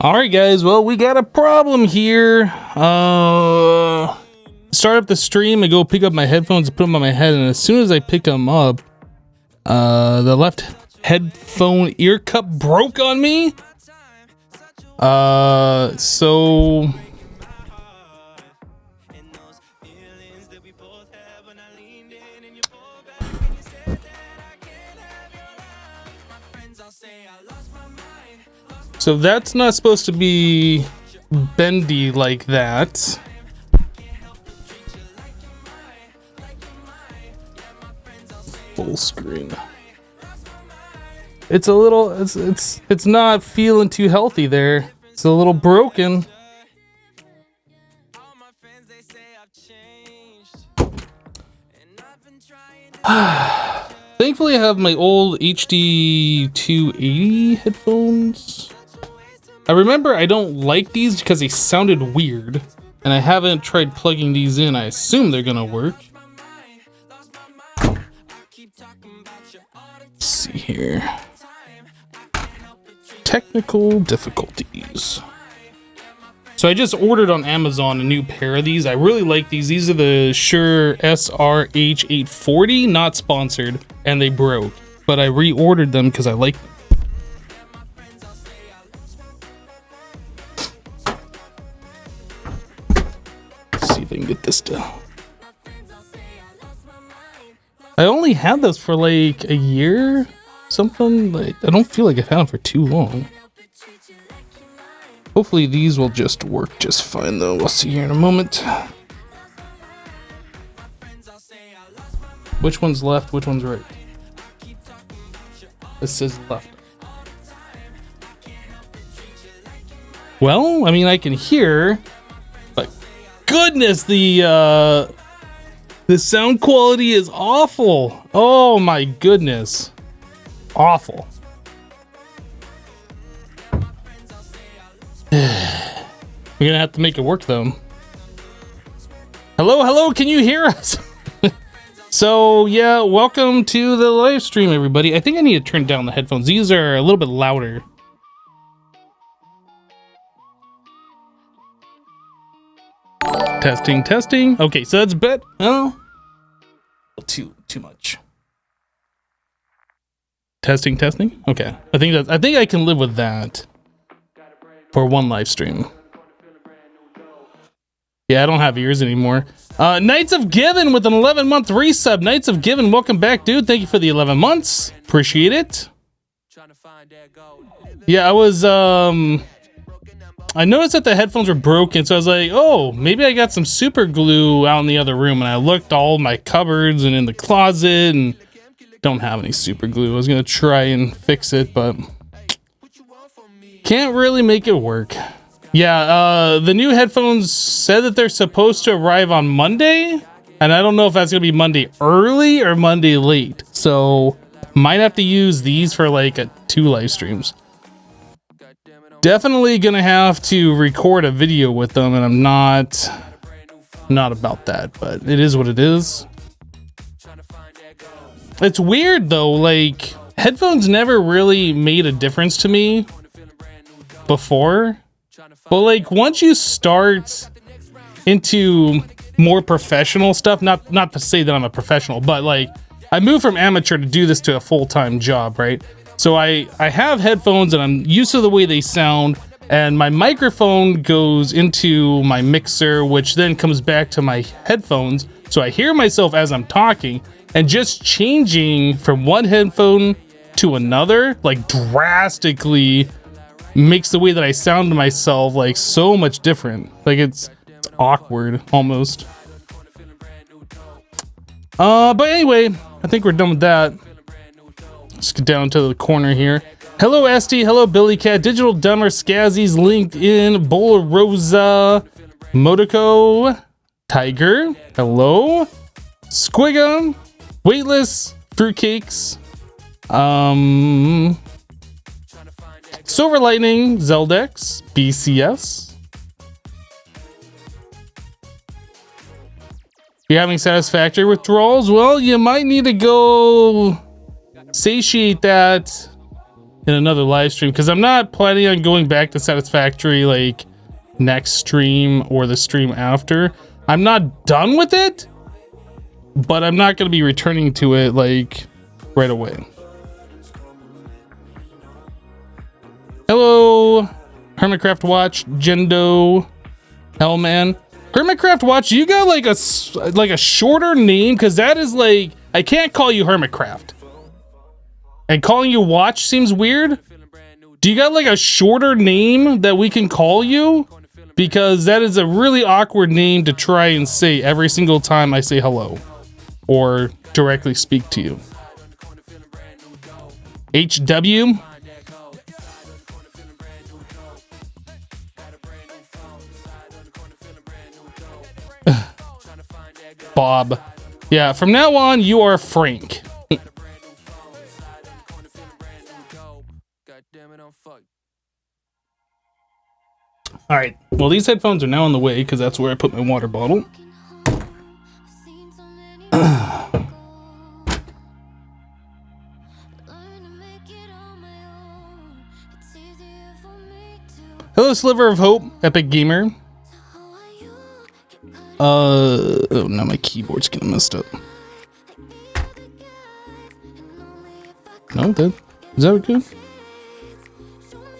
Alright guys, well we got a problem here. Start up the stream and go pick up my headphones and put them on my head, and as soon as I pick them up, the left headphone ear cup broke on me. So that's not supposed to be bendy like that. Full screen. It's a little, it's not feeling too healthy there. It's a little broken. Thankfully I have my old HD 280 headphones. I remember I don't like these because they sounded weird, and I haven't tried plugging these in. I assume they're gonna work. Let's see here. Technical difficulties. So I just ordered on Amazon a new pair of these. I really like these. These are the Shure SRH840, not sponsored, and they broke, but I reordered them because I like them. Let's see if I can get this down. I only had those for like a year, something. Like, I don't feel like I've had them for too long. Hopefully these will just work just fine though. We'll see here in a moment. Which one's left? Which one's right? This says left. Well, I mean, I can hear, but goodness, the sound quality is awful. Oh my goodness. Awful. We're gonna have to make it work though. Hello, can you hear us? So yeah, welcome to the live stream, everybody. I think I need to turn down the headphones. These are a little bit louder. Testing. Okay, so that's bet. Oh, too much. Testing. Okay, I think I can live with that for one live stream. Yeah, I don't have ears anymore. Knights of Given with an 11-month resub. Knights of Given, welcome back, dude. Thank you for the 11 months. Appreciate it. Yeah, I was, I noticed that the headphones were broken, so I was like, oh, maybe I got some super glue out in the other room, and I looked all my cupboards and in the closet, and don't have any super glue. I was gonna try and fix it, but can't really make it work. Yeah, the new headphones said that they're supposed to arrive on Monday, and I don't know if that's gonna be Monday early or Monday late, so might have to use these for like 2 live streams. Definitely gonna have to record a video with them, and I'm not about that, but it is what it is. It's weird though, like headphones never really made a difference to me before, but like once you start into more professional stuff, not to say that I'm a professional, but like I moved from amateur to do this to a full-time job, right? So I have headphones and I'm used to the way they sound, and my microphone goes into my mixer, which then comes back to my headphones, so I hear myself as I'm talking, and just changing from one headphone to another like drastically makes the way that I sound to myself like so much different. Like it's awkward almost. But anyway, I think we're done with that. Let's get down to the corner here. Hello SD, hello Billy Cat, Digital Dumber, Skazzies, LinkedIn, Bola Rosa, Motoko, Tiger, hello, Squigga, Weightless, Fruitcakes, Silver Lightning, Zeldex, BCS. You're having satisfactory withdrawals? Well, you might need to go satiate that in another live stream, because I'm not planning on going back to Satisfactory like next stream or the stream after. I'm not done with it, but I'm not going to be returning to it like right away. Hello, Hermitcraft Watch, Jendo, Hellman. Hermitcraft Watch, you got like a shorter name, because that is like, I can't call you Hermitcraft. And calling you Watch seems weird. Do you got like a shorter name that we can call you? Because that is a really awkward name to try and say every single time I say hello or directly speak to you. HW? Bob. Yeah, from now on, you are Frank. All right. Well, these headphones are now on the way because that's where I put my water bottle. Hello, Sliver of Hope, Epic Gamer. Oh, now my keyboard's getting messed up. No, that is that good?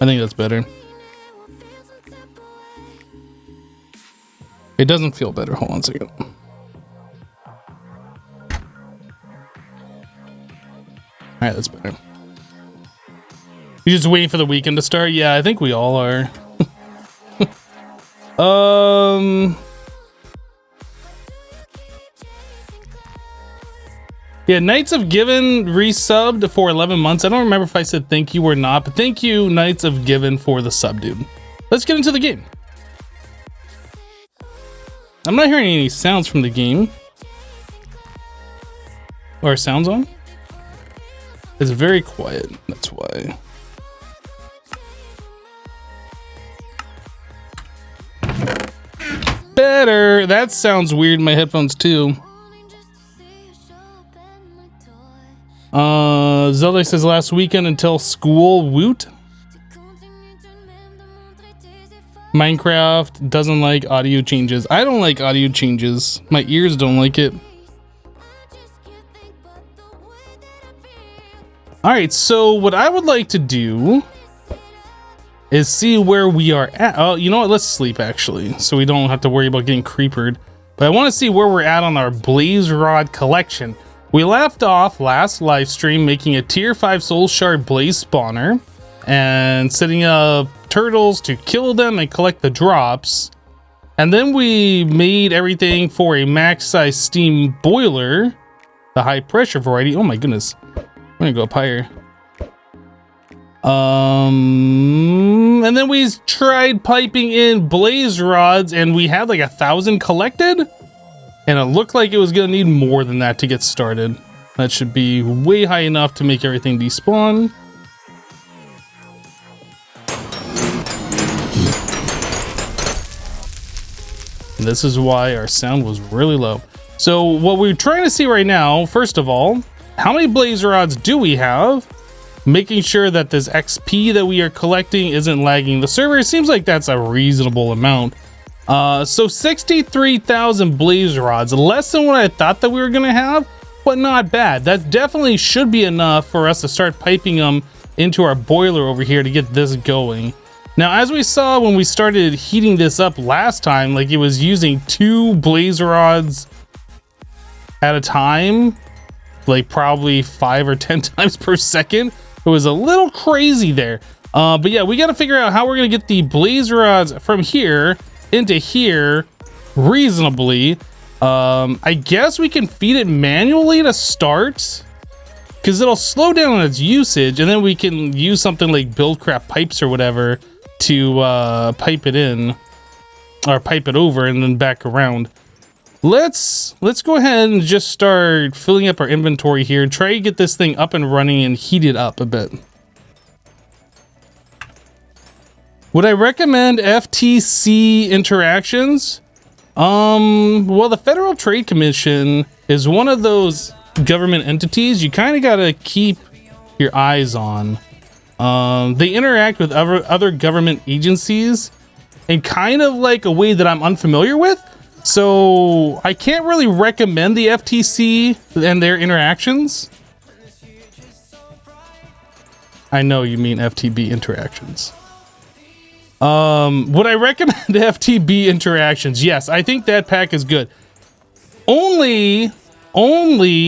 I think that's better. It doesn't feel better. Hold on a second. Alright, that's better. You're just waiting for the weekend to start? Yeah, I think we all are. Yeah, Knights of Given resubbed for 11 months. I don't remember if I said thank you or not, but thank you, Knights of Given, for the sub, dude. Let's get into the game. I'm not hearing any sounds from the game. Or sounds on? It's very quiet, that's why. Better! That sounds weird in my headphones too. Zelda says last weekend until school, woot. Minecraft doesn't like audio changes. I don't like audio changes. My ears don't like it. Alright, so what I would like to do is see where we are at. Oh, you know what? Let's sleep actually, so we don't have to worry about getting creepered. But I want to see where we're at on our Blaze Rod collection. We left off last live stream making a tier 5 soul shard blaze spawner and setting up turtles to kill them and collect the drops. And then we made everything for a max size steam boiler, the high pressure variety. Oh my goodness. I'm gonna go up higher. And then we tried piping in blaze rods and we had like 1,000 collected. And it looked like it was going to need more than that to get started. That should be way high enough to make everything despawn. And this is why our sound was really low. So what we're trying to see right now, first of all, how many blaze rods do we have? Making sure that this XP that we are collecting isn't lagging the server. It seems like that's a reasonable amount. So 63,000 blaze rods, less than what I thought that we were gonna have, but not bad. That definitely should be enough for us to start piping them into our boiler over here to get this going. Now, as we saw when we started heating this up last time, like it was using 2 blaze rods at a time, like probably 5 or 10 times per second. It was a little crazy there. But yeah, we got to figure out how we're gonna get the blaze rods from here into here reasonably. I guess we can feed it manually to start, because it'll slow down on its usage, and then we can use something like Buildcraft pipes or whatever to pipe it in, or pipe it over and then back around. Let's go ahead and just start filling up our inventory here and try to get this thing up and running and heat it up a bit. Would I recommend FTC interactions? Well, the Federal Trade Commission is one of those government entities you kind of got to keep your eyes on. They interact with other government agencies in kind of like a way that I'm unfamiliar with. So I can't really recommend the FTC and their interactions. I know you mean FTB interactions. Would I recommend FTB interactions? Yes, I think that pack is good. Only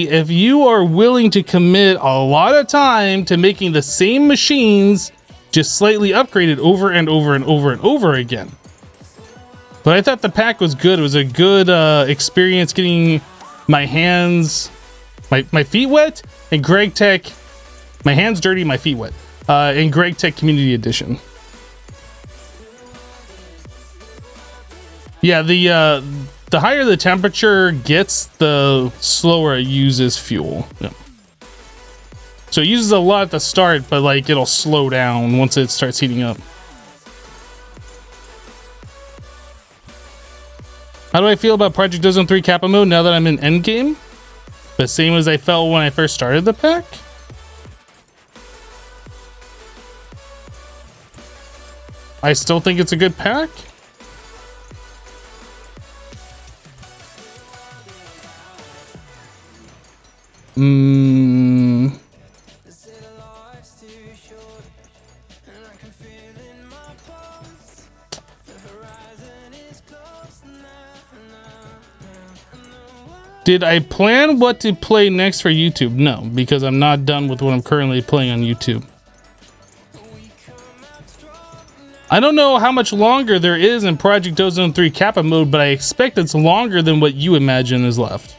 if you are willing to commit a lot of time to making the same machines just slightly upgraded over and over and over and over again. But I thought the pack was good. It was a good experience getting my hands, my feet wet, and Greg Tech, my hands dirty, my feet wet, in Greg Tech Community Edition. Yeah, the higher the temperature gets, the slower it uses fuel. Yeah. So it uses a lot at the start, but like it'll slow down once it starts heating up. How do I feel about Project Ozone 3 Kappa mode now that I'm in endgame? The same as I felt when I first started the pack? I still think it's a good pack. Did I plan what to play next for YouTube? No, because I'm not done with what I'm currently playing on YouTube. I don't know how much longer there is in Project Ozone 3 Kappa mode, but I expect it's longer than what you imagine is left.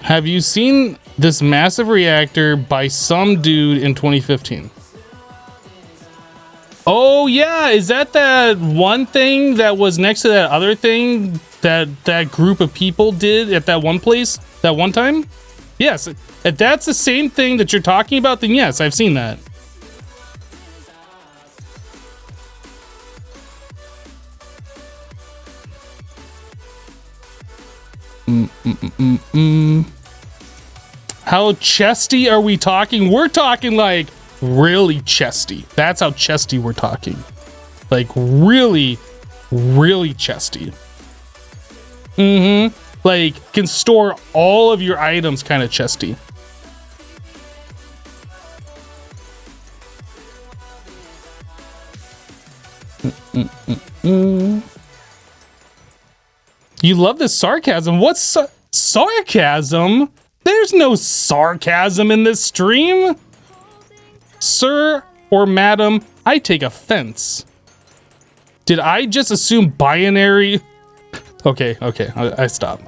Have you seen this massive reactor by some dude in 2015? Oh yeah, is that one thing that was next to that other thing that group of people did at that one place that one time? Yes, if that's the same thing that you're talking about, then yes, I've seen that. How chesty are we talking? We're talking like really chesty. That's how chesty we're talking. Like really, really chesty. Like can store all of your items kind of chesty. You love this sarcasm. What's sarcasm? There's no sarcasm in this stream. Sir or madam, I take offense. Did I just assume binary? Okay, I stop.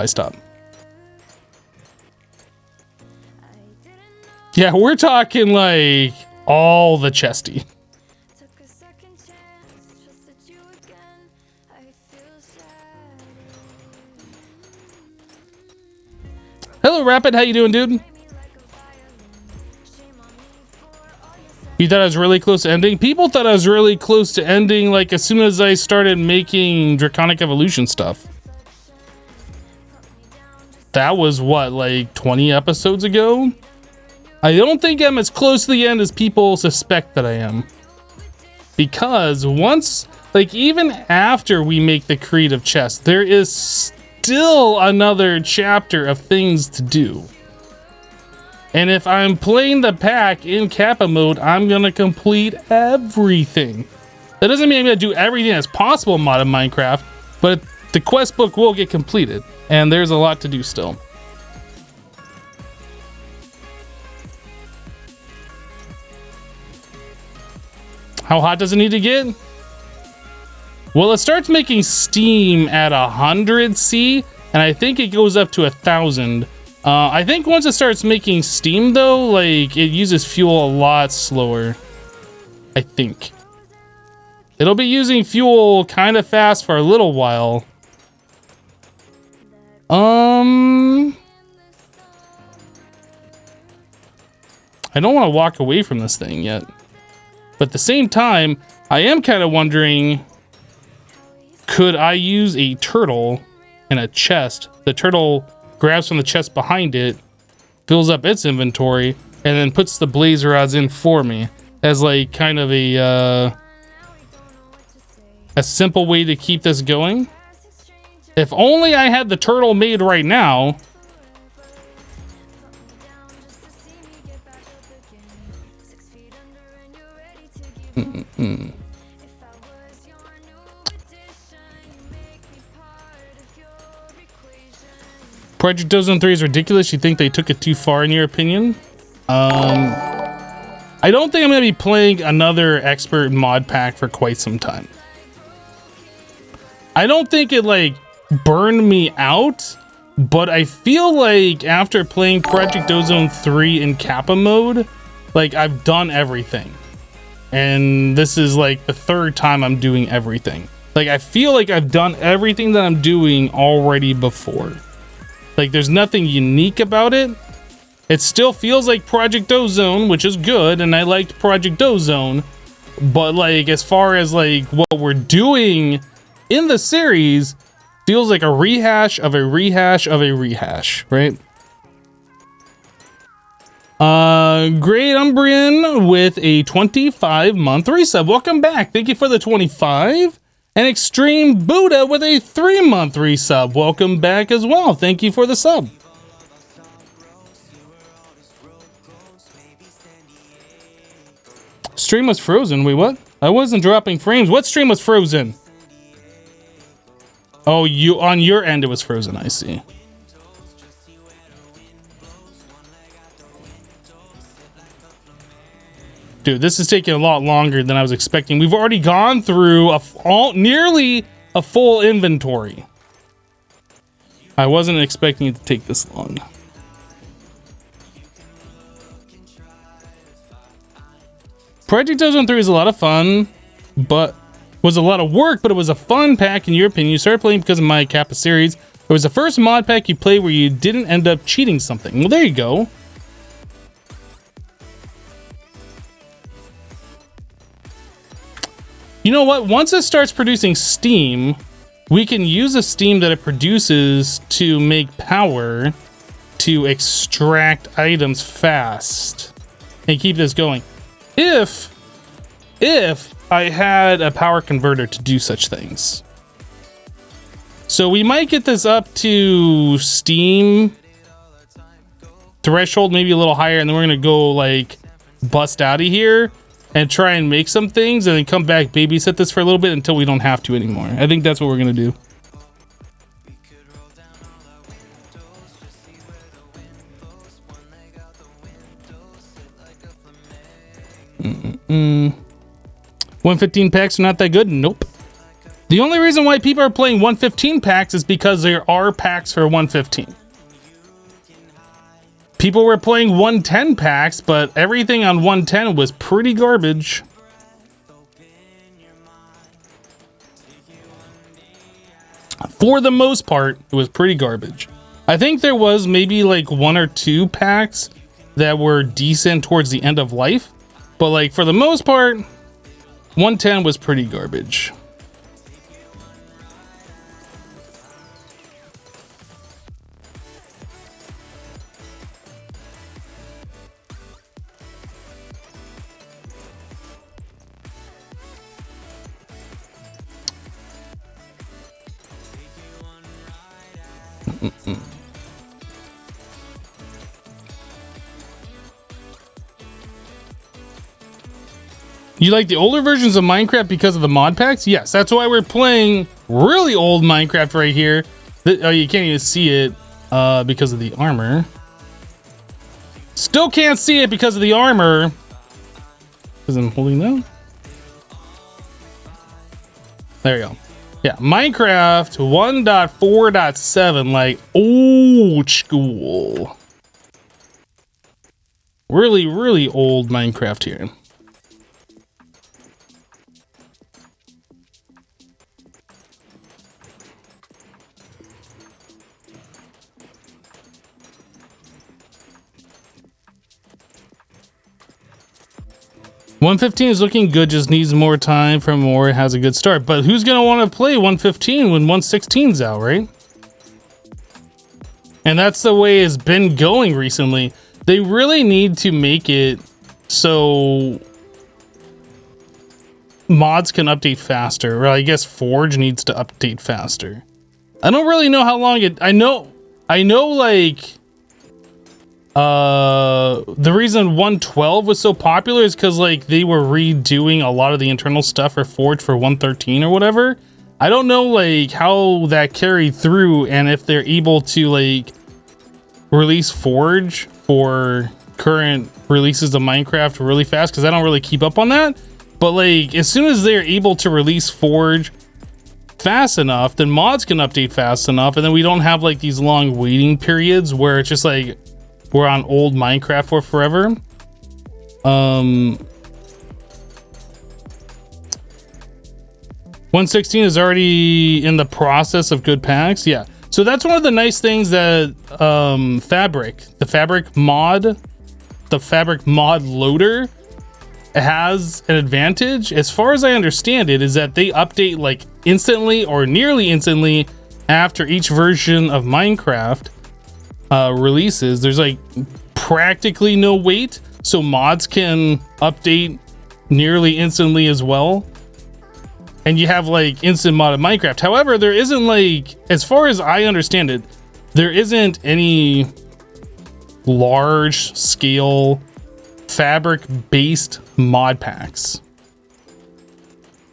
Yeah, we're talking like all the chesty. Hello, Rapid. How you doing, dude? You thought I was really close to ending? People thought I was really close to ending, like, as soon as I started making Draconic Evolution stuff. That was, what, like 20 episodes ago? I don't think I'm as close to the end as people suspect that I am. Because once, like, even after we make the Creative Chest, there is still another chapter of things to do. And if I'm playing the pack in Kappa mode, I'm gonna complete everything. That doesn't mean I'm gonna do everything that's possible in modern Minecraft, but the quest book will get completed, and there's a lot to do still. How hot does it need to get? Well, it starts making steam at 100 C, and I think it goes up to 1,000. I think once it starts making steam, though, like, it uses fuel a lot slower. I think. It'll be using fuel kind of fast for a little while. I don't want to walk away from this thing yet. But at the same time, I am kind of wondering, could I use a turtle and a chest. The turtle grabs from the chest behind it, fills up its inventory, and then puts the blazer rods in for me as like kind of a simple way to keep this going. If only I had the turtle made right now. Project Ozone 3 is ridiculous. You think they took it too far in your opinion? I don't think I'm going to be playing another expert mod pack for quite some time. I don't think it like burned me out, but I feel like after playing Project Ozone 3 in Kappa mode, like I've done everything. And this is like the third time I'm doing everything. Like I feel like I've done everything that I'm doing already before. Like there's nothing unique about it. It still feels like Project Ozone, which is good, and I liked Project Ozone. But like as far as like what we're doing in the series, feels like a rehash of a rehash of a rehash, right? Great Umbrian with a 25-month resub. Welcome back. Thank you for the 25. And Extreme Buddha with a 3-month resub. Welcome back as well. Thank you for the sub. Stream was frozen. Wait, what? I wasn't dropping frames. What stream was frozen? Oh, you on your end it was frozen. I see. Dude, this is taking a lot longer than I was expecting. We've already gone through nearly a full inventory. I wasn't expecting it to take this long. Project Ozone 3 is a lot of fun, but was a lot of work, but it was a fun pack in your opinion. You started playing because of my Kappa series. It was the first mod pack you played where you didn't end up cheating something. Well, there you go. You know what? Once it starts producing steam, we can use the steam that it produces to make power to extract items fast and keep this going. If I had a power converter to do such things. So we might get this up to steam threshold, maybe a little higher, and then we're gonna go like bust out of here and try and make some things and then come back, babysit this for a little bit until we don't have to anymore. I think that's what we're gonna do. Mm-mm. 115 packs are not that good? Nope. The only reason why people are playing 115 packs is because there are packs for 115. People were playing 110 packs, but everything on 110 was pretty garbage. For the most part, it was pretty garbage. I think there was maybe like 1 or 2 packs that were decent towards the end of life, but like for the most part, 110 was pretty garbage. You like the older versions of Minecraft because of the mod packs? Yes, that's why we're playing really old Minecraft right here. Oh, you can't even see it because of the armor. Still can't see it because of the armor. Because I'm holding that. There you go. Yeah, Minecraft 1.4.7, like old school. Really, really old Minecraft here. $115 is looking good, just needs more time from more. It has a good start. But who's going to want to play 115 when 116's out, right? And that's the way it's been going recently. They really need to make it so mods can update faster. Or I guess Forge needs to update faster. I don't really know how long it... I know like... the reason 112 was so popular is because like they were redoing a lot of the internal stuff for Forge for 113 or whatever. I don't know like how that carried through and if they're able to like release Forge for current releases of Minecraft really fast, because I don't really keep up on that. But like as soon as they're able to release Forge fast enough, then mods can update fast enough, and then we don't have like these long waiting periods where it's just like we're on old Minecraft for forever. 116 is already in the process of good packs. Yeah, so that's one of the nice things that the fabric mod loader has an advantage, as far as I understand it, is that they update like instantly or nearly instantly after each version of Minecraft releases. There's like practically no wait, so mods can update nearly instantly as well, and you have like instant modded Minecraft. However, there isn't like, as far as I understand it, there isn't any large scale fabric based mod packs,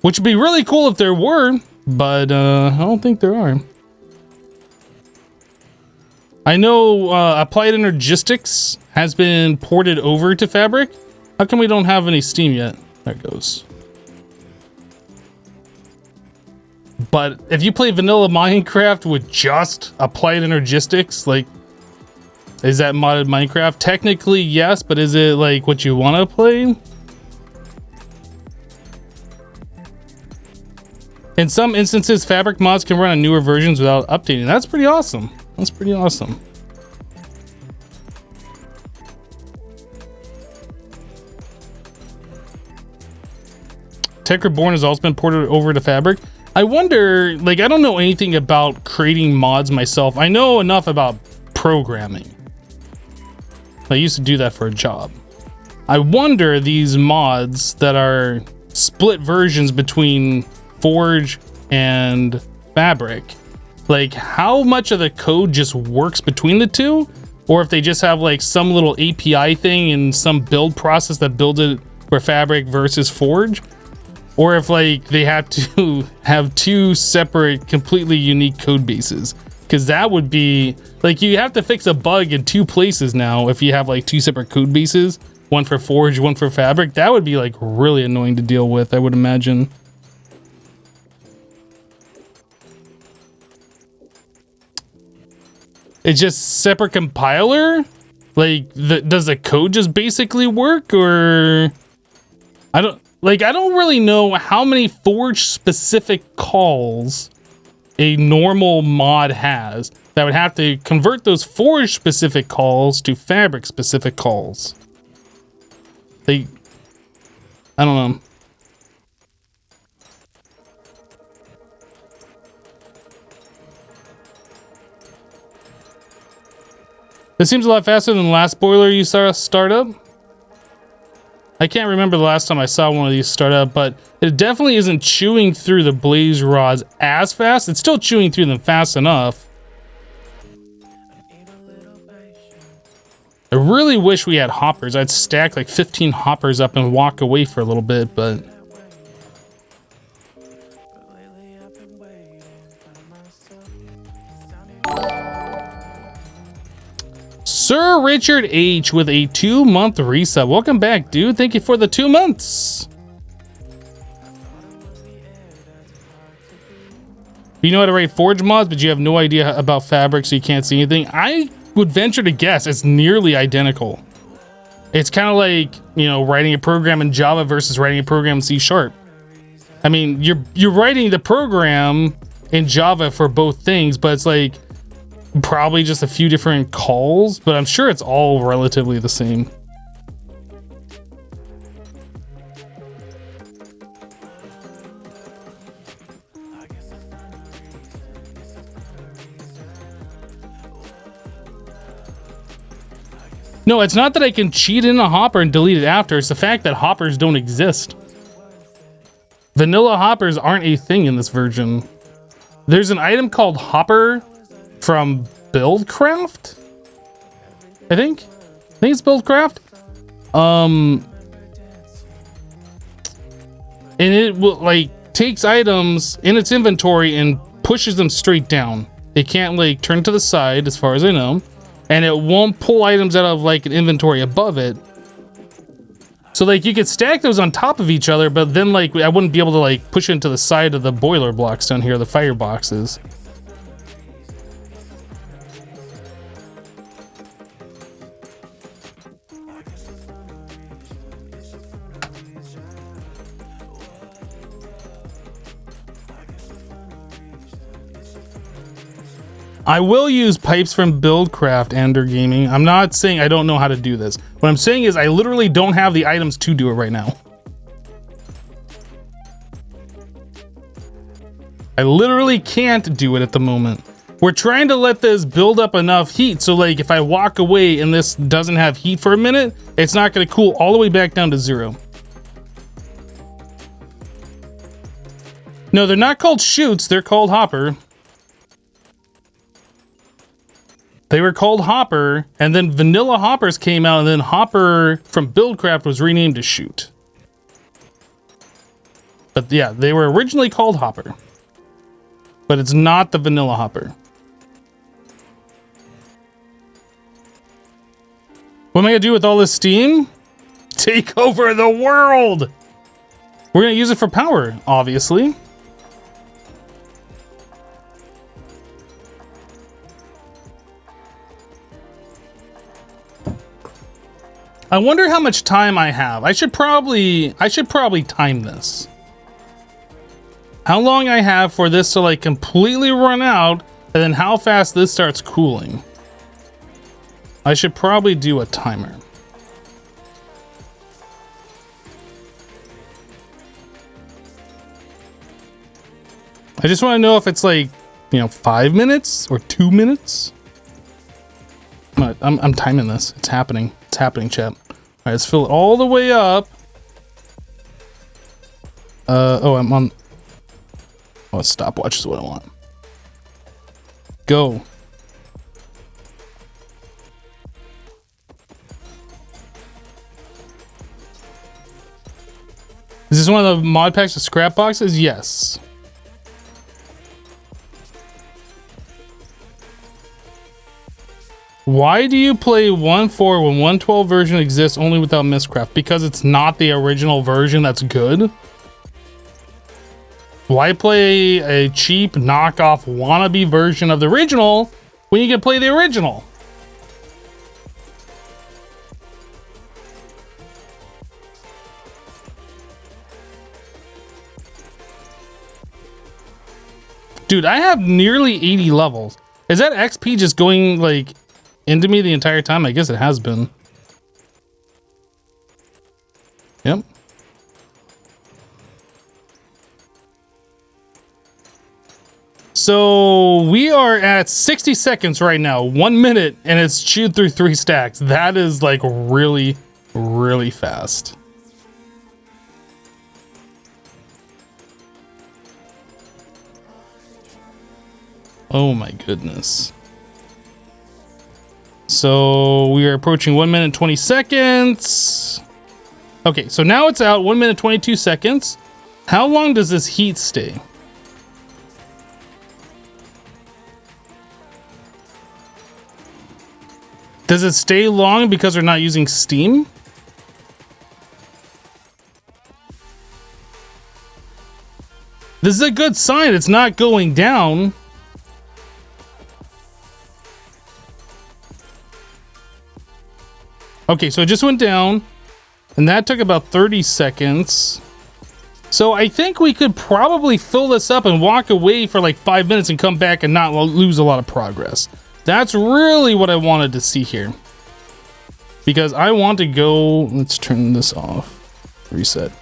which would be really cool if there were, but I don't think there are. I know Applied Energistics has been ported over to Fabric. How come we don't have any Steam yet? There it goes. But if you play vanilla Minecraft with just Applied Energistics, like, is that modded Minecraft? Technically, yes, but is it like what you want to play? In some instances, Fabric mods can run on newer versions without updating. That's pretty awesome. That's pretty awesome. Tech Reborn has also been ported over to Fabric. I wonder, like, I don't know anything about creating mods myself. I know enough about programming. I used to do that for a job. I wonder these mods that are split versions between Forge and Fabric, like how much of the code just works between the two, or if they just have like some little API thing and some build process that builds it for Fabric versus Forge, or if like they have to have two separate, completely unique code bases. Because that would be like, you have to fix a bug in two places now if you have like two separate code bases, one for Forge, one for Fabric. That would be like really annoying to deal with, I would imagine. It's just separate compiler? Like, does the code just basically work, or I don't really know how many Forge specific calls a normal mod has that would have to convert those Forge specific calls to Fabric specific calls. I don't know. It seems a lot faster than the last boiler you saw start up. I can't remember the last time I saw one of these start up, but it definitely isn't chewing through the blaze rods as fast. It's still chewing through them fast enough. I really wish we had hoppers. I'd stack like 15 hoppers up and walk away for a little bit, but... Sir Richard H with a 2-month resub. Welcome back, dude. Thank you for the 2 months. You know how to write Forge mods, but you have no idea about Fabric, so you can't see anything. I would venture to guess it's nearly identical. It's kind of like, you know, writing a program in Java versus writing a program in C#. I mean, you're writing the program in Java for both things, but it's like probably just a few different calls, but I'm sure it's all relatively the same. No, it's not that I can cheat in a hopper and delete it after. It's the fact that hoppers don't exist. Vanilla hoppers aren't a thing in this version. There's an item called hopper from Buildcraft, I think it's Buildcraft. And it will like takes items in its inventory and pushes them straight down. It can't like turn to the side as far as I know, and it won't pull items out of like an inventory above it. So like you could stack those on top of each other, but then like I wouldn't be able to like push into the side of the boiler blocks down here, the fire boxes. I will use pipes from Buildcraft and or Gaming. I'm not saying I don't know how to do this. What I'm saying is I literally don't have the items to do it right now. I literally can't do it at the moment. We're trying to let this build up enough heat so like if I walk away and this doesn't have heat for a minute, it's not going to cool all the way back down to 0. No, they're not called chutes. They're called hopper. They were called Hopper, and then Vanilla Hoppers came out, and then Hopper from Buildcraft was renamed to Chute. But yeah, they were originally called Hopper. But it's not the Vanilla Hopper. What am I gonna do with all this steam? Take over the world! We're gonna use it for power, obviously. I wonder how much time I have. I should probably time this. How long I have for this to like completely run out, and then how fast this starts cooling. I should probably do a timer. I just want to know if it's like, 5 minutes or 2 minutes. I'm timing this. It's happening. It's happening, chat. All right, let's fill it all the way up. Oh, I'm on. Oh, a stopwatch is what I want. Go. Is this one of the mod packs of scrap boxes? Yes. Why do you play 1.4 when 1.12 version exists only without Mistcraft? Because it's not the original version that's good. Why play a cheap knockoff wannabe version of the original when you can play the original? Dude, I have nearly 80 levels. Is that XP just going like into me the entire time? I guess it has been. Yep. So we are at 60 seconds right now, 1 minute, and it's chewed through 3 stacks. That is like really, really fast. Oh my goodness. So we are approaching 1 minute 20 seconds. Okay, so now it's out 1 minute 22 seconds. How long does this heat stay? Does it stay long because we're not using steam? This is a good sign. It's not going down. Okay, so it just went down, and that took about 30 seconds. So I think we could probably fill this up and walk away for like 5 minutes and come back and not lose a lot of progress. That's really what I wanted to see here. Because I want to go... Let's turn this off. Reset.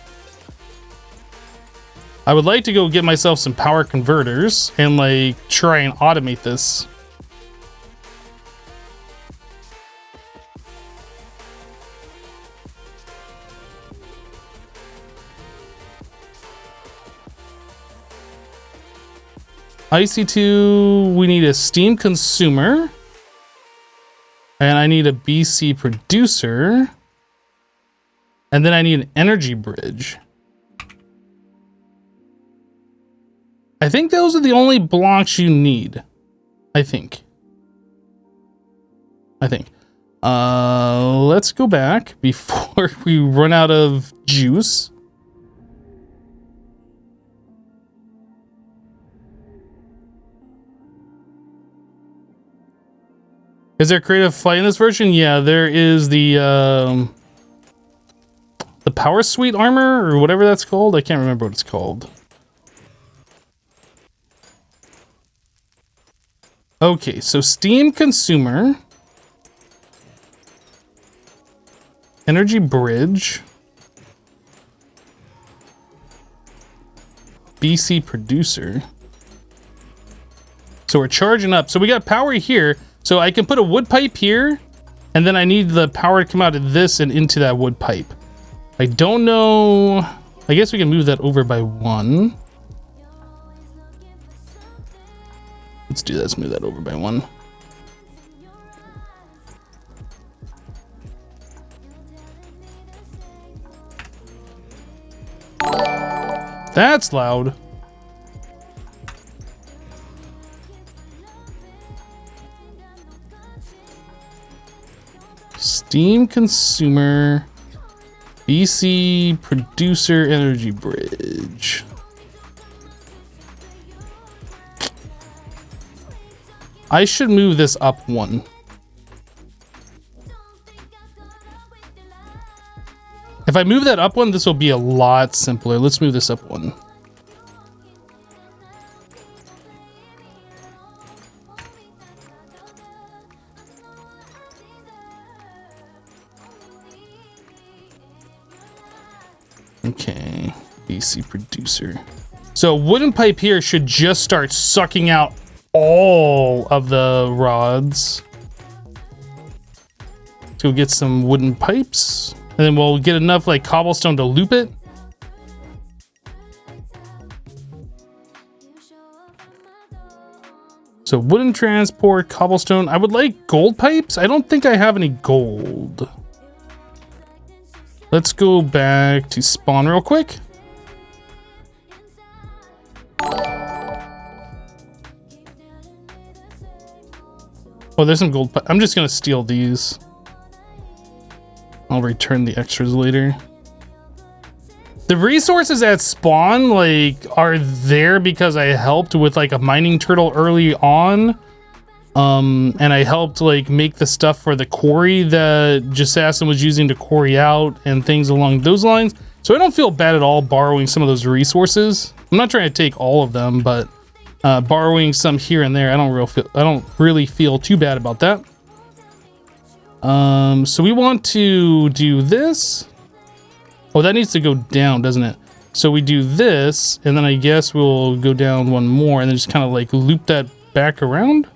I would like to go get myself some power converters and like try and automate this. IC2, we need a steam consumer. And I need a BC producer. And then I need an energy bridge. I think those are the only blocks you need. I think. Let's go back before we run out of juice. Is there creative flight in this version? Yeah, there is the power suite armor or whatever that's called. I can't remember what it's called. Okay, so steam consumer, energy bridge, BC producer. So we're charging up. So we got power here. So I can put a wood pipe here, and then I need the power to come out of this and into that wood pipe. I don't know. I guess we can move that over by 1. Let's do that. Let's move that over by 1. That's loud. Steam consumer, BC producer, energy bridge. I should move this up 1. If I move that up 1, this will be a lot simpler. Let's move this up 1. Okay, BC producer. So wooden pipe here should just start sucking out all of the rods. Let's go get some wooden pipes, and then we'll get enough like cobblestone to loop it. So wooden transport, cobblestone. I would like gold pipes. I don't think I have any gold. Let's go back to spawn real quick. Oh, there's some gold. I'm just gonna steal these. I'll return the extras later. The resources at spawn like are there because I helped with like a mining turtle early on. And I helped like make the stuff for the quarry that Jessassin was using to quarry out and things along those lines. So I don't feel bad at all borrowing some of those resources. I'm not trying to take all of them, but borrowing some here and there, I don't really feel too bad about that. So we want to do this. Oh, that needs to go down, doesn't it? So we do this, and then I guess we'll go down 1 more and then just kind of like loop that back around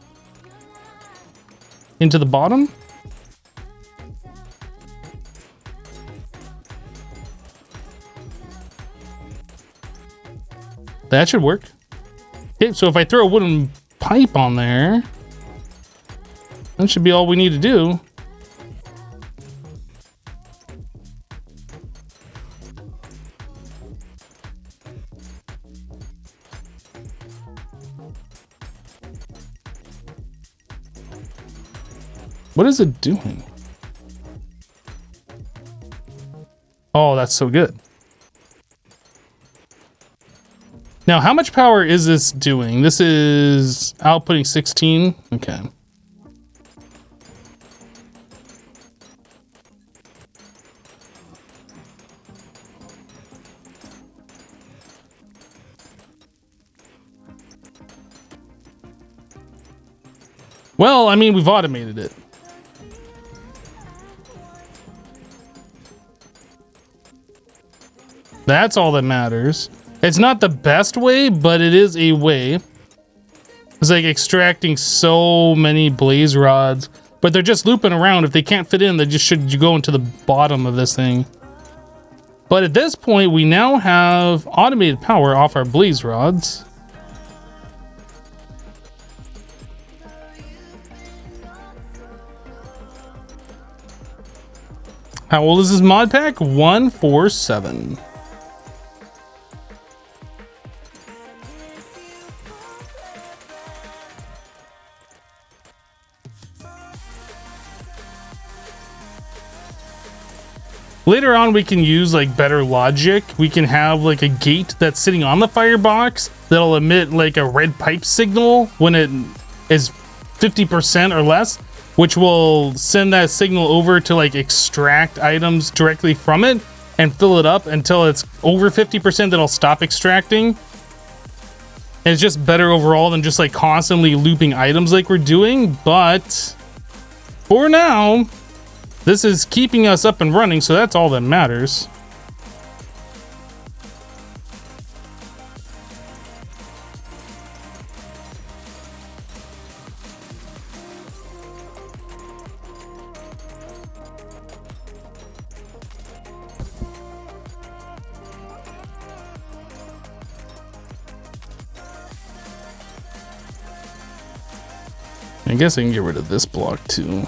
into the bottom. That should work. Okay, so if I throw a wooden pipe on there, that should be all we need to do. What is it doing? Oh, that's so good. Now, how much power is this doing? This is outputting 16. Okay. Well, I mean, we've automated it. That's all that matters. It's not the best way, but it is a way. It's like extracting so many blaze rods, but they're just looping around. If they can't fit in, they just should go into the bottom of this thing. But at this point, we now have automated power off our blaze rods. How old is this mod pack? 147. Later on, we can use like better logic. We can have like a gate that's sitting on the firebox that'll emit like a red pipe signal when it is 50% or less, which will send that signal over to like extract items directly from it and fill it up until it's over 50%. That'll stop extracting. And it's just better overall than just like constantly looping items like we're doing. But for now, this is keeping us up and running, so that's all that matters. I guess I can get rid of this block too.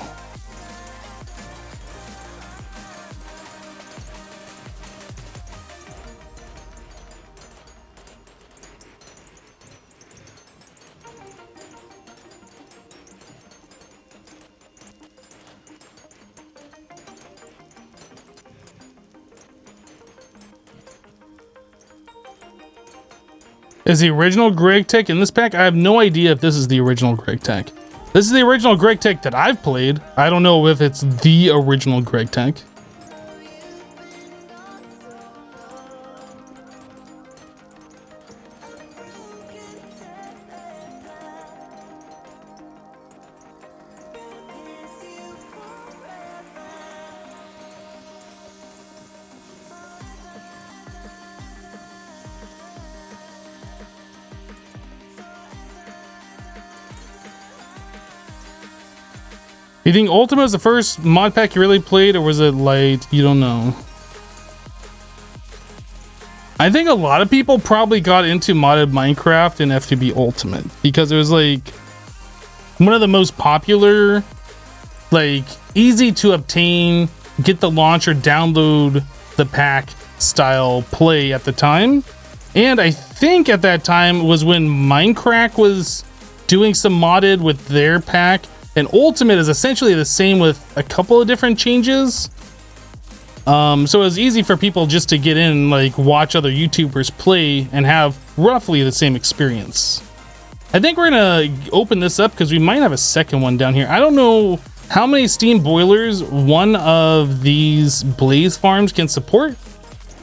Is the original Greg Tech in this pack? I have no idea if this is the original Greg Tech. This is the original Greg Tech that I've played. I don't know if it's the original Greg Tech. You think Ultima is the first mod pack you really played, or was it Light? You don't know. I think a lot of people probably got into modded Minecraft and FTB Ultimate because it was like one of the most popular, like easy to obtain, get the launcher, download the pack style play at the time. And I think at that time was when Minecraft was doing some modded with their pack. And Ultimate is essentially the same with a couple of different changes. So it was easy for people just to get in and like watch other YouTubers play and have roughly the same experience. I think we're gonna open this up because we might have a second one down here. I don't know how many steam boilers one of these blaze farms can support,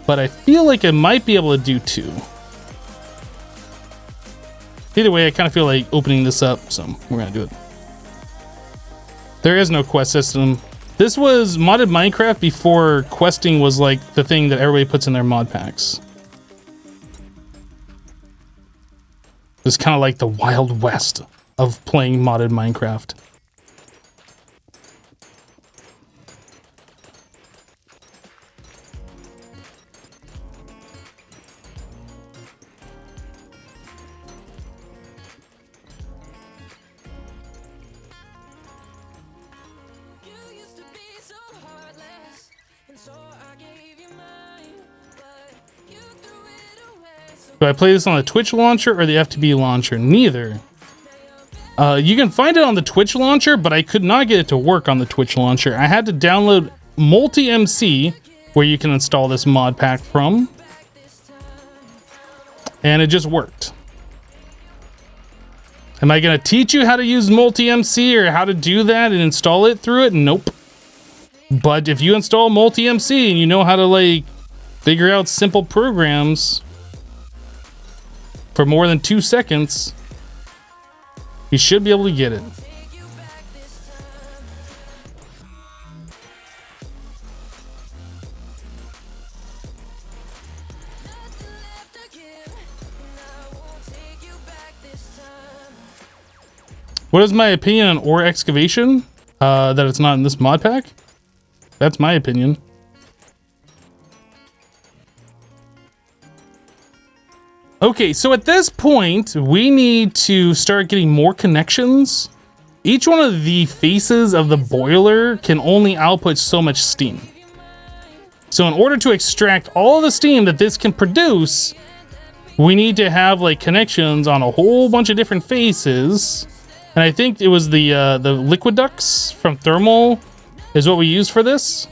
but I feel like it might be able to do two. Either way, I kind of feel like opening this up, so we're gonna do it. There is no quest system. This was modded Minecraft before questing was like the thing that everybody puts in their mod packs. It's kind of like the Wild West of playing modded Minecraft. Do I play this on the Twitch launcher or the FTB launcher? Neither. You can find it on the Twitch launcher, but I could not get it to work on the Twitch launcher. I had to download Multi-MC, where you can install this mod pack from. And it just worked. Am I going to teach you how to use Multi-MC or how to do that and install it through it? Nope. But if you install Multi-MC and you know how to like figure out simple programs for more than 2 seconds, you should be able to get it. What is my opinion on ore excavation? That it's not in this mod pack? That's my opinion. Okay, so at this point, we need to start getting more connections. Each one of the faces of the boiler can only output so much steam. So in order to extract all the steam that this can produce, we need to have like connections on a whole bunch of different faces. And I think it was the liquid ducts from thermal is what we use for this.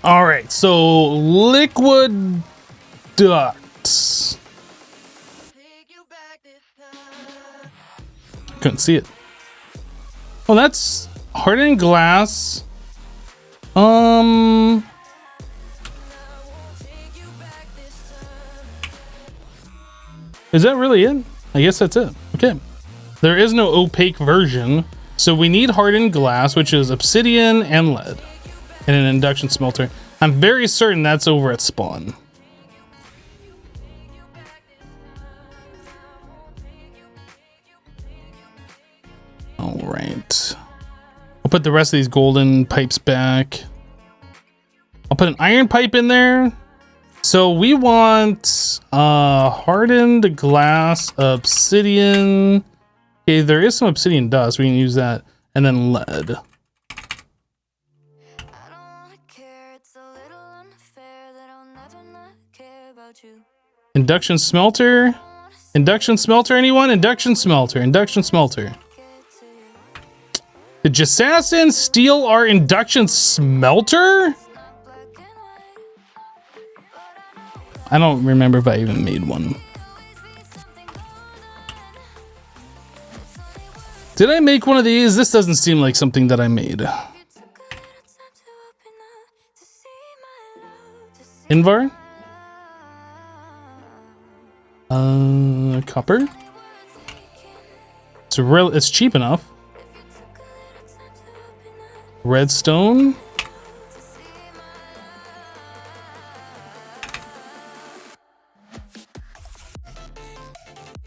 All right, so liquid ducts. Couldn't see it. Oh, that's hardened glass. Is that really it? I guess that's it. Okay. There is no opaque version, so we need hardened glass, which is obsidian and lead, and an induction smelter. I'm very certain that's over at spawn. All right. I'll put the rest of these golden pipes back. I'll put an iron pipe in there. So we want hardened glass, obsidian. Okay, there is some obsidian dust. We can use that. And then lead. Induction smelter. Induction smelter, anyone? Induction smelter. Induction smelter. Did Jessassin steal our induction smelter? I don't remember if I even made one. Did I make one of these? This doesn't seem like something that I made. Invar? Copper? It's cheap enough. Redstone?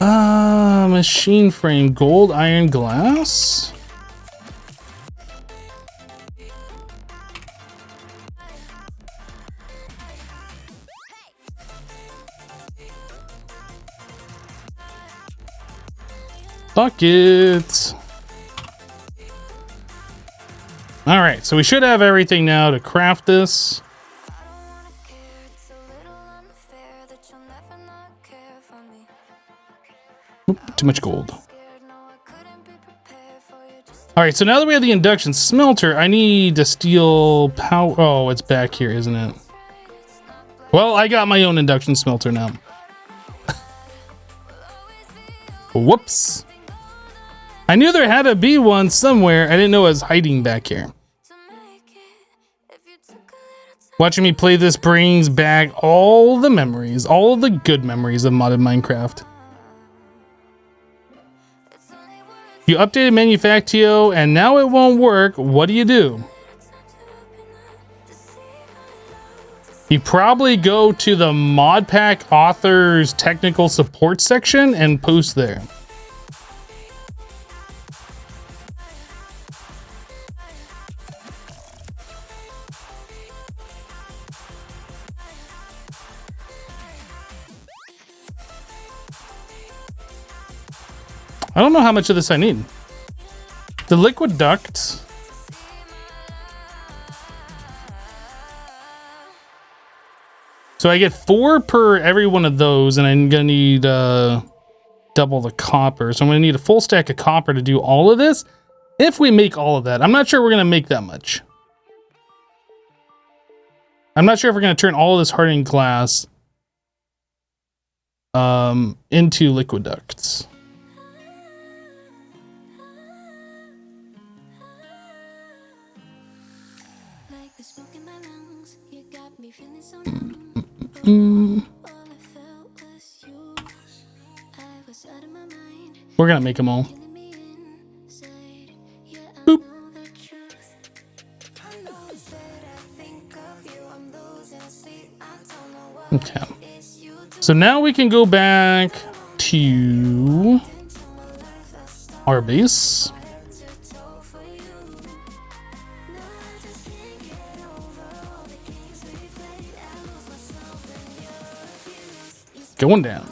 Machine frame, gold, iron, glass. Buckets. All right, so we should have everything now to craft this. Oop, too much gold. All right, so now that we have the induction smelter, I need to steal power. Oh, it's back here, isn't it? Well, I got my own induction smelter now. Whoops. I knew there had to be one somewhere. I didn't know it was hiding back here. Watching me play this brings back all the memories, all the good memories of modded Minecraft. You updated Manufactio and now it won't work. What do? You probably go to the Modpack authors technical support section and post there. I don't know how much of this I need. The liquid duct. So I get 4 per every one of those, and I'm gonna need double the copper. So I'm gonna need a full stack of copper to do all of this. If we make all of that, I'm not sure we're gonna make that much. I'm not sure if we're gonna turn all of this hardened glass into liquid ducts. We're gonna make them all. Boop. Okay. So now we can go back to our base. going down.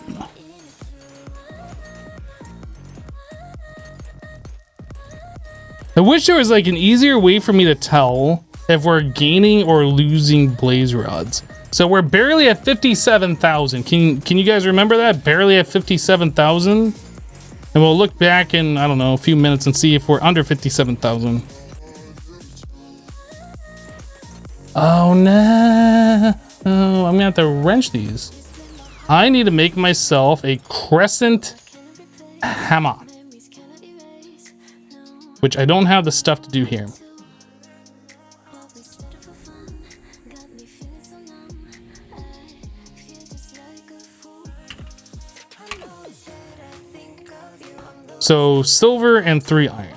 I wish there was like an easier way for me to tell if we're gaining or losing blaze rods. So we're barely at 57,000. Can you guys remember that? Barely at 57,000? And we'll look back in, I don't know, a few minutes and see if we're under 57,000. Oh no. Oh, I'm gonna have to wrench these. I need to make myself a crescent hammer, which I don't have the stuff to do here. So silver and 3 iron.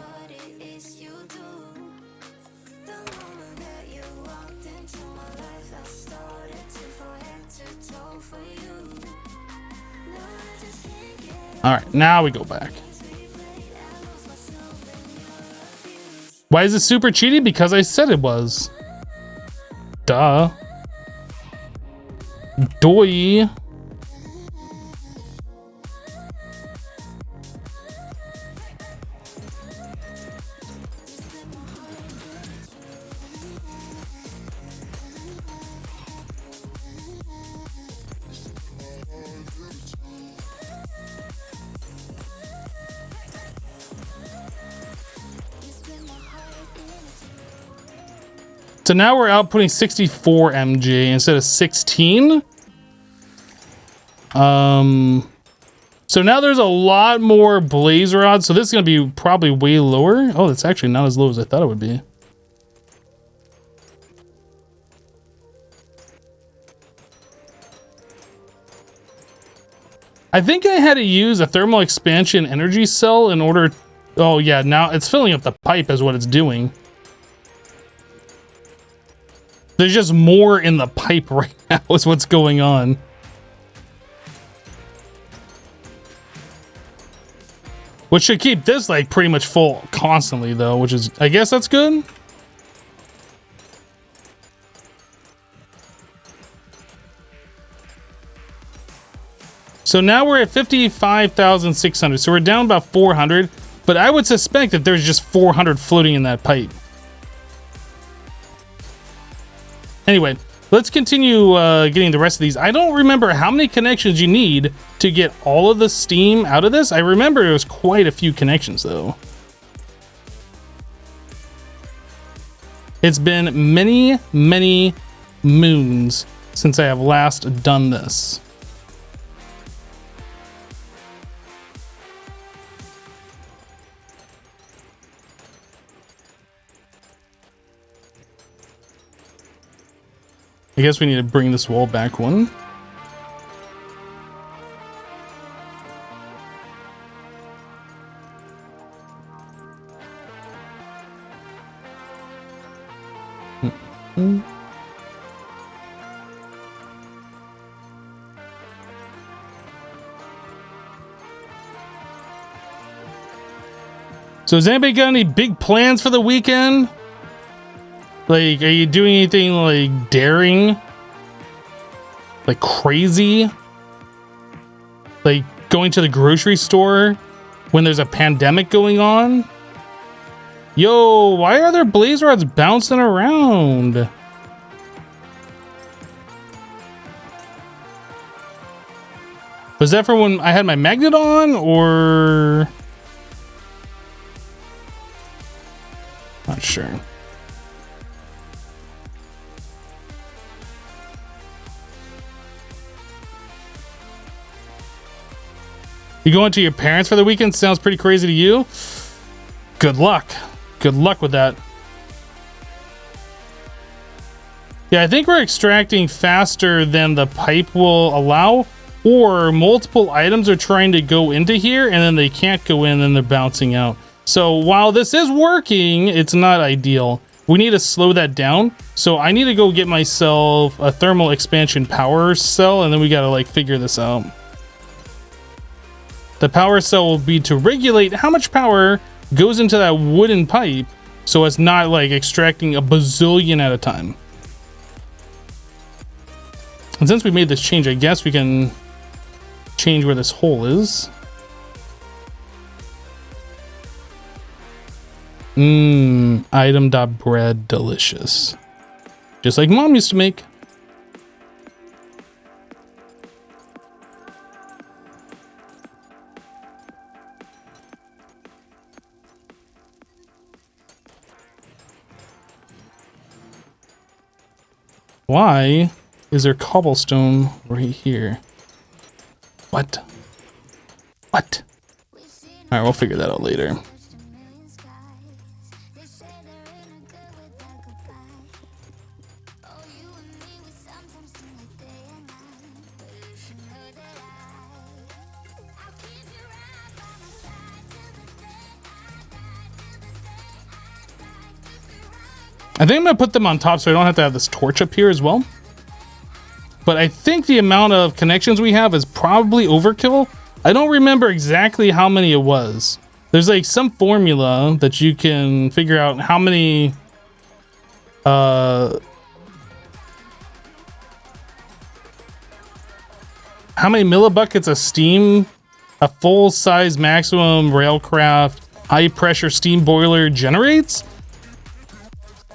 All right, now we go back. Why is it super cheaty? Because I said it was. Duh. Doi. So now we're outputting 64 MJ instead of 16. So now there's a lot more blaze rods. So this is going to be probably way lower. Oh, it's actually not as low as I thought it would be. I think I had to use a thermal expansion energy cell in order. Oh yeah, now it's filling up the pipe is what it's doing. There's just more in the pipe right now is what's going on. Which should keep this like pretty much full constantly though, which is, I guess that's good. So now we're at 55,600. So we're down about 400, but I would suspect that there's just 400 floating in that pipe. Anyway, let's continue getting the rest of these. I don't remember how many connections you need to get all of the steam out of this. I remember it was quite a few connections though. It's been many, many moons since I have last done this. I guess we need to bring this wall back one. So has anybody got any big plans for the weekend? Like, are you doing anything like daring? Like crazy? Like going to the grocery store when there's a pandemic going on? Yo, why are there blaze rods bouncing around? Was that for when I had my magnet on, or? Not sure. You going to your parents for the weekend? Sounds pretty crazy to you. Good luck. Good luck with that. Yeah, I think we're extracting faster than the pipe will allow, or multiple items are trying to go into here and then they can't go in and they're bouncing out. So while this is working, it's not ideal. We need to slow that down. So I need to go get myself a thermal expansion power cell, and then we got to like figure this out. The power cell will be to regulate how much power goes into that wooden pipe so it's not like extracting a bazillion at a time. And since we made this change, I guess we can change where this hole is. Item.bread, delicious. Just like mom used to make. Why is there cobblestone right here? What? What? Alright, we'll figure that out later. I think I'm gonna put them on top so I don't have to have this torch up here as well. But I think the amount of connections we have is probably overkill. I don't remember exactly how many it was. There's like some formula that you can figure out how many millibuckets of steam a full-size maximum railcraft high pressure steam boiler generates,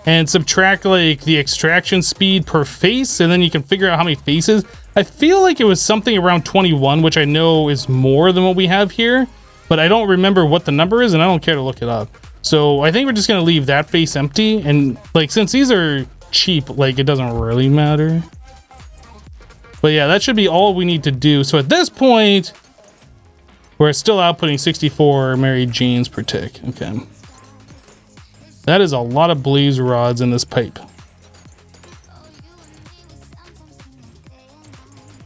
and subtract like the extraction speed per face, and then you can figure out how many faces. I feel like it was something around 21, which I know is more than what we have here, but I don't remember what the number is, and I don't care to look it up. So I think we're just gonna leave that face empty, and like since these are cheap, like it doesn't really matter. But yeah, that should be all we need to do. So at this point, we're still outputting 64 Mary Janes per tick. Okay. That is a lot of blaze rods in this pipe. All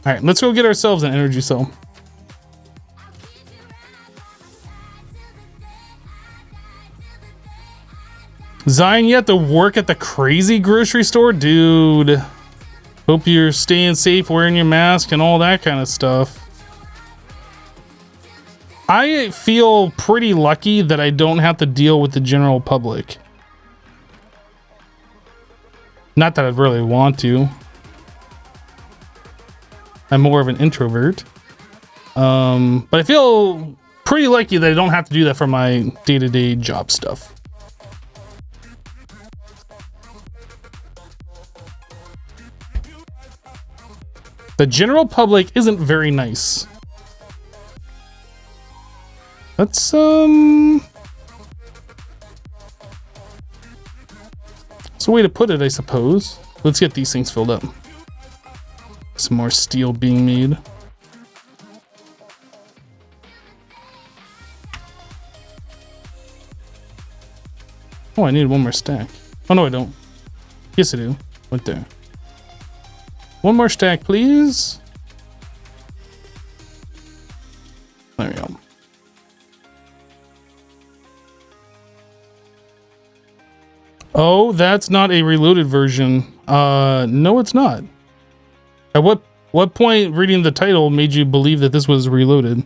right, let's go get ourselves an energy cell. Zion, you have to work at the crazy grocery store? Dude. Hope you're staying safe, wearing your mask and all that kind of stuff. I feel pretty lucky that I don't have to deal with the general public. Not that I really want to. I'm more of an introvert. But I feel pretty lucky that I don't have to do that for my day-to-day job stuff. The general public isn't very nice. That's it's a way to put it, I suppose. Let's get these things filled up. Some more steel being made. Oh, I need one more stack. Oh, no, I don't. Yes, I do. Right there. One more stack, please. There we go. Oh, that's not a reloaded version. No, it's not. At what point reading the title made you believe that this was reloaded?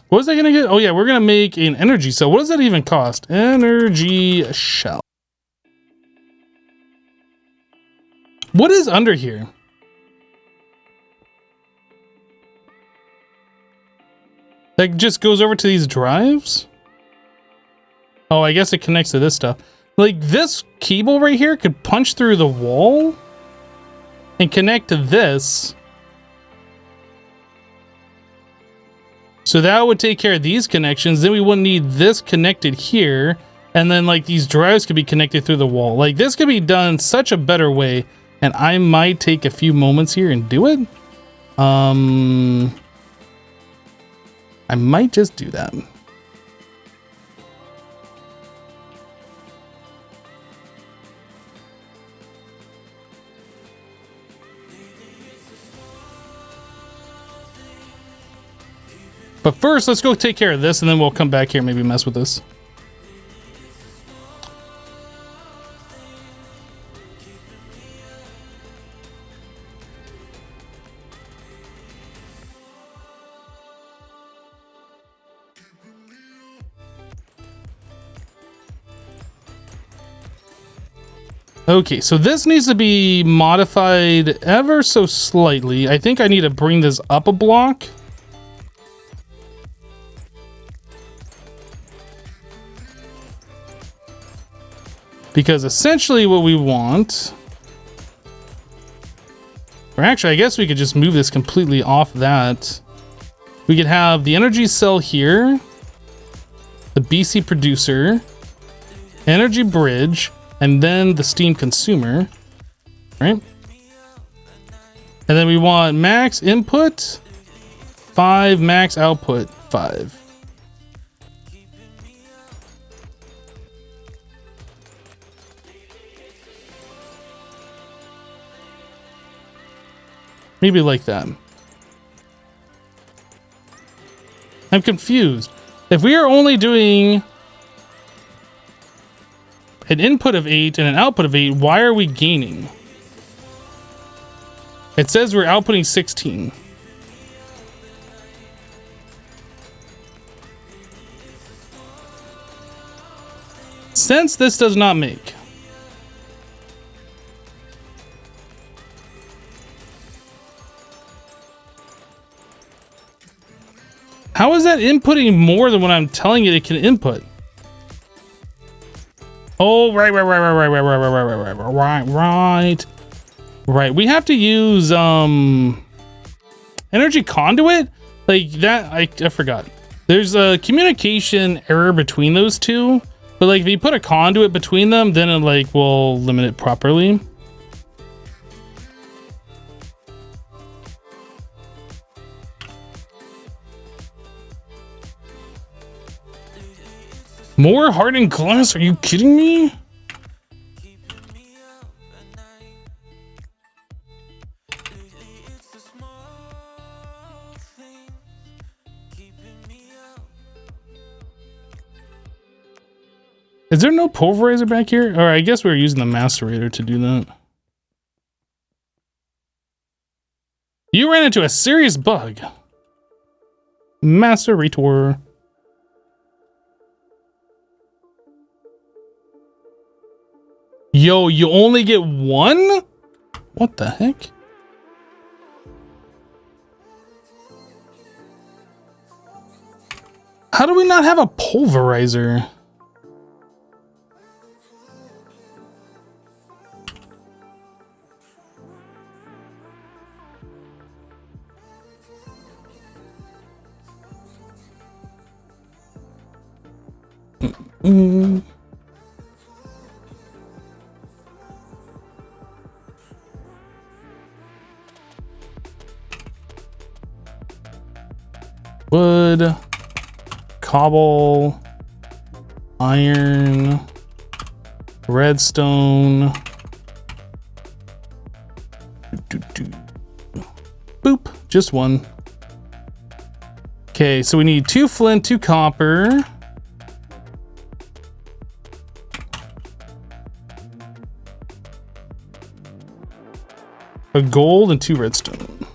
What was I gonna get? Oh yeah, we're gonna make an energy cell. What does that even cost? Energy shell. What is under here? That just goes over to these drives? Oh, I guess it connects to this stuff. Like this cable right here could punch through the wall and connect to this. So that would take care of these connections. Then we wouldn't need this connected here. And then like these drives could be connected through the wall. Like this could be done such a better way. And I might take a few moments here and do it. I might just do that. But first, let's go take care of this, and then we'll come back here and maybe mess with this. Okay, so this needs to be modified ever so slightly. I think I need to bring this up a block. Because essentially what we want... Or actually, I guess we could just move this completely off that. We could have the energy cell here. The BC producer. Energy bridge. And then the steam consumer. Right? And then we want max input 5, max output 5. Maybe like that. I'm confused. If we are only doing an input of 8 and an output of 8, why are we gaining? It says we're outputting 16. Sense this does not make. How is that inputting more than what I'm telling it can input? Oh, right. Right. We have to use energy conduit? Like that, I forgot. There's a communication error between those two, but like if you put a conduit between them, then it like will limit it properly. More hardened glass? Are you kidding me? Is there no pulverizer back here? Or I guess we were using the macerator to do that. You ran into a serious bug. Macerator. Yo, you only get one? What the heck? How do we not have a pulverizer? Wood, cobble, iron, redstone. Boop, just one. Okay, so we need 2 flint, 2 copper. A gold and 2 redstone.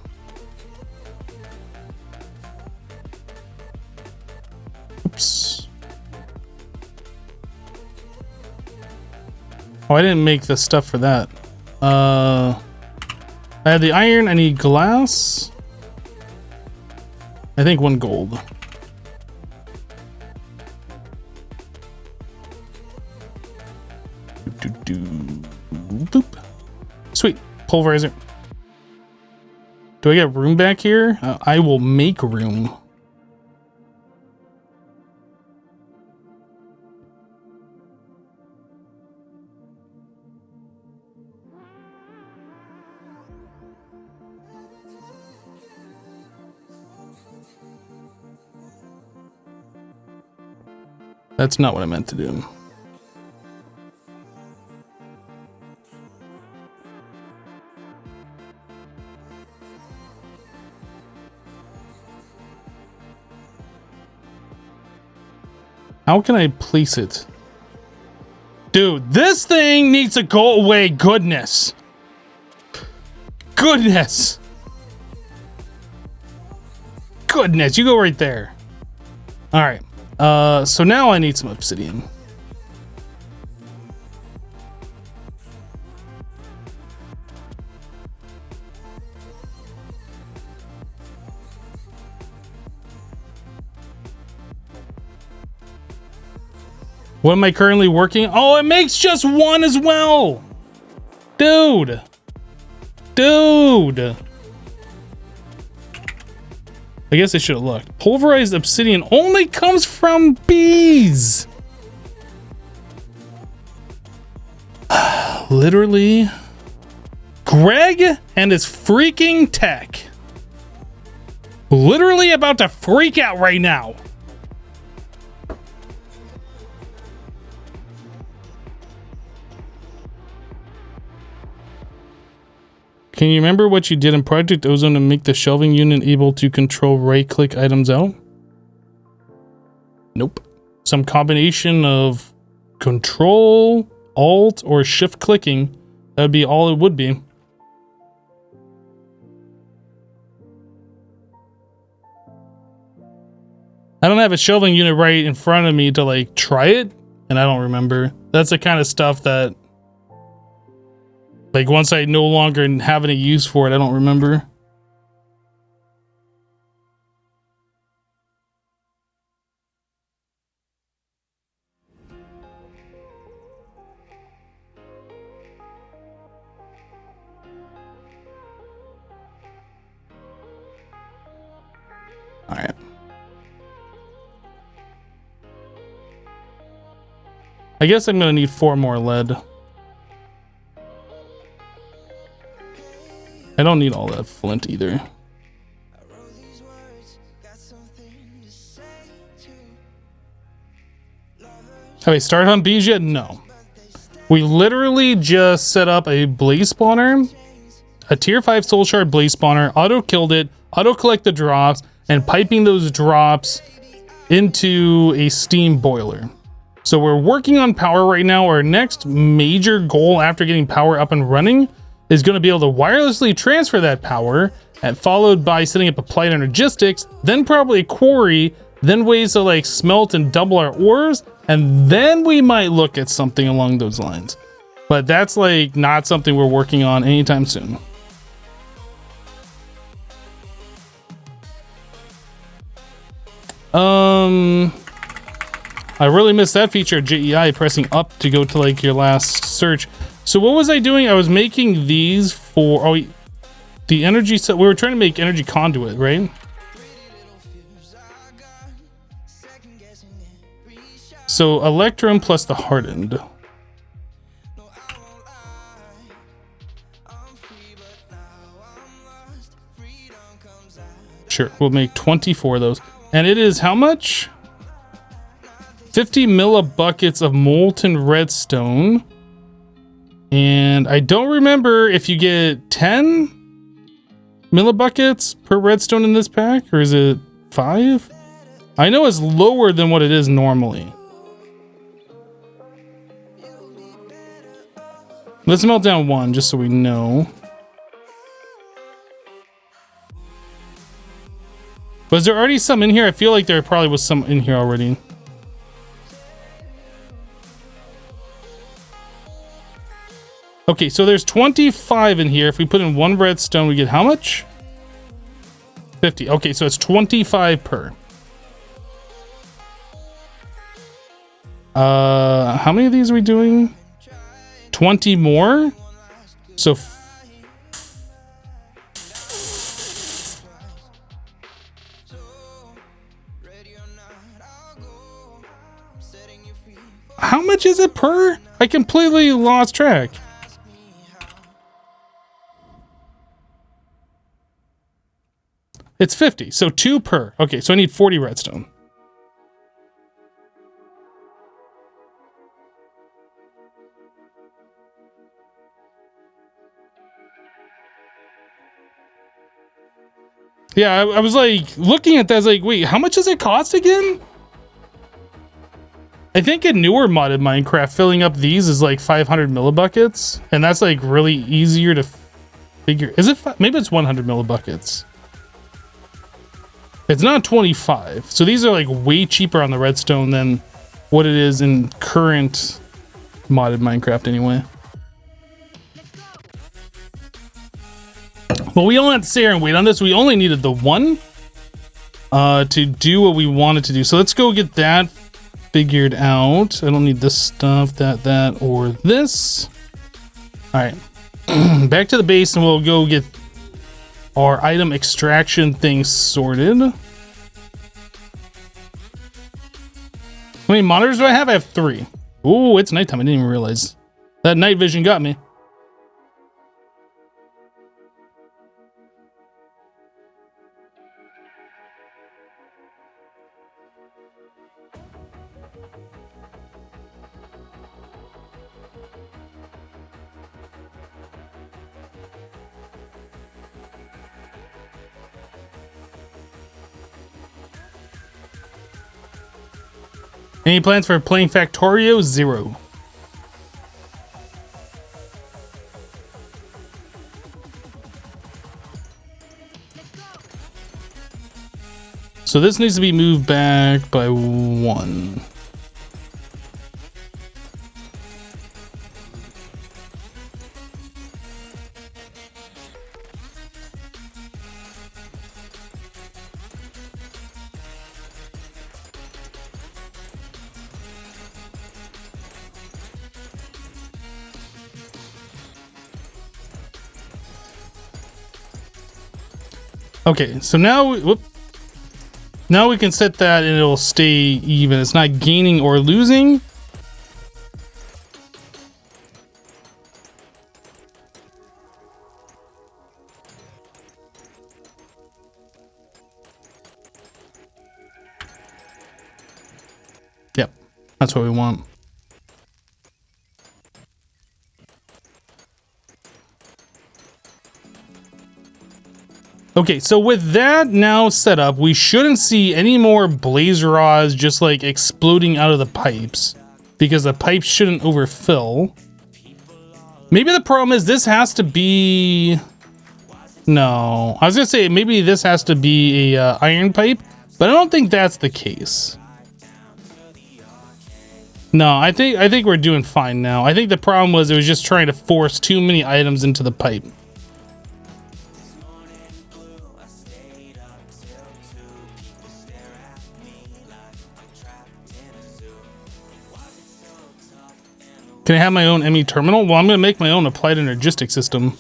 Oops. Oh, I didn't make the stuff for that. I have the iron, I need glass. I think 1 gold. Boop. Sweet, pulverizer. Do I get room back here? I will make room. That's not what I meant to do. How can I place it? Dude, this thing needs to go away. Goodness. Goodness. Goodness, you go right there. All right. So now I need some obsidian. What am I currently working? Oh, it makes just one as well. Dude. Dude. I guess I should have looked. Pulverized obsidian only comes from bees. Literally. Greg and his freaking tech. Literally about to freak out right now. Can you remember what you did in Project Ozone to make the shelving unit able to control right-click items out? Nope. Some combination of Control, Alt, or Shift clicking. That would be all it would be. I don't have a shelving unit right in front of me to like try it, and I don't remember. That's the kind of stuff that, like, once I no longer have any use for it, I don't remember. All right. I guess I'm gonna need 4 more lead. I don't need all that flint either. Have I started on bees yet? No. We literally just set up a blaze spawner, a tier 5 soul shard blaze spawner, auto killed it, auto collect the drops, and piping those drops into a steam boiler. So we're working on power right now. Our next major goal after getting power up and running is going to be able to wirelessly transfer that power, and followed by setting up applied Energistics, then probably a quarry, then ways to like smelt and double our ores, and then we might look at something along those lines. But that's like not something we're working on anytime soon. I really missed that feature of JEI, pressing up to go to like your last search. So what was I doing? I was making these for the energy set. We were trying to make energy conduit, right? So electrum plus the hardened. Sure, we'll make 24 of those. And it is how much? 50 millibuckets of molten redstone. And I don't remember if you get 10 millibuckets per redstone in this pack, or is it 5? I know it's lower than what it is normally. Let's melt down 1 just so we know. Was there already some in here? I feel like there probably was some in here already. Okay, so there's 25 in here. If we put in 1 redstone, we get how much? 50. Okay, so it's 25 per. How many of these are we doing? 20 more? So how much is it per? I completely lost track. It's 50, so 2 per. Okay, so I need 40 redstone. Yeah, I was like looking at that. I was like, wait, how much does it cost again? I think in newer modded Minecraft, filling up these is like 500 millibuckets, and that's like really easier to figure. Is it? Maybe it's 100 millibuckets. It's not 25. So these are like way cheaper on the redstone than what it is in current modded Minecraft anyway. But we don't have to sit here and wait on this. We only needed the 1 to do what we wanted to do. So let's go get that figured out. I don't need this stuff, that, or this. All right, back to the base, and we'll go get our item extraction thing sorted. How many monitors do I have? I have 3. Ooh, it's nighttime. I didn't even realize. That night vision got me. Any plans for playing Factorio? 0. So this needs to be moved back by 1. Okay, so now, now we can set that and it'll stay even. It's not gaining or losing. Yep, that's what we want. Okay, so with that now set up, we shouldn't see any more blaze rods just like exploding out of the pipes, because the pipes shouldn't overfill. Maybe the problem is this has to be... No, I was gonna say maybe this has to be a iron pipe, but I don't think that's the case. No, I think we're doing fine now. I think the problem was it was just trying to force too many items into the pipe. Can I have my own ME terminal? Well, I'm going to make my own applied Energistics system.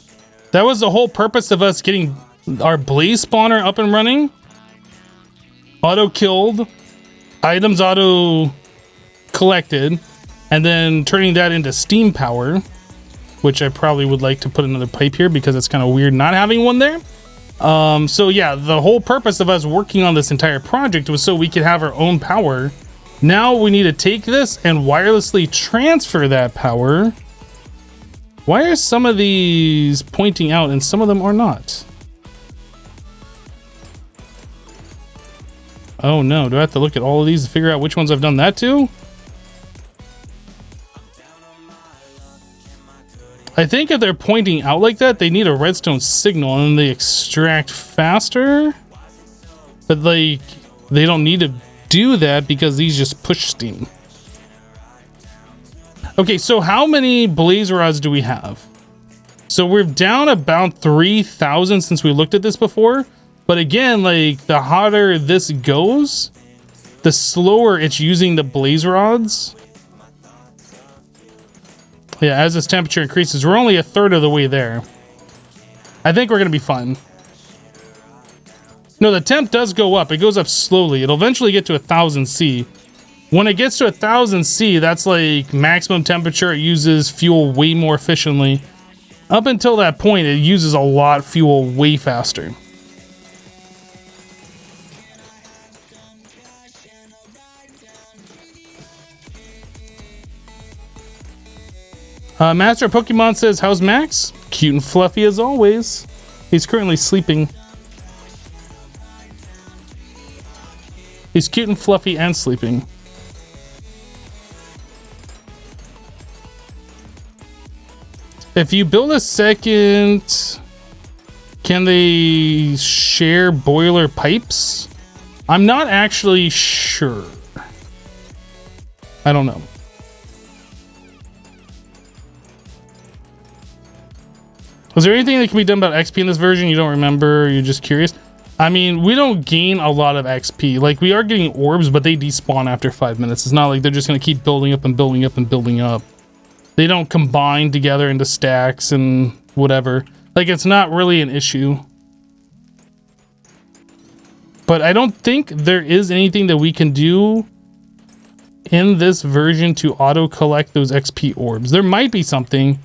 That was the whole purpose of us getting our blaze spawner up and running. Auto killed, items auto collected, and then turning that into steam power, which I probably would like to put another pipe here because it's kind of weird not having one there. So yeah, the whole purpose of us working on this entire project was so we could have our own power. Now we need to take this and wirelessly transfer that power. Why are some of these pointing out and some of them are not? Oh no, do I have to look at all of these to figure out which ones I've done that to? I think if they're pointing out like that, they need a redstone signal and then they extract faster. But like, they don't need to do that because these just push steam. Okay, so how many blaze rods do we have? So we're down about 3,000 since we looked at this before. But again, like the hotter this goes, the slower it's using the blaze rods. Yeah, as this temperature increases, we're only a third of the way there. I think we're gonna be fine. No, the temp does go up. It goes up slowly. It'll eventually get to 1000 C. When it gets to 1000 C, that's like maximum temperature. It uses fuel way more efficiently. Up until that point, it uses a lot of fuel way faster. Master Pokemon says, how's Max? Cute and fluffy as always. He's currently sleeping. He's cute and fluffy and sleeping. If you build a second, can they share boiler pipes? I'm not actually sure. I don't know. Was there anything that can be done about XP in this version you don't remember? You're just curious? I mean, we don't gain a lot of XP. Like, we are getting orbs, but they despawn after 5 minutes. It's not like they're just going to keep building up and building up and building up. They don't combine together into stacks and whatever. Like, it's not really an issue. But I don't think there is anything that we can do in this version to auto-collect those XP orbs. There might be something.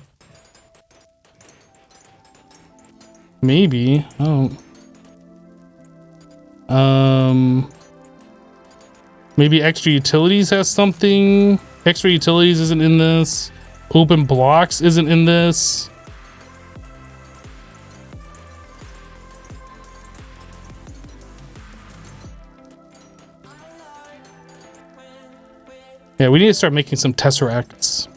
Maybe. Oh. Maybe extra utilities has something. Extra utilities isn't in this. Open blocks isn't in this. Yeah, we need to start making some tesseracts.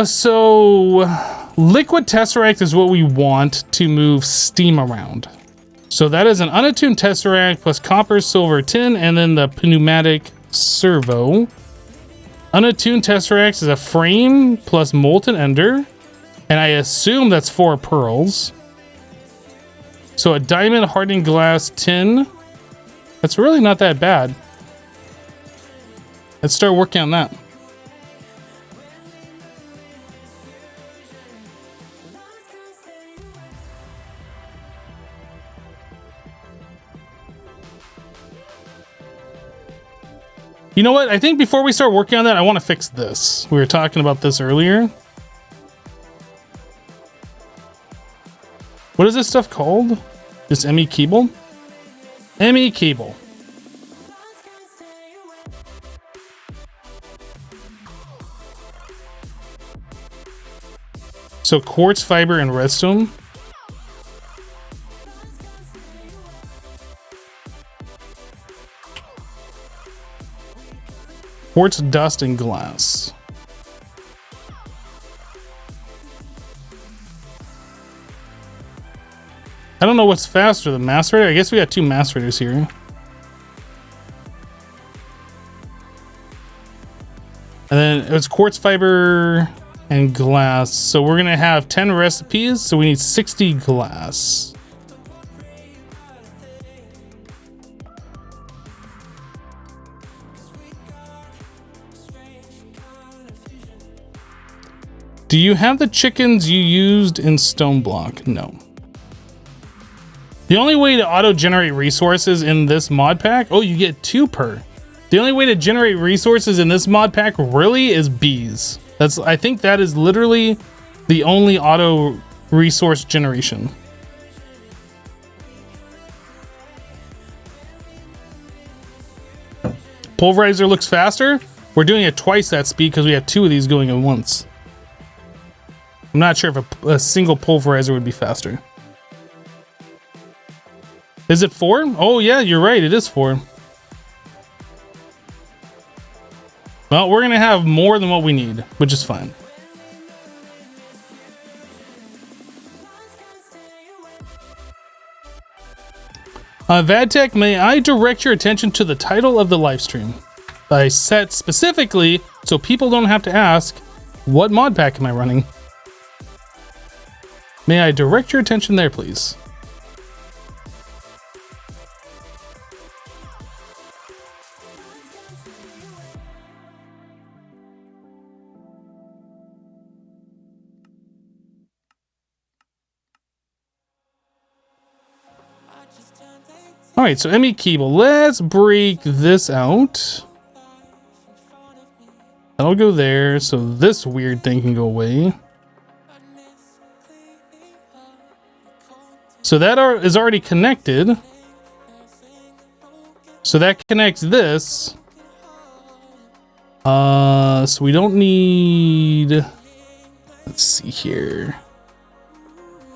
So liquid tesseract is what we want to move steam around. So that is an unattuned tesseract plus copper, silver, tin, and then the pneumatic servo. Unattuned tesseract is a frame plus molten ender, and I assume that's 4 pearls. So a diamond, hardened glass, tin. That's really not that bad. Let's start working on that. You know what? I think before we start working on that, I want to fix this. We were talking about this earlier. What is this stuff called? Just ME cable? ME cable. So quartz fiber and redstone. Quartz dust and glass. I don't know what's faster, the macerator. I guess we got 2 macerators here. And then it's quartz fiber and glass. So we're gonna have 10 recipes, so we need 60 glass. Do you have the chickens you used in stone block? No. The only way to auto-generate resources in this mod pack, oh, you get 2 per. The only way to generate resources in this mod pack really is bees. I think that is literally the only auto resource generation. Pulverizer looks faster. We're doing it twice that speed because we have 2 of these going at once. I'm not sure if a single pulverizer would be faster. Is it 4? Oh yeah, you're right, it is 4. Well, we're gonna have more than what we need, which is fine. Vadtech, may I direct your attention to the title of the live stream? I set specifically so people don't have to ask, what mod pack am I running? May I direct your attention there, please? All right, so ME cable. Let's break this out. That'll go there, so this weird thing can go away. So that is already connected. So that connects this. So we don't need... Let's see here.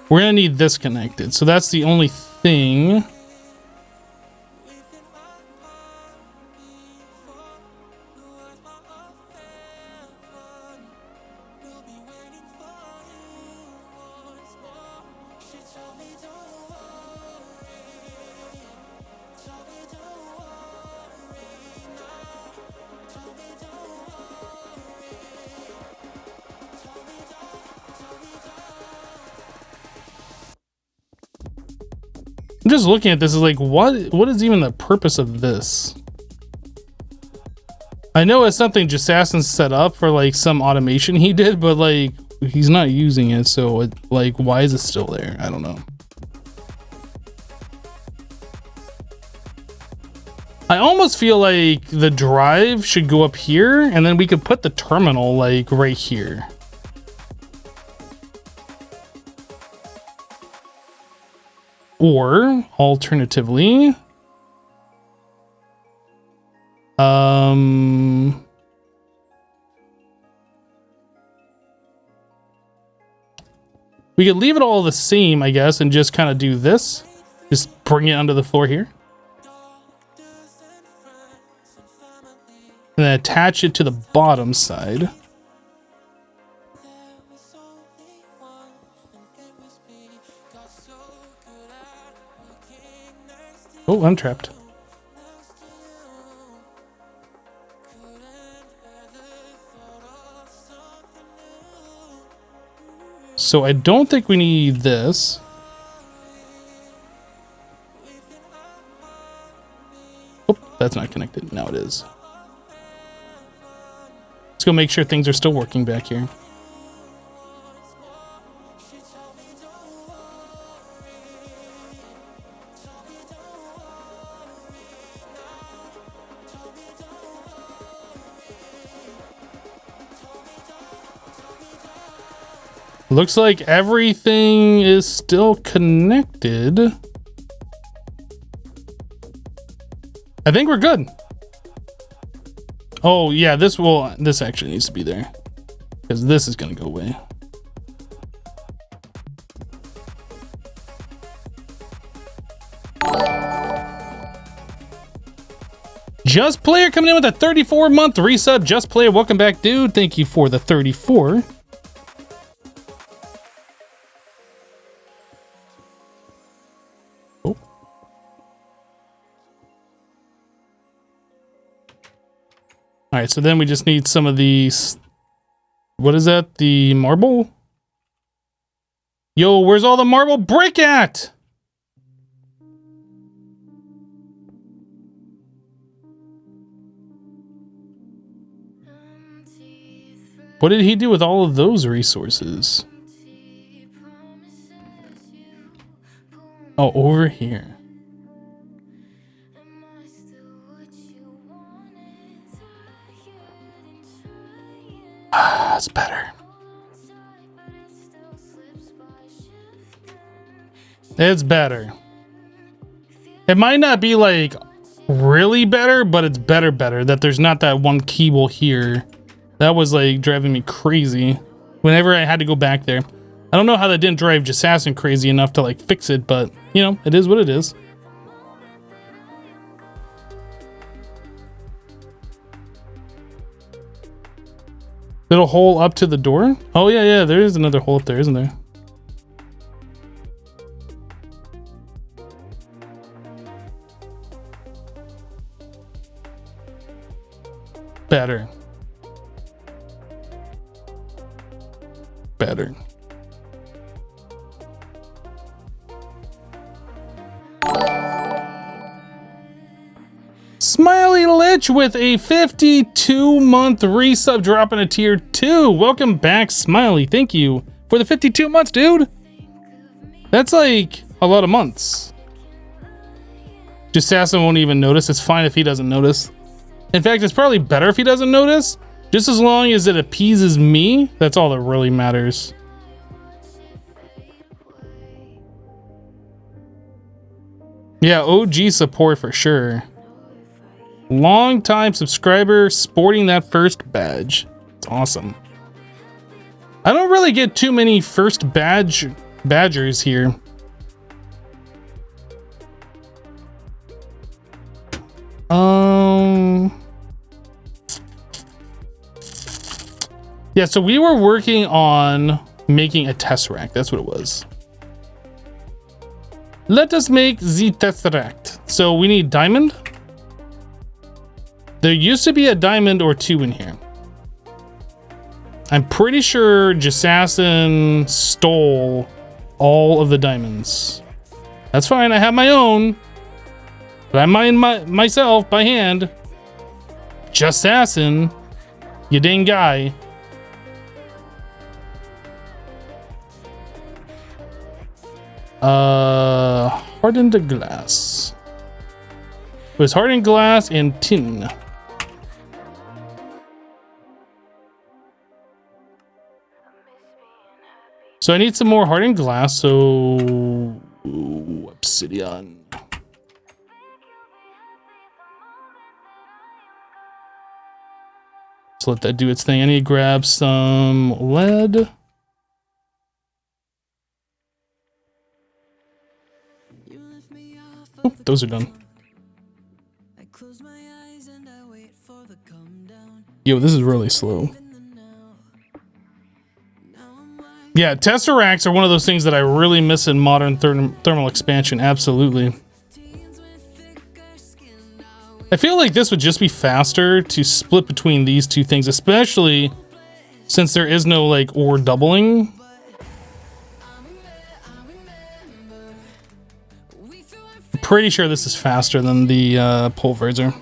We're gonna need this connected. So that's the only thing. I'm just looking at this is like, what is even the purpose of this? I know it's something Jessassin set up for like some automation he did, but like he's not using it, so it, like, why is it still there? I don't know. I almost feel like the drive should go up here, and then we could put the terminal like right here. Or alternatively, we could leave it all the same, I guess, and just kind of do this. Just bring it onto the floor here. And then attach it to the bottom side. Oh, I'm trapped. So I don't think we need this. Oh, that's not connected. Now it is. Let's go make sure things are still working back here. Looks like everything is still connected. I think we're good. Oh yeah, this actually needs to be there because this is gonna go away. Just Player coming in with a 34-month resub. Just Player, welcome back, dude. Thank you for the 34. All right, so then we just need some of these. What is that? The marble? Yo, where's all the marble brick at? What did he do with all of those resources? Oh, over here. That's better. It's better. It might not be like really better, but it's better that there's not that one cable here. That was like driving me crazy whenever I had to go back there. I don't know how that didn't drive Jessassin crazy enough to like fix it, but you know, it is what it is. Little hole up to the door? Oh yeah, there is another hole up there, isn't there? Better. Smiley Lich with a 52-month resub, dropping a tier 2. Welcome back, Smiley. Thank you for the 52 months, dude. That's like a lot of months. Jessassin won't even notice. It's fine if he doesn't notice. In fact, it's probably better if he doesn't notice. Just as long as it appeases me, that's all that really matters. Yeah, OG support for sure. Long time subscriber sporting that first badge. It's awesome. I don't really get too many first badgers here. Yeah, so we were working on making a tesseract. That's what it was. Let us make the tesseract. So we need diamond. There used to be a diamond or two in here. I'm pretty sure Jessassin stole all of the diamonds. That's fine. I have my own. But I mine myself by hand. Jessassin. You dang guy. Hardened glass. It was hardened glass and tin. So I need some more hardened glass, so obsidian. So let that do its thing. I need to grab some lead. Oh, those are done. Yo, this is really slow. Yeah, tesseracts are one of those things that I really miss in modern thermal expansion. Absolutely. I feel like this would just be faster to split between these two things, especially since there is no like ore doubling. I'm pretty sure this is faster than the pulverizer.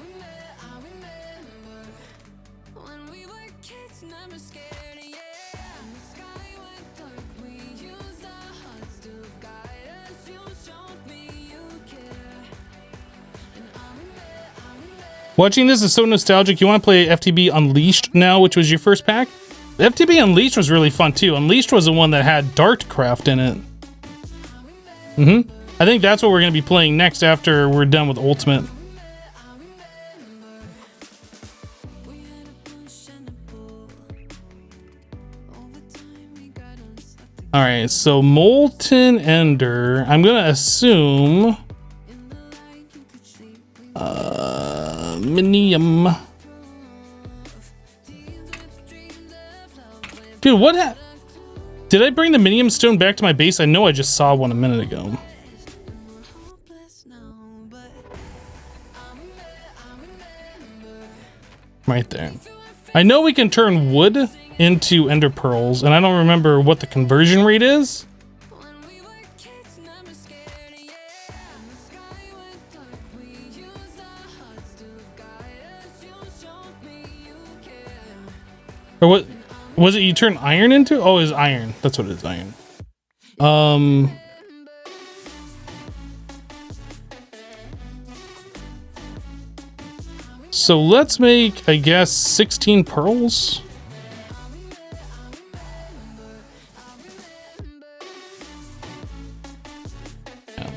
Watching this is so nostalgic. You want to play FTB Unleashed now, which was your first pack? FTB Unleashed was really fun too. Unleashed was the one that had Dartcraft in it. I think that's what we're going to be playing next after we're done with Ultimate. Alright, so Molten Ender. I'm going to assume... Minium. Dude, what did I bring the Minium stone back to my base? I know I just saw one a minute ago. Right there. I know we can turn wood into ender pearls, and I don't remember what the conversion rate is. Or what was it you turn iron into? Oh, it's iron. That's what it is, iron. So let's make, I guess, 16 pearls. Yeah.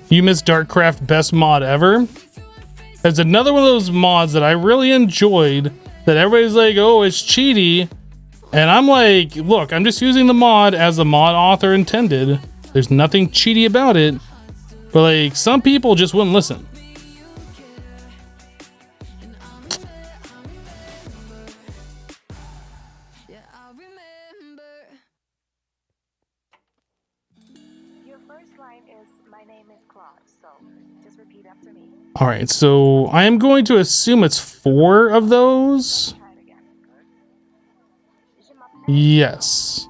You miss Dartcraft, best mod ever. There's another one of those mods that I really enjoyed that everybody's like, oh, it's cheaty. And I'm like, look, I'm just using the mod as the mod author intended. There's nothing cheaty about it. But like, some people just wouldn't listen. All right, so I am going to assume it's 4 of those. Yes.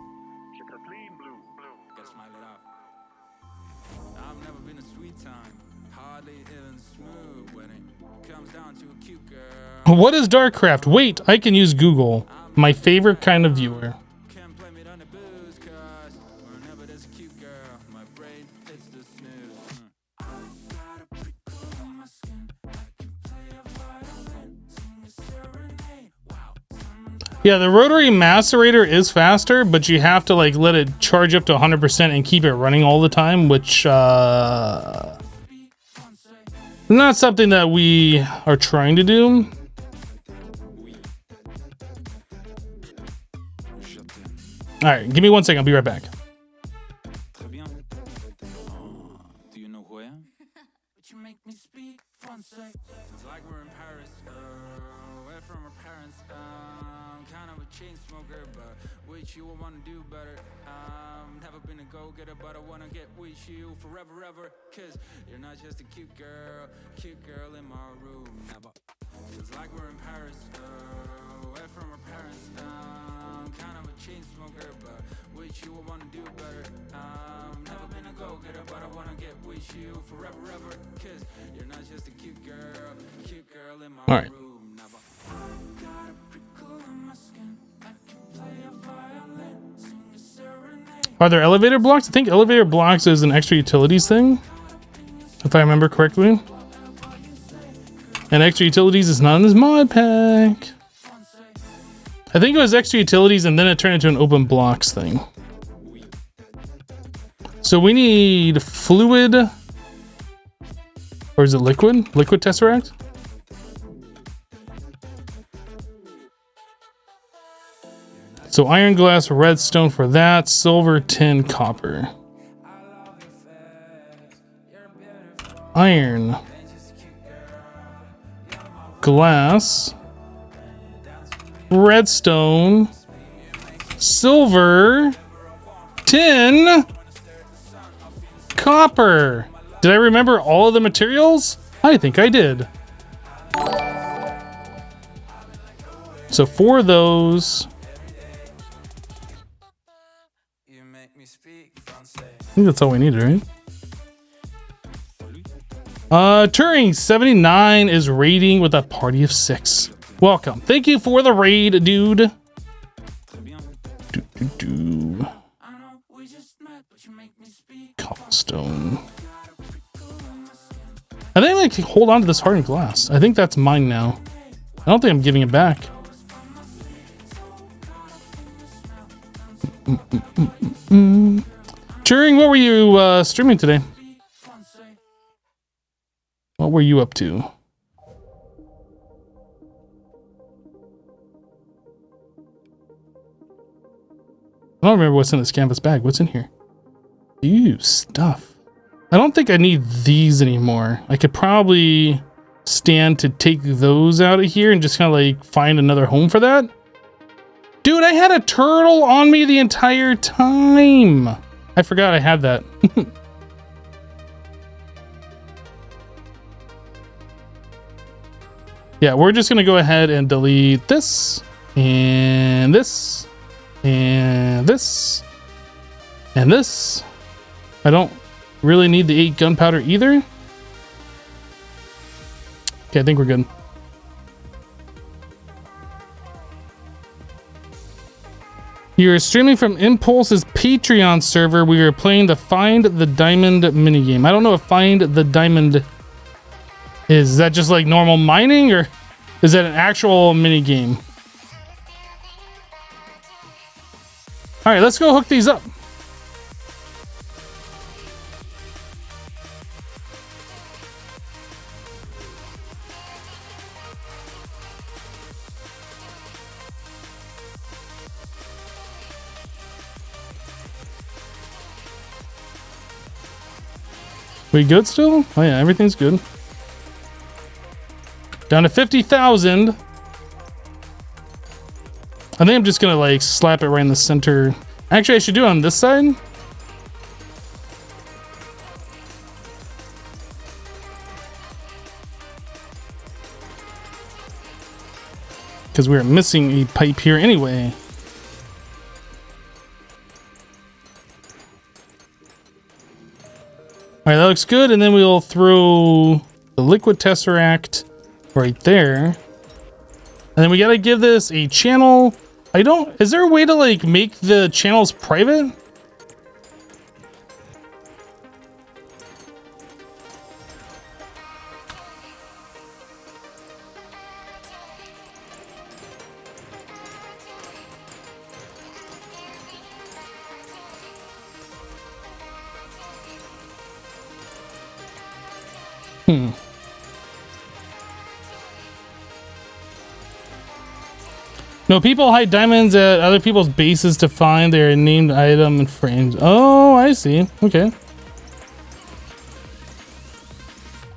What is Dartcraft? Wait, I can use Google. My favorite kind of viewer. Yeah, the rotary macerator is faster, but you have to like let it charge up to 100% and keep it running all the time, which not something that we are trying to do. All right, give me 1 second. I'll be right back. It's like we're in Paris, away from our parents. Kind of a chain smoker, but with you I wanna do better. Never been a go-getter, but I wanna get with you forever, ever. Cause you're not just a cute girl in my room. Never. Feels like we're in Paris, away from our parents. Kind of a chain smoker, but with you I wanna do better. Never been a go-getter, but I wanna get with you forever, ever. Cause you're not just a cute girl in my room. Never. Got a prickle in my skin. I can play a violin, sing a serenade. Are there elevator blocks? I think elevator blocks is an extra utilities thing, if I remember correctly. And extra utilities is not in this mod pack. I think it was extra utilities and then it turned into an open blocks thing. So we need fluid, or is it liquid? Liquid tesseract? So iron, glass, redstone for that, silver, tin, copper. Iron. Glass. Redstone. Silver. Tin. Copper. Did I remember all of the materials? I think I did. So 4 of those. I think that's all we need, right? Turing 79 is raiding with a party of 6. Welcome. Thank you for the raid, dude. Cobblestone. I think I can hold on to this hardened glass. I think that's mine now. I don't think I'm giving it back. Turing, what were you streaming today? What were you up to? I don't remember what's in this canvas bag. What's in here? Ew, stuff. I don't think I need these anymore. I could probably stand to take those out of here and just kind of like find another home for that. Dude, I had a turtle on me the entire time. I forgot I had that. Yeah, we're just going to go ahead and delete this and this and this and this. I don't really need the 8 gunpowder either. Okay, I think we're good. You're streaming from Impulse's Patreon server. We are playing the Find the Diamond minigame. I don't know if Find the Diamond is that just like normal mining, or is that an actual minigame? All right, let's go hook these up. We good still? Oh yeah, everything's good. Down to 50,000. I think I'm just gonna like slap it right in the center. Actually, I should do it on this side. Because we're missing a pipe here anyway. All right, that looks good. And then we'll throw the liquid tesseract right there. And then we got to give this a channel. Is there a way to like make the channels private? No, people hide diamonds at other people's bases to find their named item and frames. Oh, I see. Okay.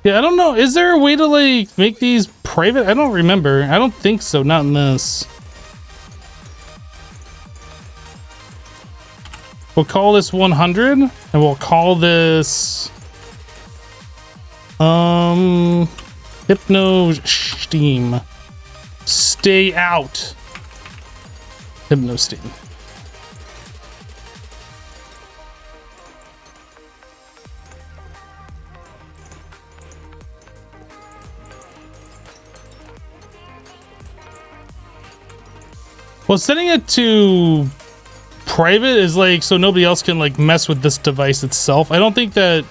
Yeah, I don't know. Is there a way to like make these private? I don't remember. I don't think so. Not in this. We'll call this 100 and we'll call this Hypno Steam. Stay out. Hypno Steam. Well, setting it to private is like so nobody else can like mess with this device itself. I don't think that.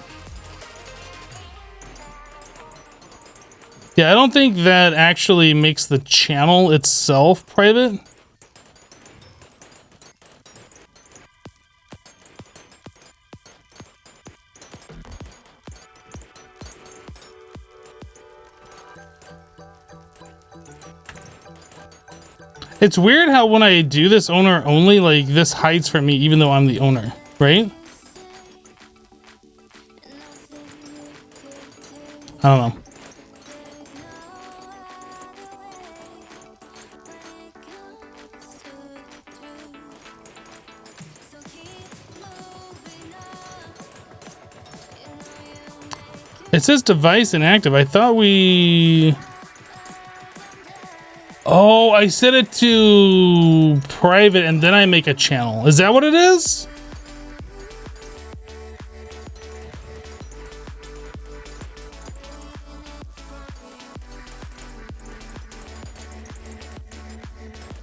Yeah, I don't think that actually makes the channel itself private. It's weird how when I do this owner only, like this hides from me even though I'm the owner, right? I don't know. It says device inactive. I thought we... Oh, I set it to private and then I make a channel. Is that what it is?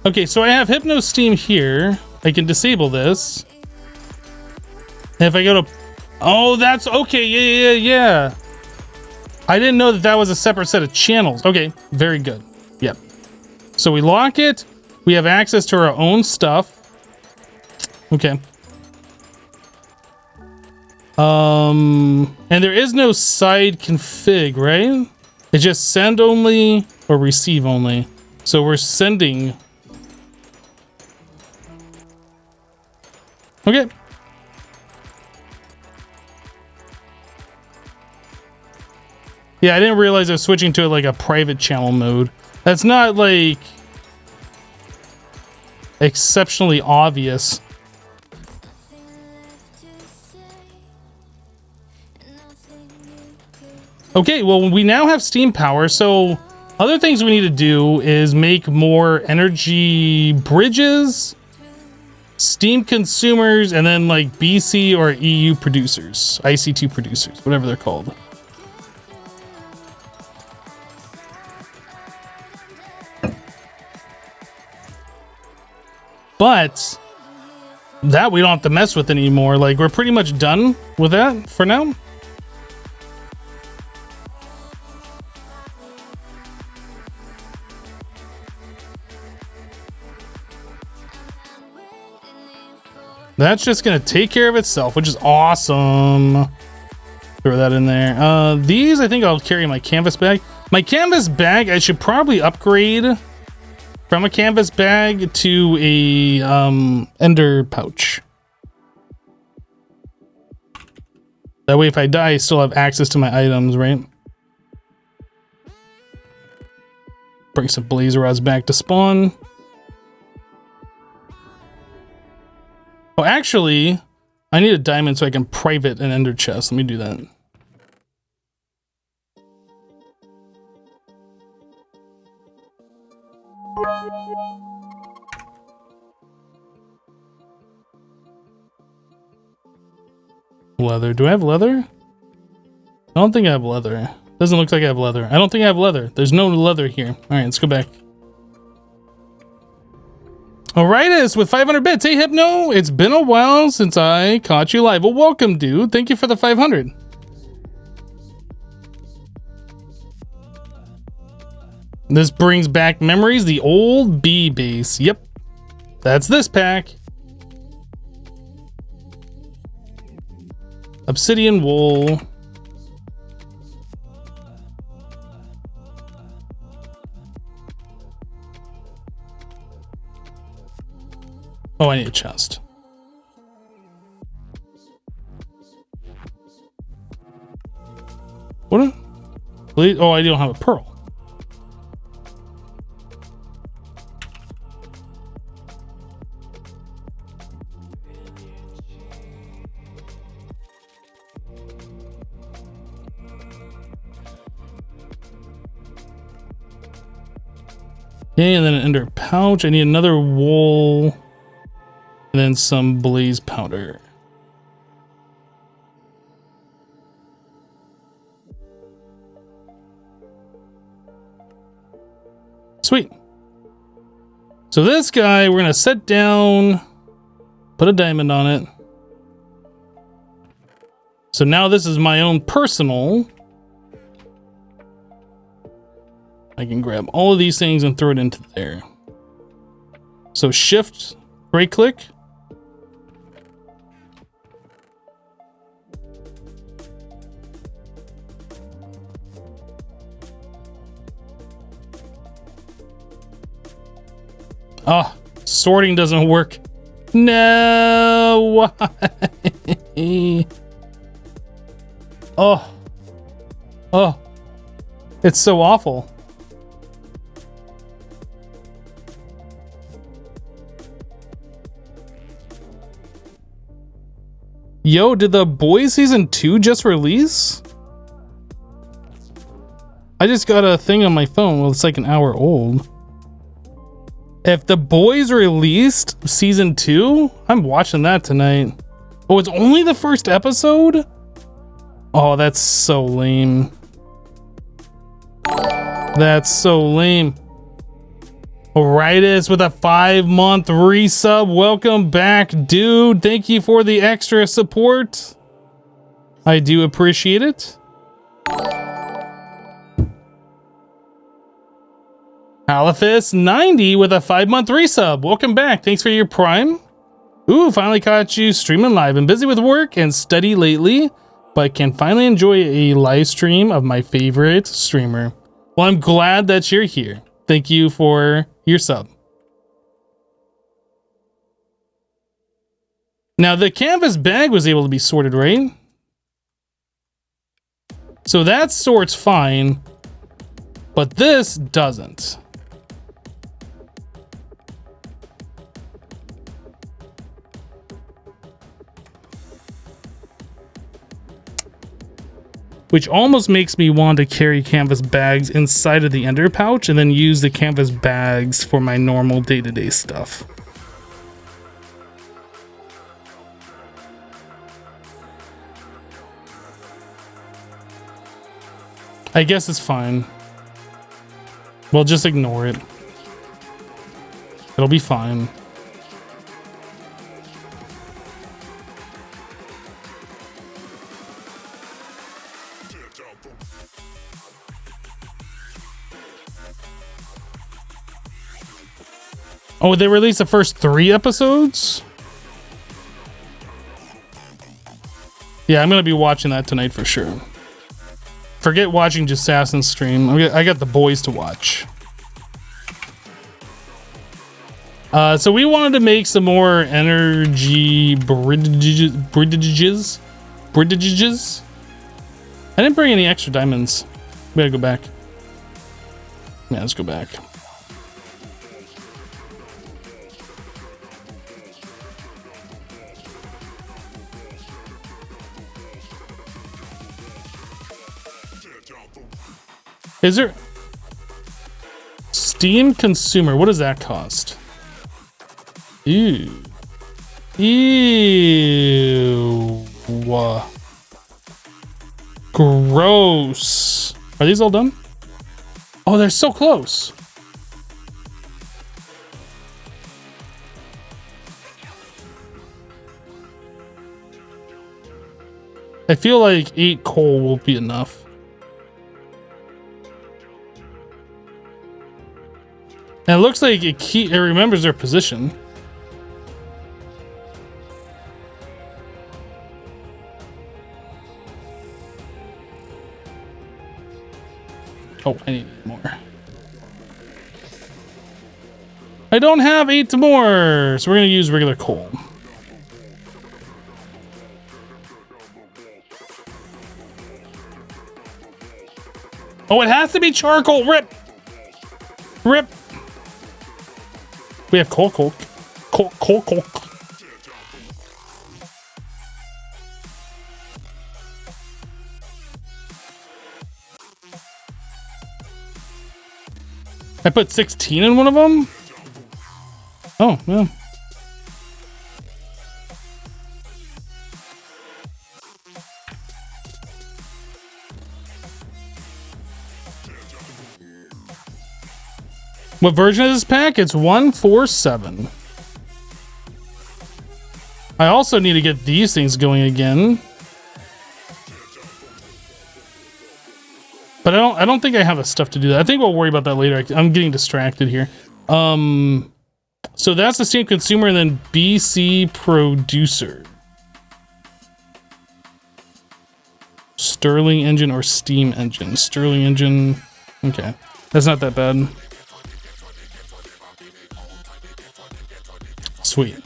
Okay, so I have Hypno Steam here. I can disable this. And if I go to... Oh, that's... Okay, yeah. I didn't know that that was a separate set of channels. Okay, very good. Yep. So we lock it. We have access to our own stuff. Okay. And there is no side config, right? It's just send only or receive only. So we're sending. Okay. Yeah, I didn't realize I was switching to like a private channel mode. That's not like exceptionally obvious. Okay, well, we now have Steam power, so other things we need to do is make more energy bridges, Steam consumers, and then like BC or EU producers, IC2 producers, whatever they're called. But that we don't have to mess with anymore. Like, we're pretty much done with that for now. That's just gonna take care of itself, which is awesome. Throw that in there. These, I think I'll carry in my canvas bag. My canvas bag, I should probably upgrade from a canvas bag to a ender pouch. That way if I die, I still have access to my items, right? Bring some blaze rods back to spawn. Oh, actually, I need a diamond so I can private an ender chest. Let me do that. Leather. Do I have leather? I don't think I have leather. Doesn't look like I have leather. I don't think I have leather. There's no leather here. All right, let's go back. All right, it's with 500 bits. Hey, Hypno, it's been a while since I caught you live. Well, welcome, dude. Thank you for the 500. This brings back memories. The old bee base. Yep, that's this pack. Obsidian wool. Oh, I need a chest. What? please. Oh, I don't have a pearl. Okay, and then an ender pouch. I need another wool. And then some blaze powder. Sweet. So this guy, we're going to set down, put a diamond on it. So now this is my own personal. I can grab all of these things and throw it into there. So shift, right click. Ah, sorting doesn't work. No, why? Oh, it's so awful. Yo, did The Boys season 2 just release? I just got a thing on my phone. Well, it's like an hour old. If The Boys released season 2, I'm watching that tonight. Oh, it's only the first episode? Oh, that's so lame. That's so lame. Rightus with a 5-month resub. Welcome back, dude. Thank you for the extra support. I do appreciate it. Alphys 90 with a 5-month resub. Welcome back. Thanks for your prime. Ooh, finally caught you streaming live. Been busy with work and study lately, but can finally enjoy a live stream of my favorite streamer. Well, I'm glad that you're here. Thank you for your sub. Now, the canvas bag was able to be sorted, right? So that sorts fine, but this doesn't. Which almost makes me want to carry canvas bags inside of the ender pouch and then use the canvas bags for my normal day-to-day stuff. I guess it's fine. We'll just ignore it. It'll be fine. Oh, they released the first 3 episodes? Yeah, I'm gonna be watching that tonight for sure. Forget watching Jessassin stream. I got The Boys to watch. So we wanted to make some more energy bridges. I didn't bring any extra diamonds. We gotta go back. Yeah, let's go back. Is there Steam consumer? What does that cost? Ew. Ew. Gross. Are these all done? Oh, they're so close. I feel like 8 coal will be enough. And it looks like it remembers their position. Oh, I need more. I don't have 8 more, so we're gonna use regular coal. Oh, it has to be charcoal. Rip. Rip. We have coal. I put 16 in one of them? Oh, yeah. What version is this pack? It's 147. I also need to get these things going again. But I don't think I have the stuff to do that. I think we'll worry about that later. I'm getting distracted here. So that's the steam consumer and then BC producer. Stirling engine or steam engine? Stirling engine. Okay. That's not that bad. Sweet.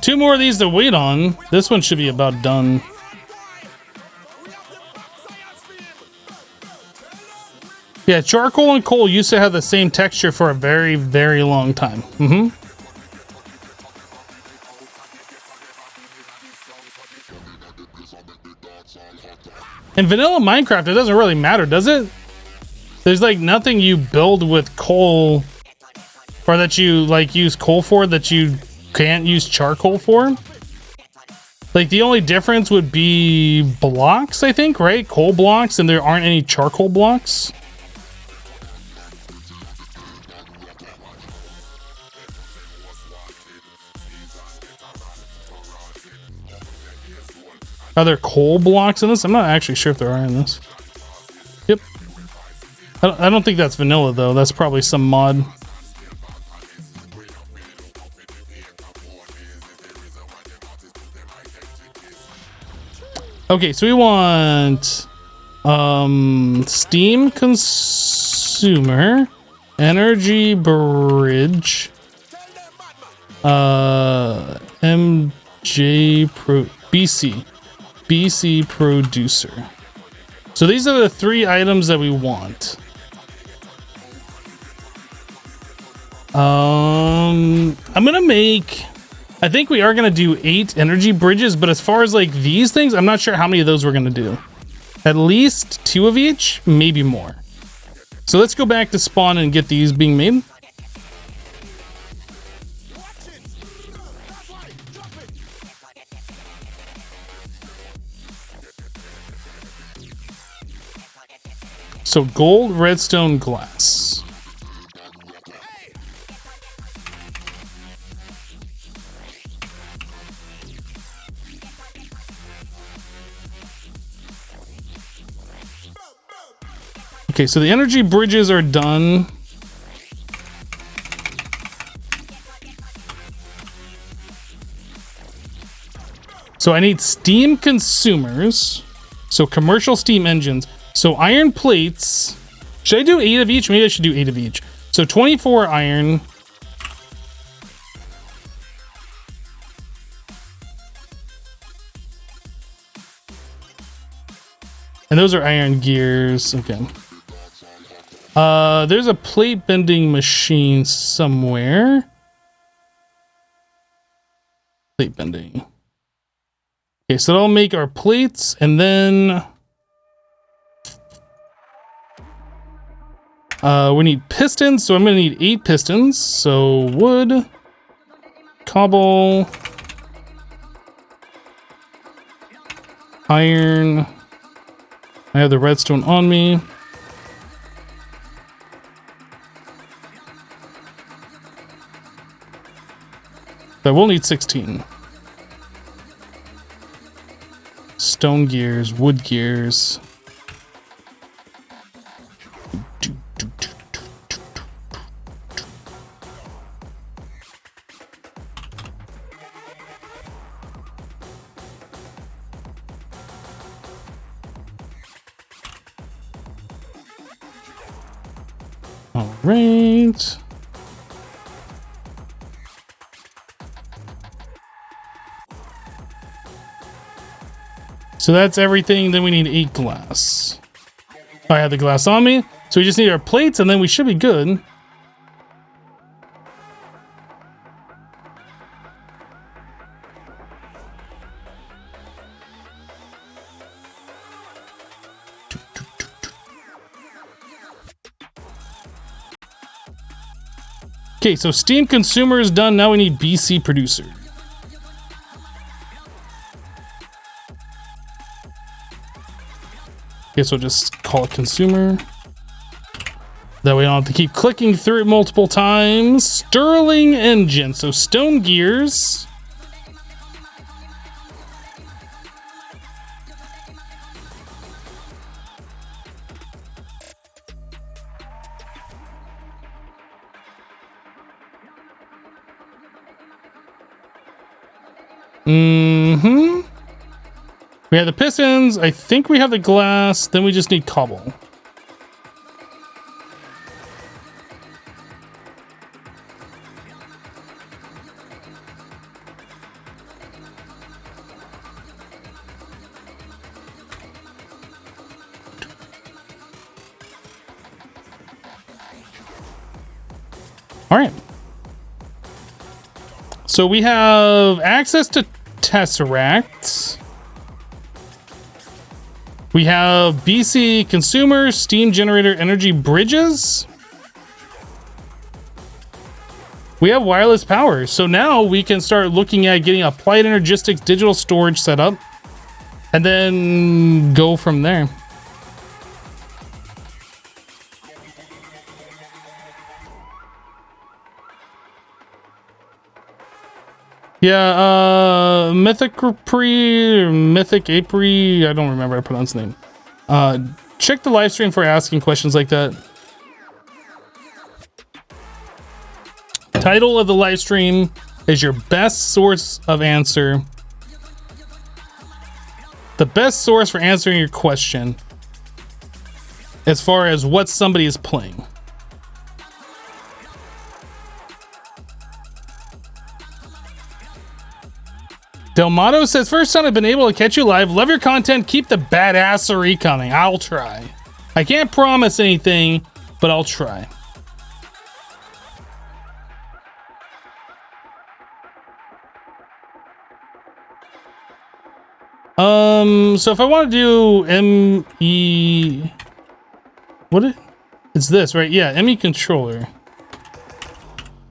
Two more of these to wait on. This one should be about done. Yeah, charcoal and coal used to have the same texture for a very, very long time. In vanilla Minecraft, it doesn't really matter, does it? There's like nothing you build with coal or that you like use coal for that you can't use charcoal for. Like the only difference would be blocks, I think, right? Coal blocks, and there aren't any charcoal blocks. Are there coal blocks in this? I'm not actually sure if there are in this. Yep. I don't think that's vanilla though. That's probably some mod. Okay, so we want steam consumer, energy bridge, BC producer. So these are the three items that we want. I'm gonna make, I think we are gonna do 8 energy bridges, but as far as like these things, I'm not sure how many of those we're gonna do. At least 2 of each, maybe more. So let's go back to spawn and get these being made. So gold, redstone, glass. Okay, so the energy bridges are done. So I need steam consumers. So commercial steam engines. So iron plates. Should I do 8 of each? Maybe I should do 8 of each. So 24 iron. And those are iron gears. Okay. There's a plate bending machine somewhere. Plate bending. Okay, so that'll make our plates, and then we need pistons, so I'm gonna need 8 pistons. So wood, cobble, iron. I have the redstone on me. So we'll need 16. Stone gears, wood gears. All right. So that's everything. Then we need 8 glass. I have the glass on me. So we just need our plates and then we should be good. Okay, so steam consumer is done. Now we need BC producer. Okay, so just call it consumer. That way I don't have to keep clicking through it multiple times. Sterling engine, so stone gears. Mm-hmm. We have the pistons. I think we have the glass. Then we just need cobble. All right. So we have access to tesseracts. We have BC consumer, steam generator, energy bridges. We have wireless power. So now we can start looking at getting applied Energistics digital storage set up and then go from there. Yeah, Mythic April, I don't remember how to pronounce the name. Check the live stream for asking questions like that. Title of the live stream is your best source of answer. The best source for answering your question as far as what somebody is playing. Delmato says, first time I've been able to catch you live. Love your content. Keep the badassery coming. I'll try. I can't promise anything, but I'll try. So if I want to do ME... It's this, right? Yeah, ME controller.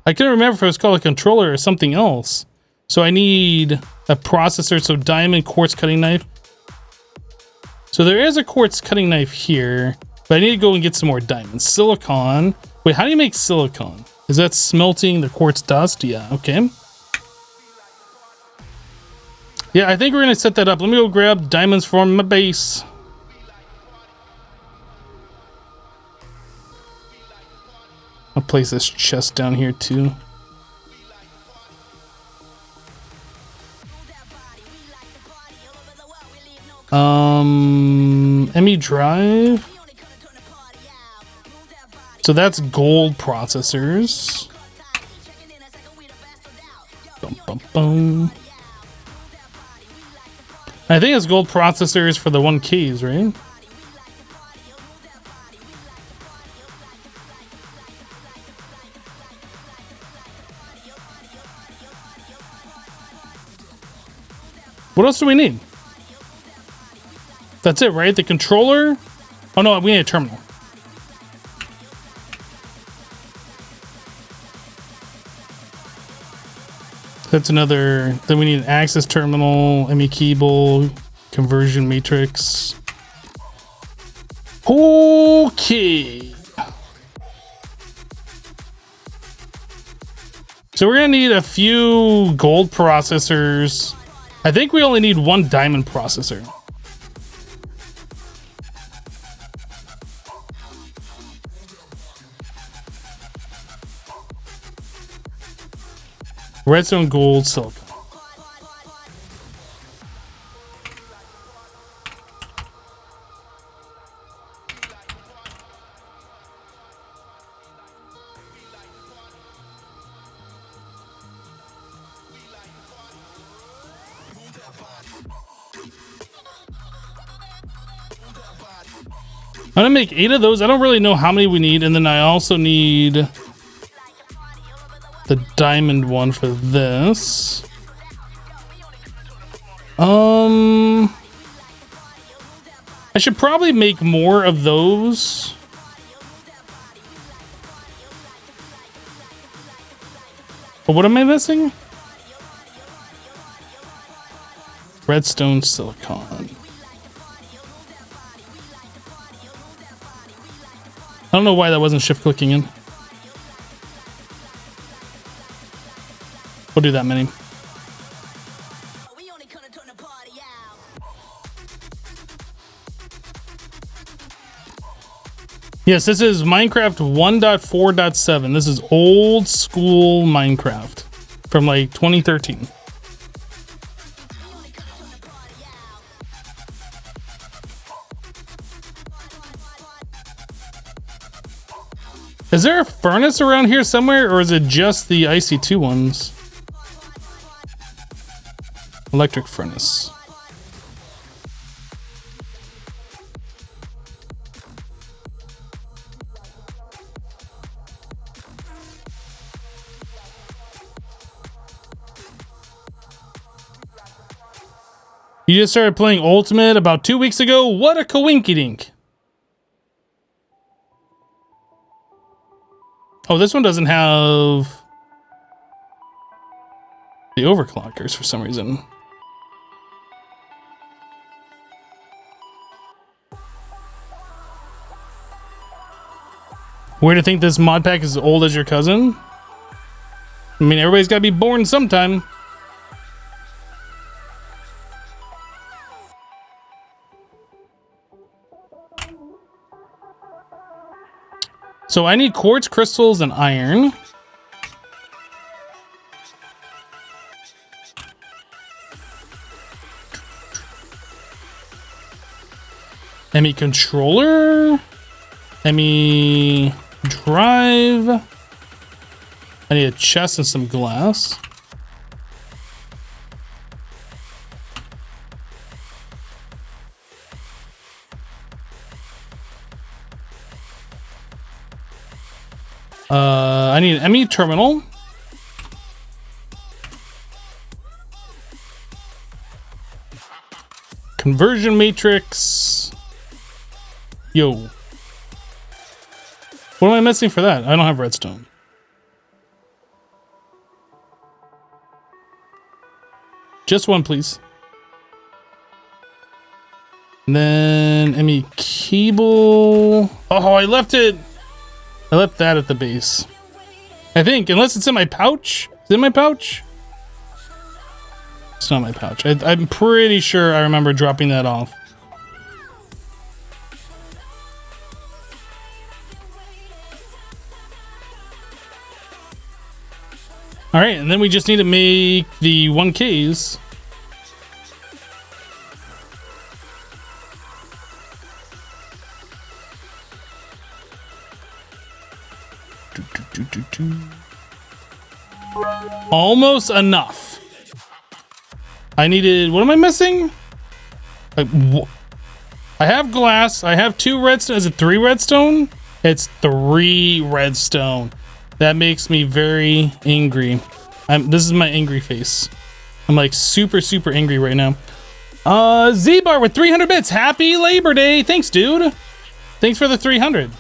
I couldn't remember if it was called a controller or something else. So I need a processor, so diamond quartz cutting knife. So there is a quartz cutting knife here, but I need to go and get some more diamonds. Silicon. Wait, how do you make silicon? Is that smelting the quartz dust? Yeah, okay. Yeah, I think we're gonna set that up. Let me go grab diamonds from my base. I'll place this chest down here too. ME drive. So that's gold processors. Bum, bum, bum. I think it's gold processors for the 1Ks, right? What else do we need? That's it, right? The controller? Oh no, we need a terminal. That's another. Then we need an access terminal, ME cable, conversion matrix. Okay. So we're gonna need a few gold processors. I think we only need one diamond processor. Redstone, gold, silicon. I'm gonna make 8 of those. I don't really know how many we need, and then I also need the diamond one for this. I should probably make more of those. But what am I missing? Redstone silicon. I don't know why that wasn't shift clicking in. We'll do that many. Yes, this is Minecraft 1.4.7. This is old school Minecraft from like 2013. Is there a furnace around here somewhere, or is it just the IC2 ones? Electric furnace. You just started playing Ultimate about 2 weeks ago? What a coinkydink. Oh, this one doesn't have the overclockers for some reason. Weird to think this mod pack is as old as your cousin. I mean, everybody's got to be born sometime. So I need quartz crystals and iron. ME controller. ME drive. I need a chest and some glass. I need an ME terminal. Conversion matrix. Yo. What am I missing for that? I don't have redstone. Just one, please. And then ME cable. Oh, I left it. I left that at the base. I think, unless it's in my pouch. Is it in my pouch? It's not my pouch. I'm pretty sure I remember dropping that off. All right, and then we just need to make the 1Ks. Almost enough. I needed, what am I missing? I have glass. I have 2 redstone. Is it 3 redstone? It's 3 redstone. That makes me very angry. This is my angry face. I'm like super angry right now. Z-Bar with 300 bits. Happy Labor Day. Thanks, dude. Thanks for the 300.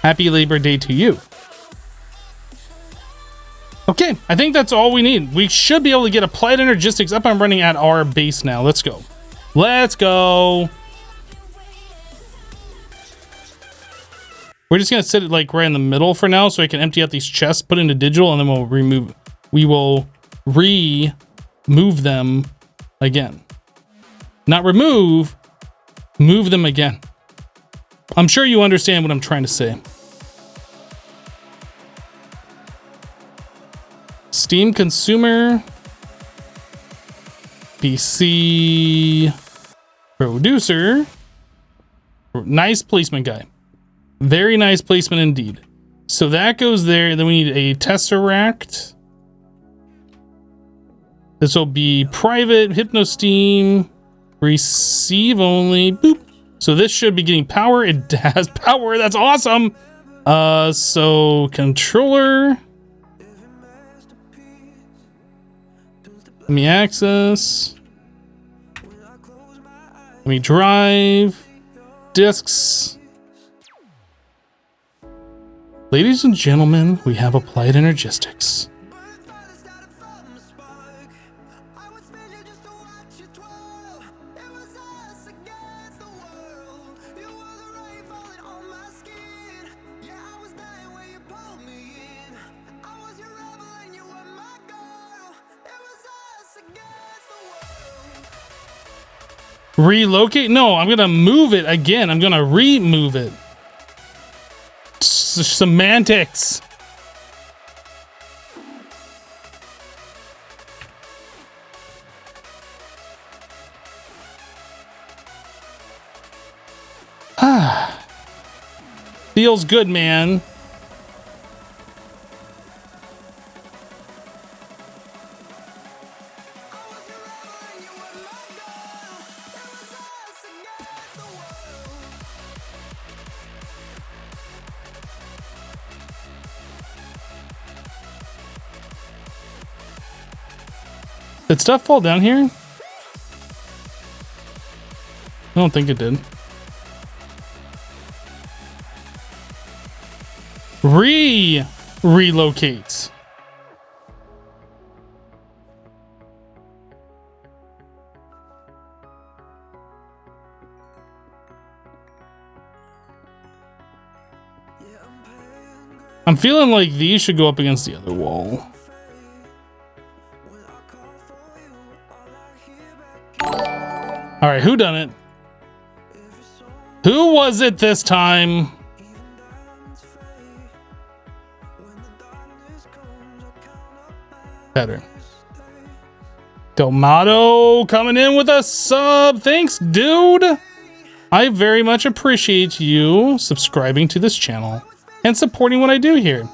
Happy Labor Day to you. Okay, I think that's all we need. We should be able to get Applied Energistics up and running at our base now. Let's go. Let's go. We're just gonna sit it like right in the middle for now, so I can empty out these chests, put into digital, and then we'll remove. We will remove them again. Not remove, move them again. I'm sure you understand what I'm trying to say. Steam consumer, PC producer. Nice placement, guy. Very nice placement indeed. So that goes there. Then we need a tesseract. This will be private, hypno steam, receive only. Boop. So this should be getting power. It has power. That's awesome. So controller. Let me access. Let me drive. Discs. Ladies and gentlemen, we have applied Energistics. Relocate? No, I'm gonna move it again. I'm gonna remove it. Semantics. Ah, feels good, man. Did stuff fall down here? I don't think it did. Relocate. I'm feeling like these should go up against the other wall. All right, who done it? Who was it this time? Better. Tomato coming in with a sub. Thanks, dude. I very much appreciate you subscribing to this channel and supporting what I do here.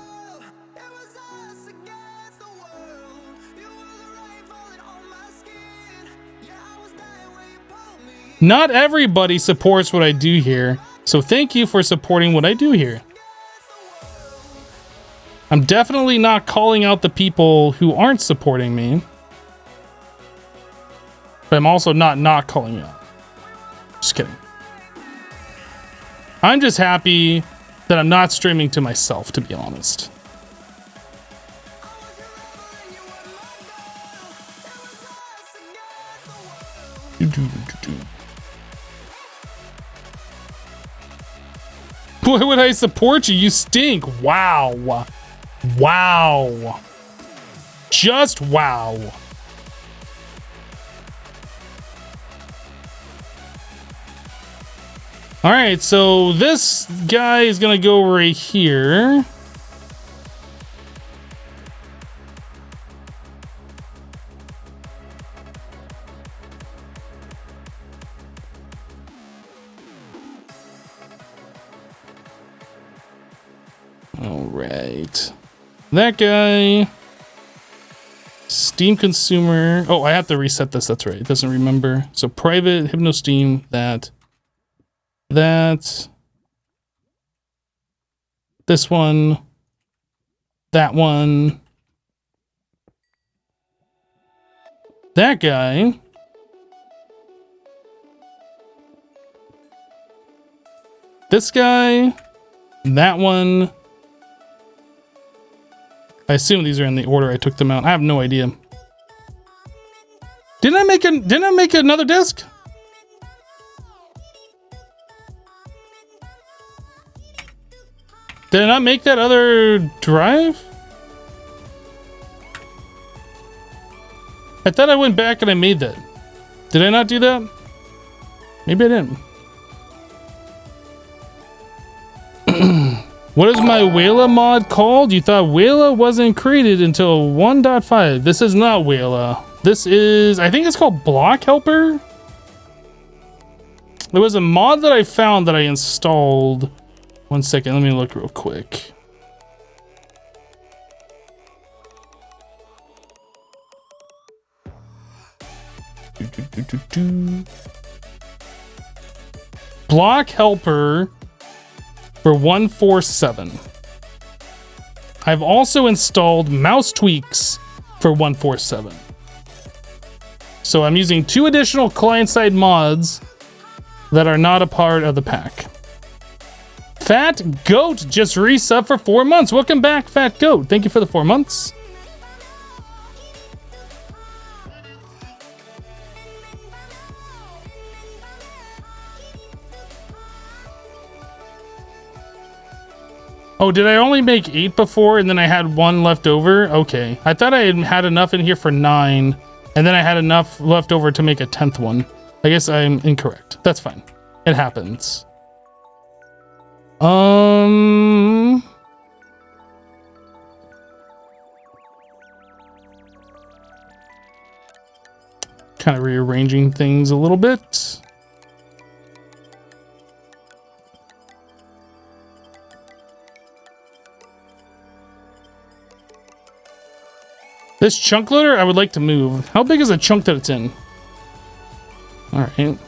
Not everybody supports what I do here, so thank you for supporting what I do here. I'm definitely not calling out the people who aren't supporting me, but I'm also not calling you out. Just kidding. I'm just happy that I'm not streaming to myself, to be honest. Why would I support you? You stink. Wow. Wow. Just wow. All right, so this guy is gonna go right here. All right, that guy. Steam consumer. Oh, I have to reset this. That's right. It doesn't remember. So private Hypno Steam. That. This one. That one. That guy. This guy. That one. I assume these are in the order I took them out. I have no idea. Didn't I make another disc? Did I not make that other drive? I thought I went back and I made that. Did I not do that? Maybe I didn't. What is my Wayla mod called? You thought Wayla wasn't created until 1.5. This is not Wayla. This is, I think it's called Block Helper. There was a mod that I found that I installed. One second, let me look real quick. block helper for 147. I've also installed mouse tweaks for 147. So I'm using 2 additional client-side mods that are not a part of the pack. Fat Goat just resub for 4 months. Welcome back, Fat Goat. Thank you for the 4 months. Oh, did I only make 8 before and then I had 1 left over? Okay. I thought I had enough in here for 9 and then I had enough left over to make a 10th one. I guess I'm incorrect. That's fine. It happens. Kind of rearranging things a little bit. This chunk loader, I would like to move. How big is the chunk that it's in? All right.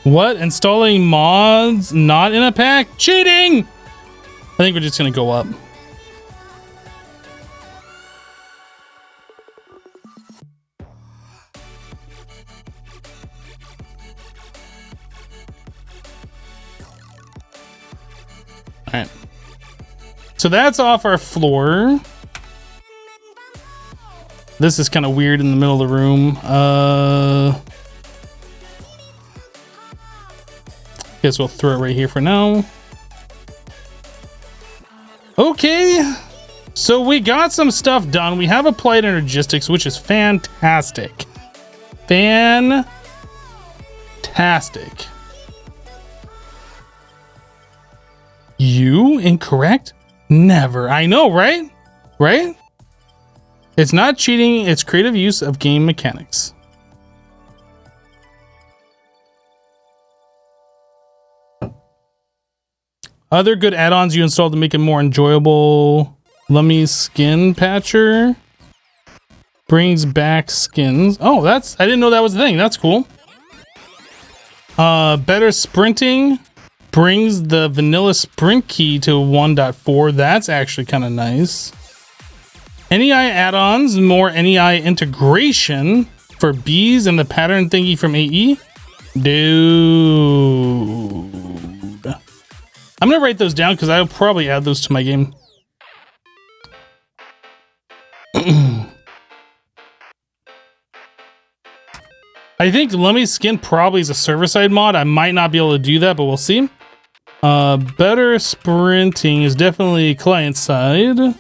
What? Installing mods not in a pack? Cheating! I think we're just gonna go up. All right. So that's off our floor. This is kind of weird in the middle of the room. Guess we'll throw it right here for now. Okay. So we got some stuff done. We have applied Energistics, which is fantastic. Fantastic. You incorrect? Never. I know, right? Right? It's not cheating, it's creative use of game mechanics. Other good add-ons you installed to make it more enjoyable. Lummy's Skin Patcher. Brings back skins. Oh, I didn't know that was a thing. That's cool. Better sprinting. Brings the vanilla sprint key to 1.4. That's actually kind of nice. NEI add-ons, more NEI integration for bees and the pattern thingy from AE. Dude. I'm gonna write those down because I'll probably add those to my game. I think Lummy's Skin probably is a server-side mod. I might not be able to do that, but we'll see. Better sprinting is definitely client-side.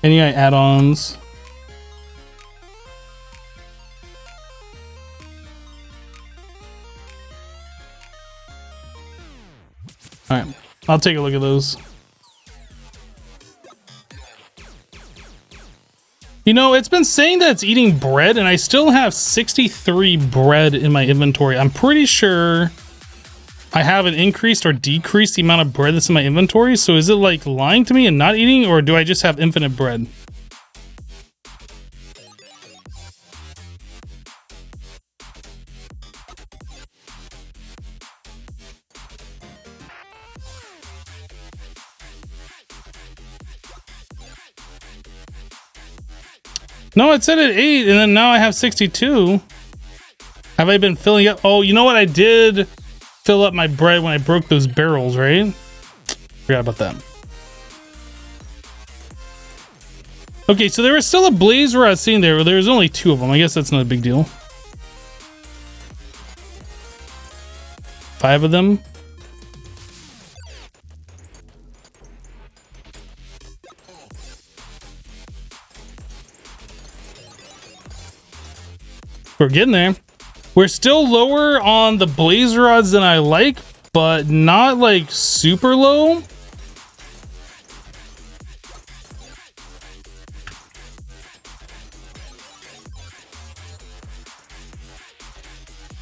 Any add-ons? All right, I'll take a look at those. You know, it's been saying that it's eating bread, and I still have 63 bread in my inventory. I'm pretty sure I haven't increased or decreased the amount of bread that's in my inventory. So is it like lying to me and not eating, or do I just have infinite bread? No, it said at 8, and then now I have 62. Have I been filling up? Oh, you know what? I did fill up my bread when I broke those barrels, right? Forgot about that. Okay, so there was still a blaze rod sitting there, but there was only 2 of them. I guess that's not a big deal. 5 of them. We're getting there. We're still lower on the blaze rods than I like, but not like super low.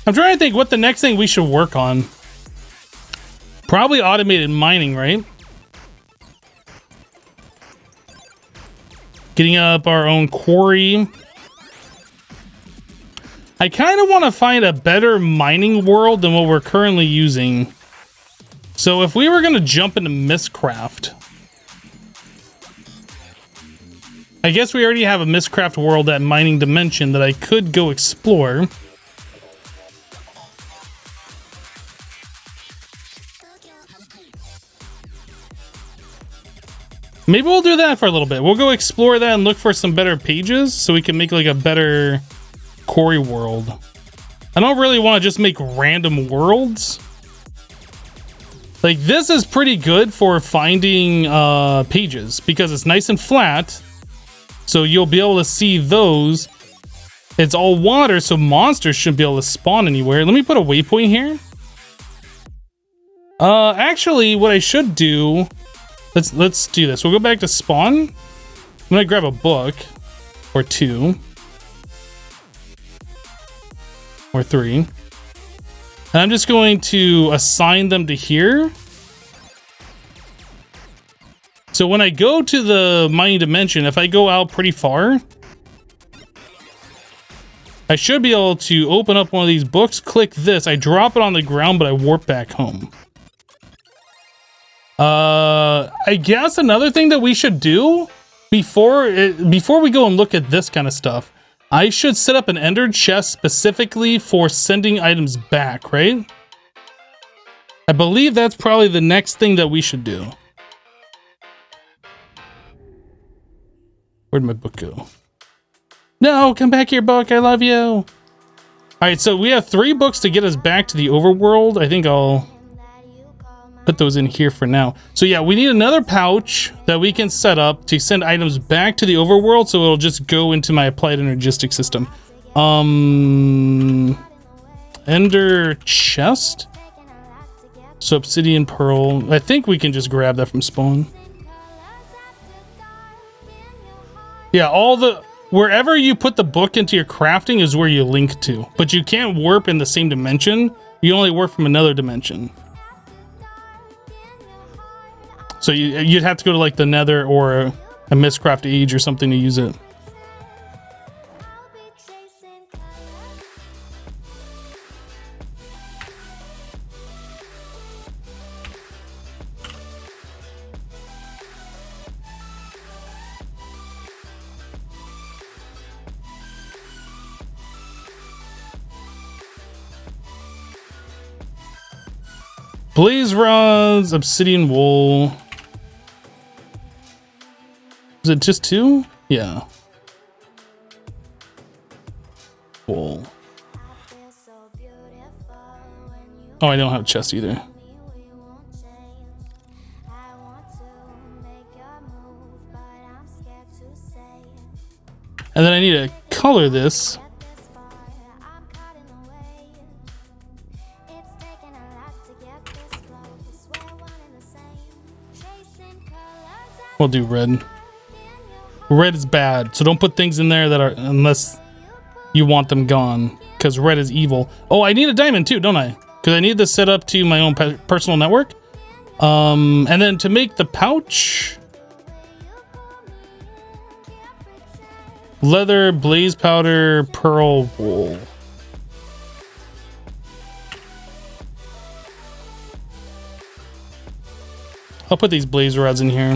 I'm trying to think what the next thing we should work on. Probably automated mining, right? Getting up our own quarry. I kind of want to find a better mining world than what we're currently using. So if we were going to jump into Mistcraft, I guess we already have a Mistcraft world at Mining Dimension that I could go explore. Maybe we'll do that for a little bit. We'll go explore that and look for some better pages so we can make like a better quarry world. I don't really want to just make random worlds. Like this is pretty good for finding pages because it's nice and flat. So you'll be able to see those. It's all water, so monsters shouldn't be able to spawn anywhere. Let me put a waypoint here. Actually, what I should do, let's do this. We'll go back to spawn. I'm gonna grab a book or 2 or 3, and I'm just going to assign them to here. So when I go to the mining dimension, if I go out pretty far, I should be able to open up one of these books, click this, I drop it on the ground, but I warp back home. I guess another thing that we should do before we go and look at this kind of stuff, I should set up an ender chest specifically for sending items back, right? I believe that's probably the next thing that we should do. Where'd my book go? No, come back here, book. I love you. All right, so we have 3 books to get us back to the overworld. I think I'll put those in here for now. So yeah, we need another pouch that we can set up to send items back to the overworld, so it'll just go into my applied energistics system. Ender chest. So obsidian pearl. I think we can just grab that from spawn. Yeah, wherever you put the book into your crafting is where you link to, but you can't warp in the same dimension. You only warp from another dimension. So you'd have to go to like the Nether or a Mistcraft Age or something to use it. Blaze rods, obsidian wool. Is it just 2? Yeah. Wool. Oh, I don't have a chest either. And then I need to color this. We'll do red. Red is bad, so don't put things in there that are, unless you want them gone, because red is evil. Oh, I need a diamond too, don't I? Because I need this set up to my own personal network. And then to make the pouch, leather, blaze powder, pearl, wool. I'll put these blaze rods in here.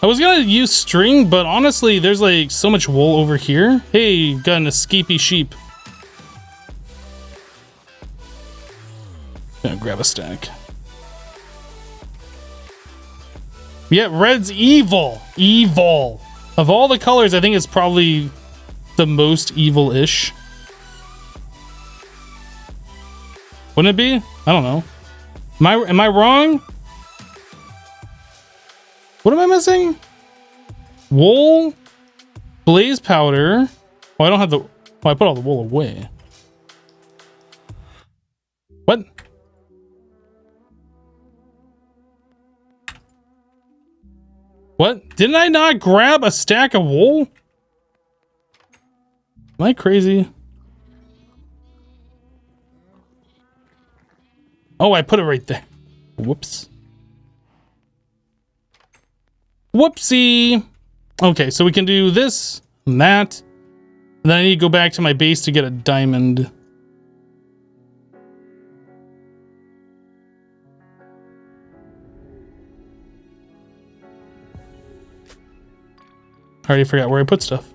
I was gonna use string, but honestly, there's like so much wool over here. Hey, got an escapee sheep. Gonna grab a stack. Yeah, red's evil. Evil. Of all the colors, I think it's probably the most evil-ish. Wouldn't it be? I don't know. Am I wrong? What am I missing? Wool, blaze powder. Oh, I don't have the. Oh, I put all the wool away. What? What? Didn't I not grab a stack of wool? Am I crazy? Oh, I put it right there. Whoops. Whoopsie. Okay, so we can do this and that. And then I need to go back to my base to get a diamond. I already forgot where I put stuff.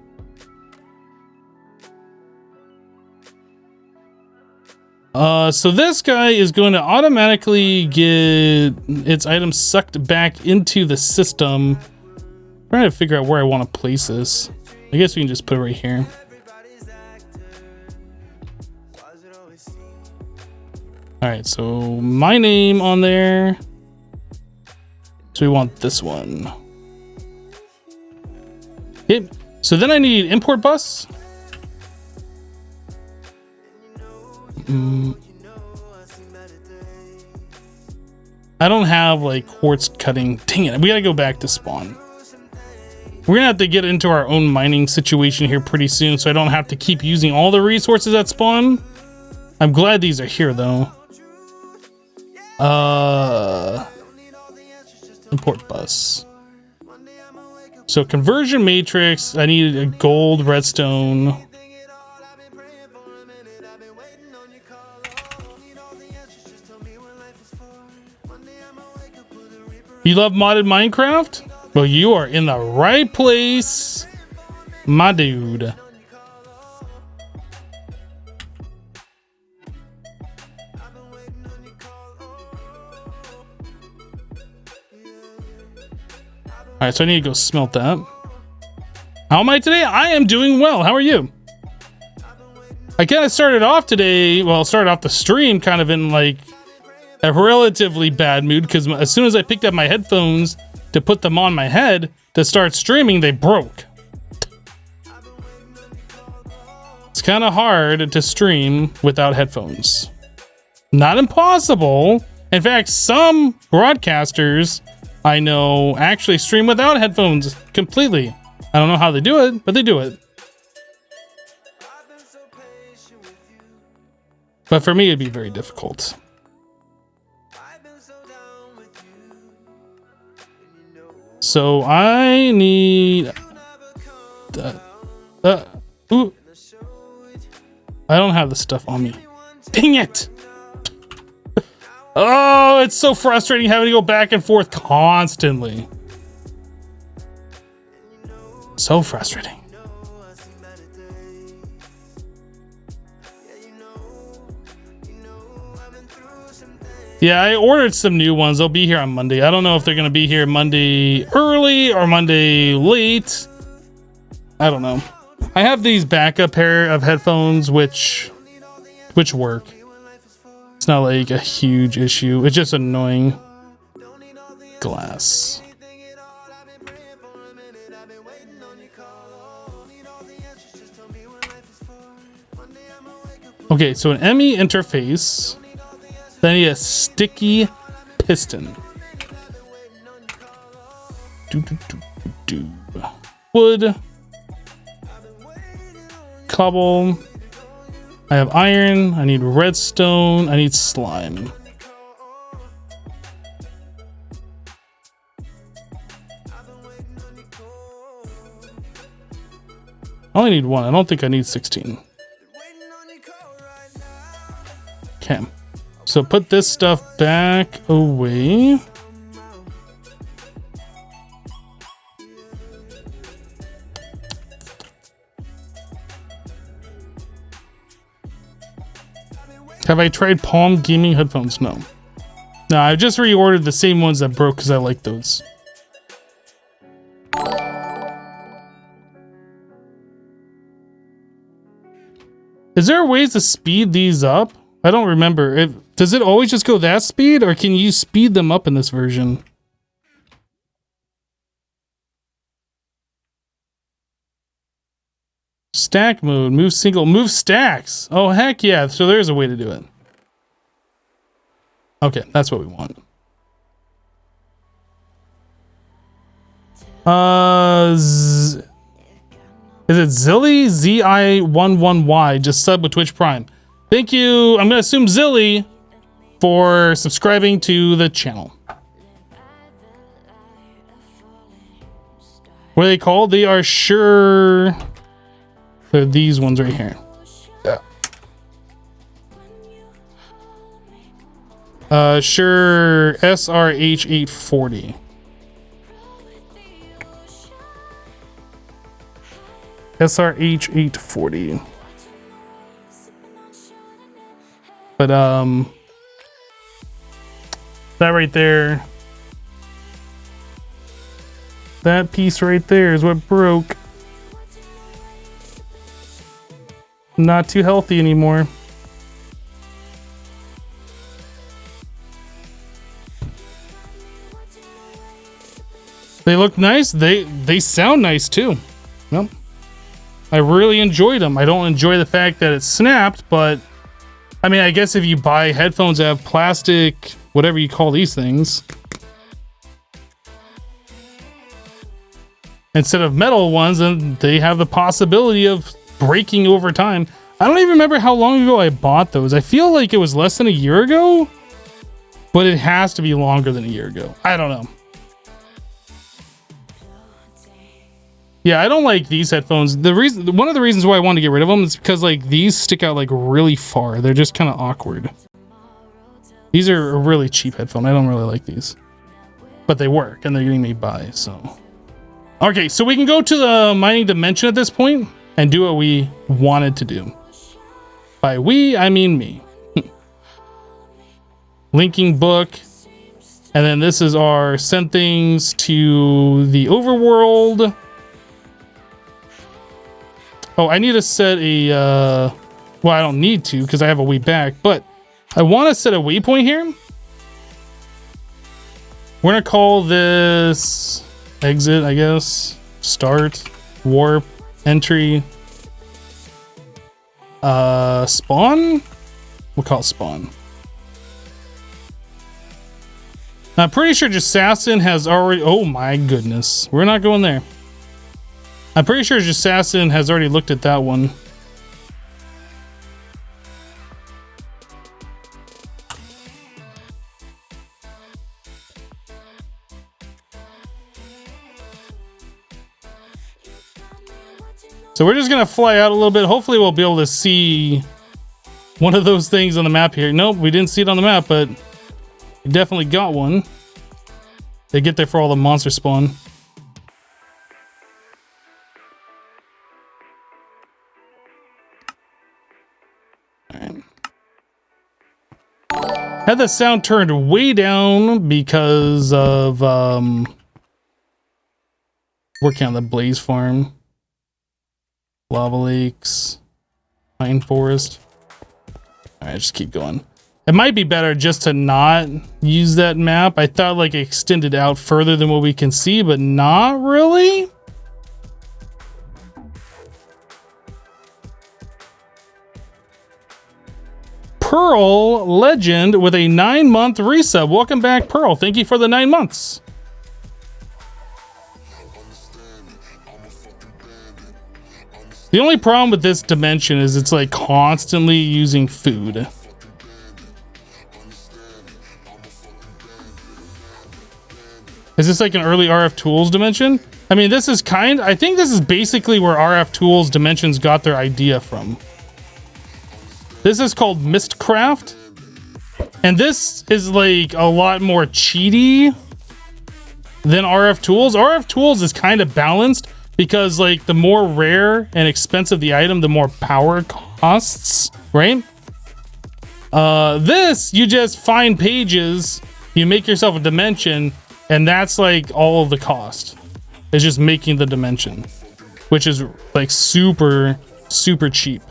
So this guy is going to automatically get its items sucked back into the system. I'm trying to figure out where I want to place this. I guess we can just put it right here. All right, so my name on there. So we want this one. Okay, so then I need import bus. I don't have like quartz cutting. Dang it, we gotta go back to spawn. We're gonna have to get into our own mining situation here pretty soon, so I don't have to keep using all the resources at spawn. I'm glad these are here though. Import bus. So conversion matrix, I need a gold redstone. You love modded Minecraft? Well, you are in the right place, my dude. Alright, so I need to go smelt that. How am I today? I am doing well. How are you? I kind of started off today, well, started off the stream kind of in like a relatively bad mood because as soon as I picked up my headphones to put them on my head to start streaming, they broke. It's kind of hard to stream without headphones. Not impossible. In fact, some broadcasters I know actually stream without headphones completely. I don't know how they do it, but they do it. But for me, it'd be very difficult. So I need... ooh. I don't have the stuff on me. Dang it! Oh, it's so frustrating having to go back and forth constantly. So frustrating. Yeah, I ordered some new ones. They'll be here on Monday. I don't know if they're going to be here Monday early or Monday late. I don't know. I have these backup pair of headphones which work. It's not like a huge issue. It's just annoying. Glass. Okay, so an ME interface. Then I need a sticky piston. Wood. Cobble. I have iron. I need redstone. I need slime. I only need one. I don't think I need 16. Okay. So put this stuff back away. Have I tried Palm gaming headphones? No. No, I just reordered the same ones that broke because I like those. Is there ways to speed these up? I don't remember. Does it always just go that speed, or can you speed them up in this version? Stack mode, move single, move stacks. Oh, heck yeah. So there's a way to do it. Okay, that's what we want. Is it Zilly? ZI11Y, just sub with Twitch Prime. Thank you. I'm going to assume Zilly for subscribing to the channel. What are they called? They are Shure. They're these ones right here. Shure SRH 840. SRH 840. But that right there, that piece right there is what broke. Not too healthy anymore. They look nice. They sound nice too. Yep. I really enjoyed them. I don't enjoy the fact that it snapped, but I mean, I guess if you buy headphones that have plastic, whatever you call these things, instead of metal ones, then they have the possibility of breaking over time. I don't even remember how long ago I bought those. I feel like it was less than a year ago, but it has to be longer than a year ago. I don't know. Yeah, I don't like these headphones. One of the reasons why I wanted to get rid of them is because like these stick out like really far. They're just kind of awkward. These are a really cheap headphone. I don't really like these, but they work and they're getting me by. So, okay, so we can go to the mining dimension at this point and do what we wanted to do. By we, I mean me. Linking book. And then this is our send things to the overworld. Oh, I need to set a, well, I don't need to because I have a way back, but I want to set a waypoint here. We're going to call this exit, I guess. Start, warp, entry, spawn. We'll call it spawn. I'm pretty sure Jessassin has already, oh my goodness. We're not going there. I'm pretty sure Jessassin has already looked at that one. So we're just gonna fly out a little bit. Hopefully we'll be able to see one of those things on the map here. Nope, we didn't see it on the map, but we definitely got one. They get there for all the monster spawn. Had the sound turned way down because of working on the Blaze Farm, Lava Lakes, Pine Forest. Alright, just keep going. It might be better just to not use that map. I thought like it extended out further than what we can see, but not really. Pearl Legend with a 9-month resub. Welcome back, Pearl. Thank you for the 9 months. The only problem with this dimension is it's like constantly using food. Is this like an early RF Tools dimension? I mean, this is I think this is basically where RF Tools dimensions got their idea from. This is called Mistcraft, and this is like a lot more cheaty than RF Tools. RF Tools is kind of balanced because like the more rare and expensive the item, the more power it costs, right? This, you just find pages, you make yourself a dimension, and that's like all of the cost. It's just making the dimension, which is like super, super cheap.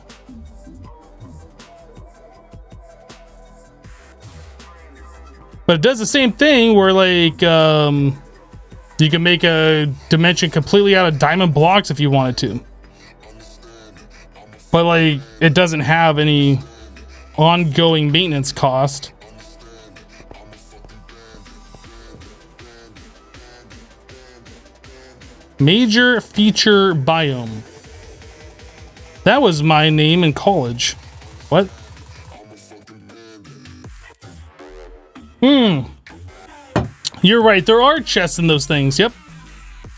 But it does the same thing where like you can make a dimension completely out of diamond blocks if you wanted to. But like it doesn't have any ongoing maintenance cost. Major feature biome. That was my name in college. What? You're right. There are chests in those things. Yep.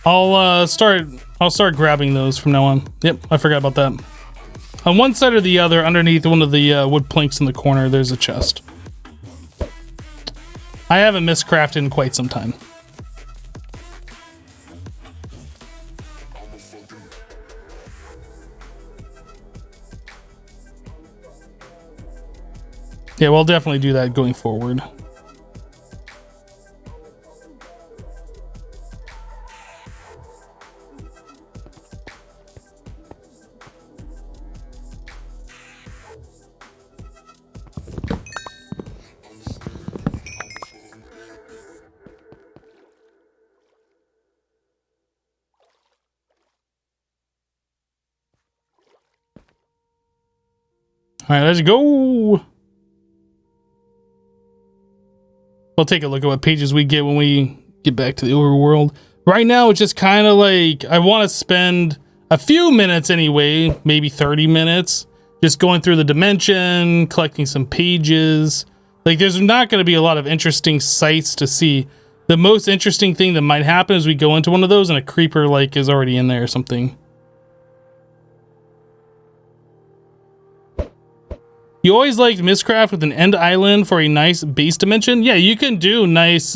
I'll start grabbing those from now on. Yep, I forgot about that. On one side or the other, underneath one of the wood planks in the corner, there's a chest. I haven't miscrafted in quite some time. Yeah, we'll definitely do that going forward. All right, let's go. We'll take a look at what pages we get when we get back to the overworld. Right now, it's just kind of like I want to spend a few minutes anyway, maybe 30 minutes, just going through the dimension, collecting some pages. Like, there's not going to be a lot of interesting sights to see. The most interesting thing that might happen is we go into one of those and a creeper like is already in there or something. You always liked Mistcraft with an end island for a nice base dimension? Yeah, you can do nice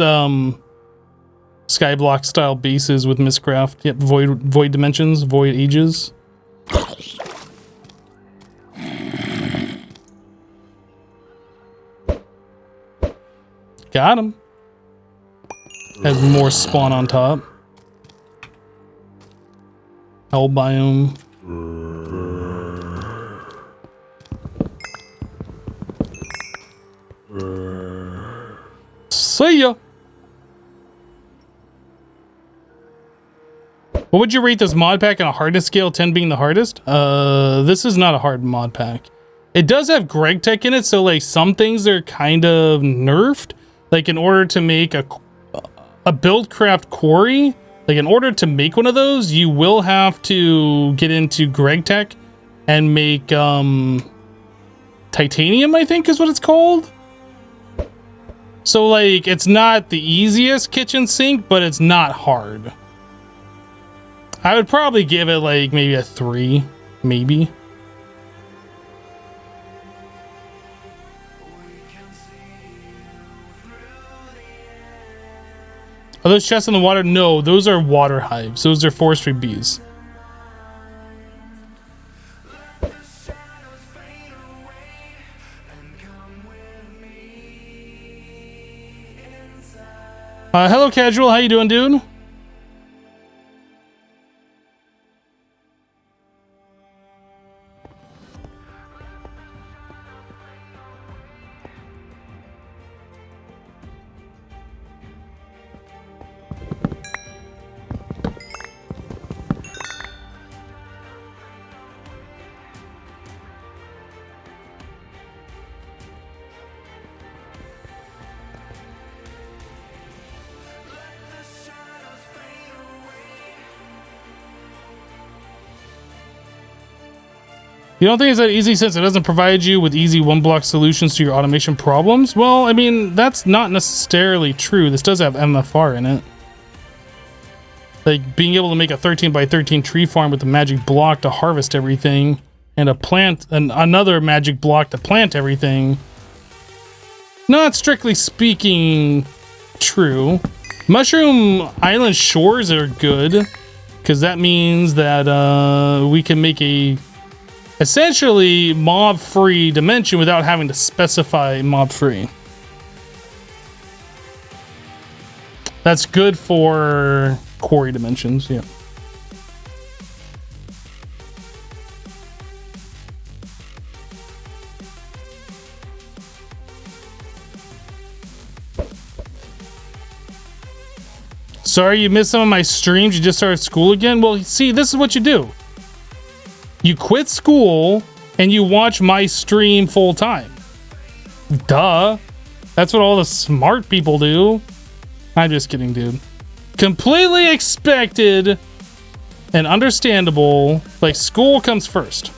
skyblock style bases with Mistcraft. Yep, void dimensions, void ages. Got him. Has more spawn on top. Hell biome. See ya. What would you rate this mod pack on a hardness scale, 10 being the hardest? This is not a hard mod pack. It does have Greg Tech in it, so like some things are kind of nerfed. Like in order to make a Buildcraft quarry, like in order to make one of those, you will have to get into Greg Tech and make titanium, I think is what it's called. So like it's not the easiest kitchen sink, but it's not hard. I would probably give it like maybe a 3, maybe. Are those chests in the water? No, those are water hives. Those are forestry bees. Hello, Casual. How you doing, dude? You don't think it's that easy since it doesn't provide you with easy one-block solutions to your automation problems? Well, I mean, that's not necessarily true. This does have MFR in it. Like, being able to make a 13 by 13 tree farm with a magic block to harvest everything, and another magic block to plant everything. Not strictly speaking true. Mushroom Island shores are good, because that means that we can make a essentially mob-free dimension without having to specify mob-free. That's good for quarry dimensions, yeah. Sorry you missed some of my streams. You just started school again? Well, see, this is what you do. You quit school and you watch my stream full time. Duh. That's what all the smart people do. I'm just kidding, dude. Completely expected and understandable. Like, school comes first.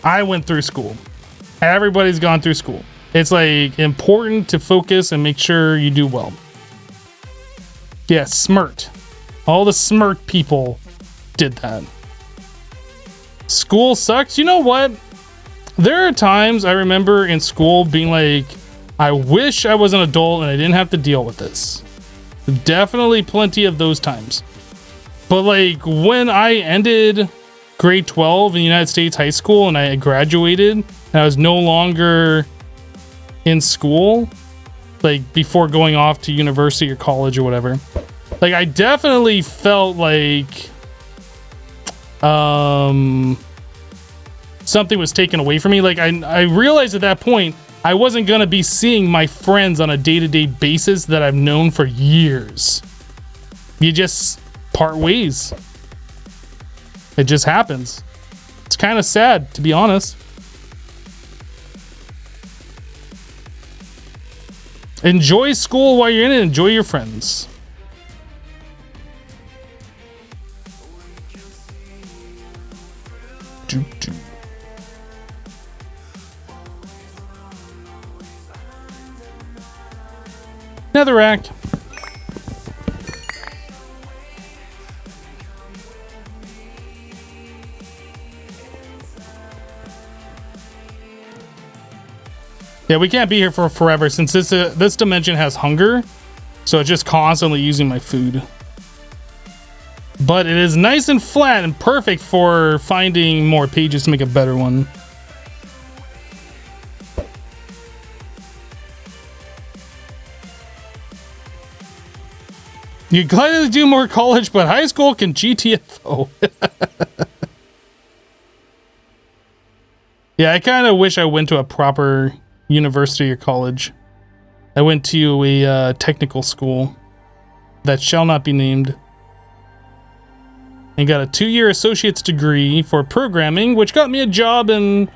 I went through school. Everybody's gone through school. It's like important to focus and make sure you do well. Yeah, smirt. All the smirt people did that. School sucks. You know what? There are times I remember in school being like, I wish I was an adult and I didn't have to deal with this. Definitely plenty of those times. But like when I ended grade 12 in the United States high school and I graduated and I was no longer in school, like before going off to university or college or whatever, like I definitely felt like something was taken away from me. Like I realized at that point I wasn't gonna be seeing my friends on a day-to-day basis that I've known for years. You just part ways. It just happens. It's kind of sad, to be honest. Enjoy school while you're in it. Enjoy your friends. Tesseract. Yeah, we can't be here for forever since this dimension has hunger, so it's just constantly using my food. But it is nice and flat and perfect for finding more pages to make a better one. You gladly do more college, but high school can GTFO. Yeah, I kind of wish I went to a proper university or college. I went to a technical school that shall not be named and got a 2-year associate's degree for programming, which got me a job and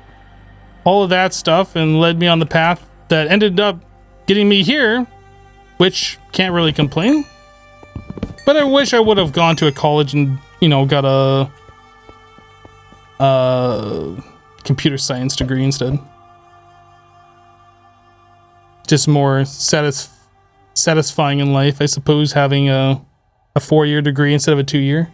all of that stuff and led me on the path that ended up getting me here, which can't really complain. But I wish I would have gone to a college and, you know, got a computer science degree instead. Just more satisfying in life, I suppose, having a 4-year degree instead of a 2-year.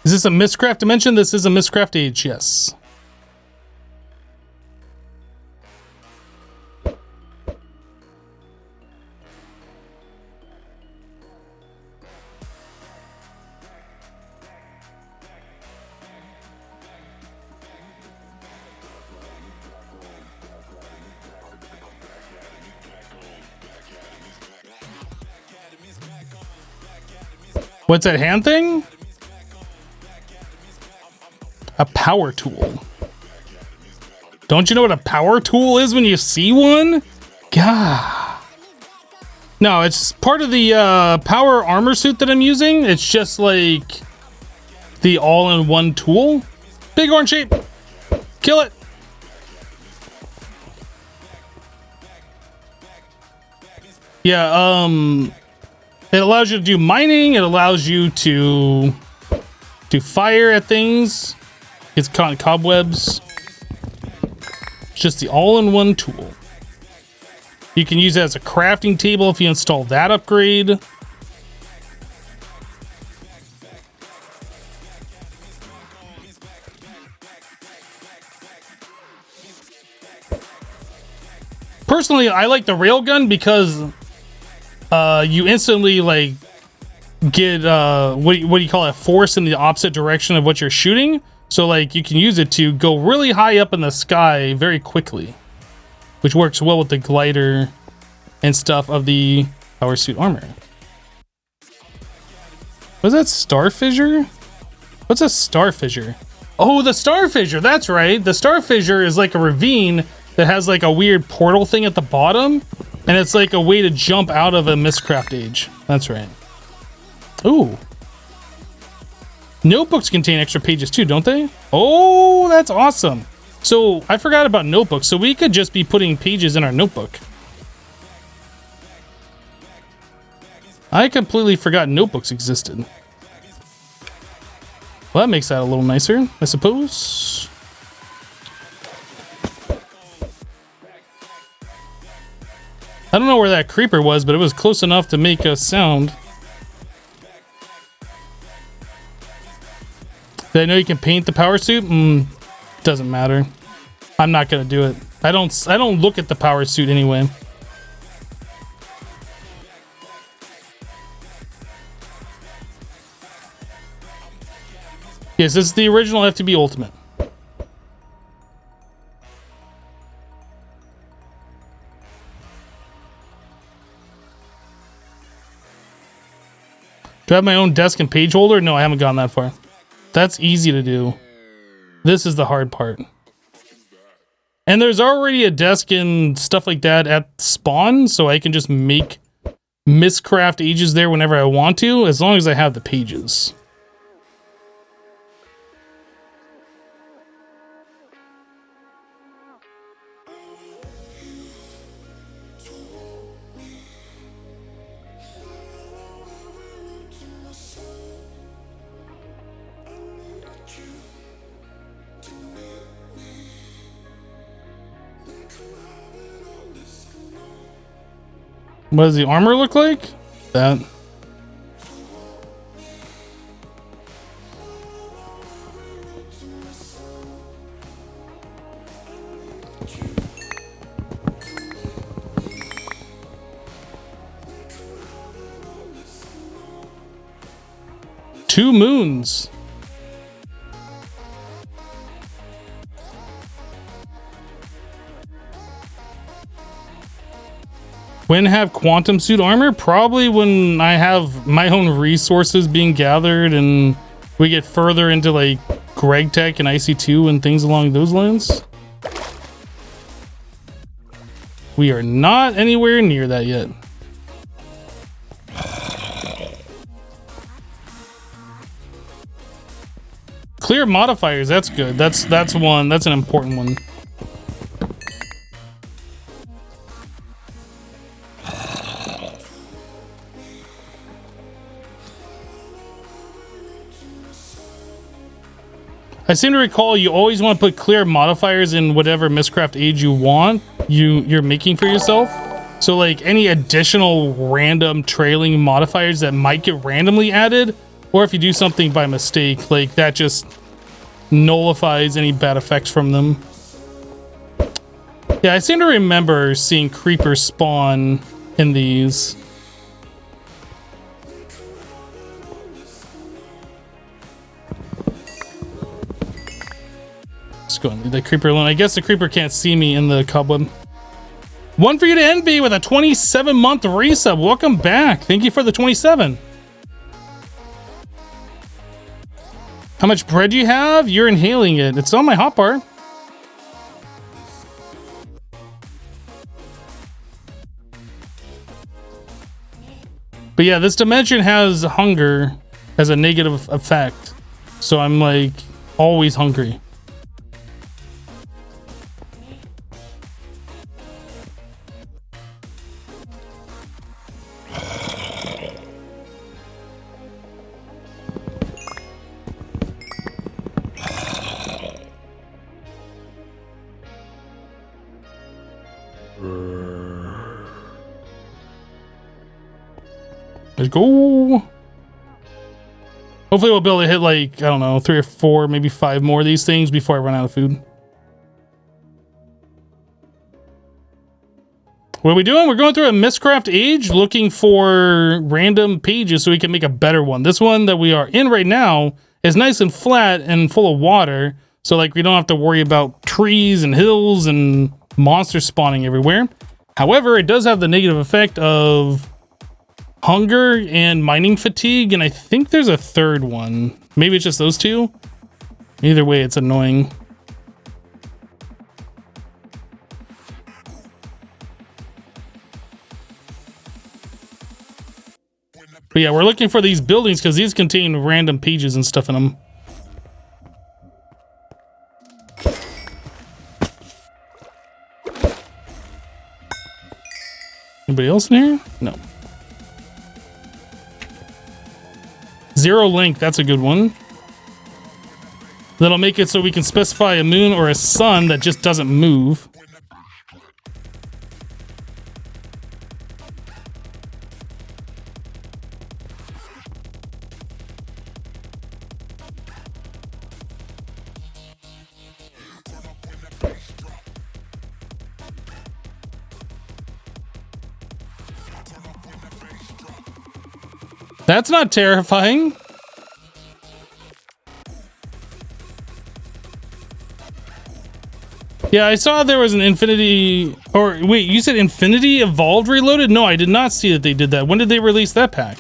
Is this a Mistcraft dimension? This is a Mistcraft age, yes. What's that hand thing? A power tool. Don't you know what a power tool is when you see one? Gah. No, it's part of the power armor suit that I'm using. It's just like the all-in-one tool. Big orange shape. Kill it. Yeah, it allows you to do mining. It allows you to fire at things. It's caught cobwebs. It's just the all-in-one tool. You can use it as a crafting table if you install that upgrade. Personally, I like the railgun because you instantly like get what do you call it, force in the opposite direction of what you're shooting. So like you can use it to go really high up in the sky very quickly, which works well with the glider and stuff of the power suit armor. Was that star fissure? What's a star fissure? Oh, the star fissure. That's right. The star fissure is like a ravine that has like a weird portal thing at the bottom, and it's like a way to jump out of a Mistcraft age. That's right. Ooh. Notebooks contain extra pages too, don't they? Oh, that's awesome. So I forgot about notebooks, so we could just be putting pages in our notebook. I completely forgot notebooks existed. Well, that makes that a little nicer, I suppose. I don't know where that creeper was, but it was close enough to make a sound. Did I know you can paint the power suit? Doesn't matter. I'm not gonna do it. I don't look at the power suit anyway. Yes, this is the original FTB Ultimate. Do I have my own desk and page holder? No, I haven't gone that far. That's easy to do. This is the hard part. And there's already a desk and stuff like that at spawn, so I can just make miscraft ages there whenever I want to, as long as I have the pages. What does the armor look like? That. Two moons. When have quantum suit armor? Probably when I have my own resources being gathered and we get further into like Greg Tech and IC2 and things along those lines. We are not anywhere near that yet. Clear modifiers, that's good. That's one. That's an important one. I seem to recall you always want to put clear modifiers in whatever miscraft age you want you're making for yourself. So like any additional random trailing modifiers that might get randomly added, or if you do something by mistake, like that just nullifies any bad effects from them. Yeah, I seem to remember seeing creepers spawn in these. Let's go and leave the creeper alone. I guess the creeper can't see me in the cobweb. One for you to envy with a 27-month resub. Welcome back. Thank you for the 27. How much bread do you have? You're inhaling it. It's on my hotbar. But yeah, this dimension has hunger as a negative effect. So I'm like always hungry. Let's go. Hopefully we'll be able to hit like, I don't know, 3 or 4, maybe 5 more of these things before I run out of food. What are we doing? We're going through a miscraft age looking for random pages so we can make a better one. This one that we are in right now is nice and flat and full of water. So like we don't have to worry about trees and hills and monsters spawning everywhere. However, it does have the negative effect of hunger and mining fatigue, and I think there's a third one. Maybe it's just those two. Either way, it's annoying. But yeah, we're looking for these buildings because these contain random pages and stuff in them. Anybody else in here? No. Zero link, that's a good one. That'll make it so we can specify a moon or a sun that just doesn't move. That's not terrifying. Yeah, I saw there was an Infinity... Or, wait, you said Infinity Evolved Reloaded? No, I did not see that they did that. When did they release that pack?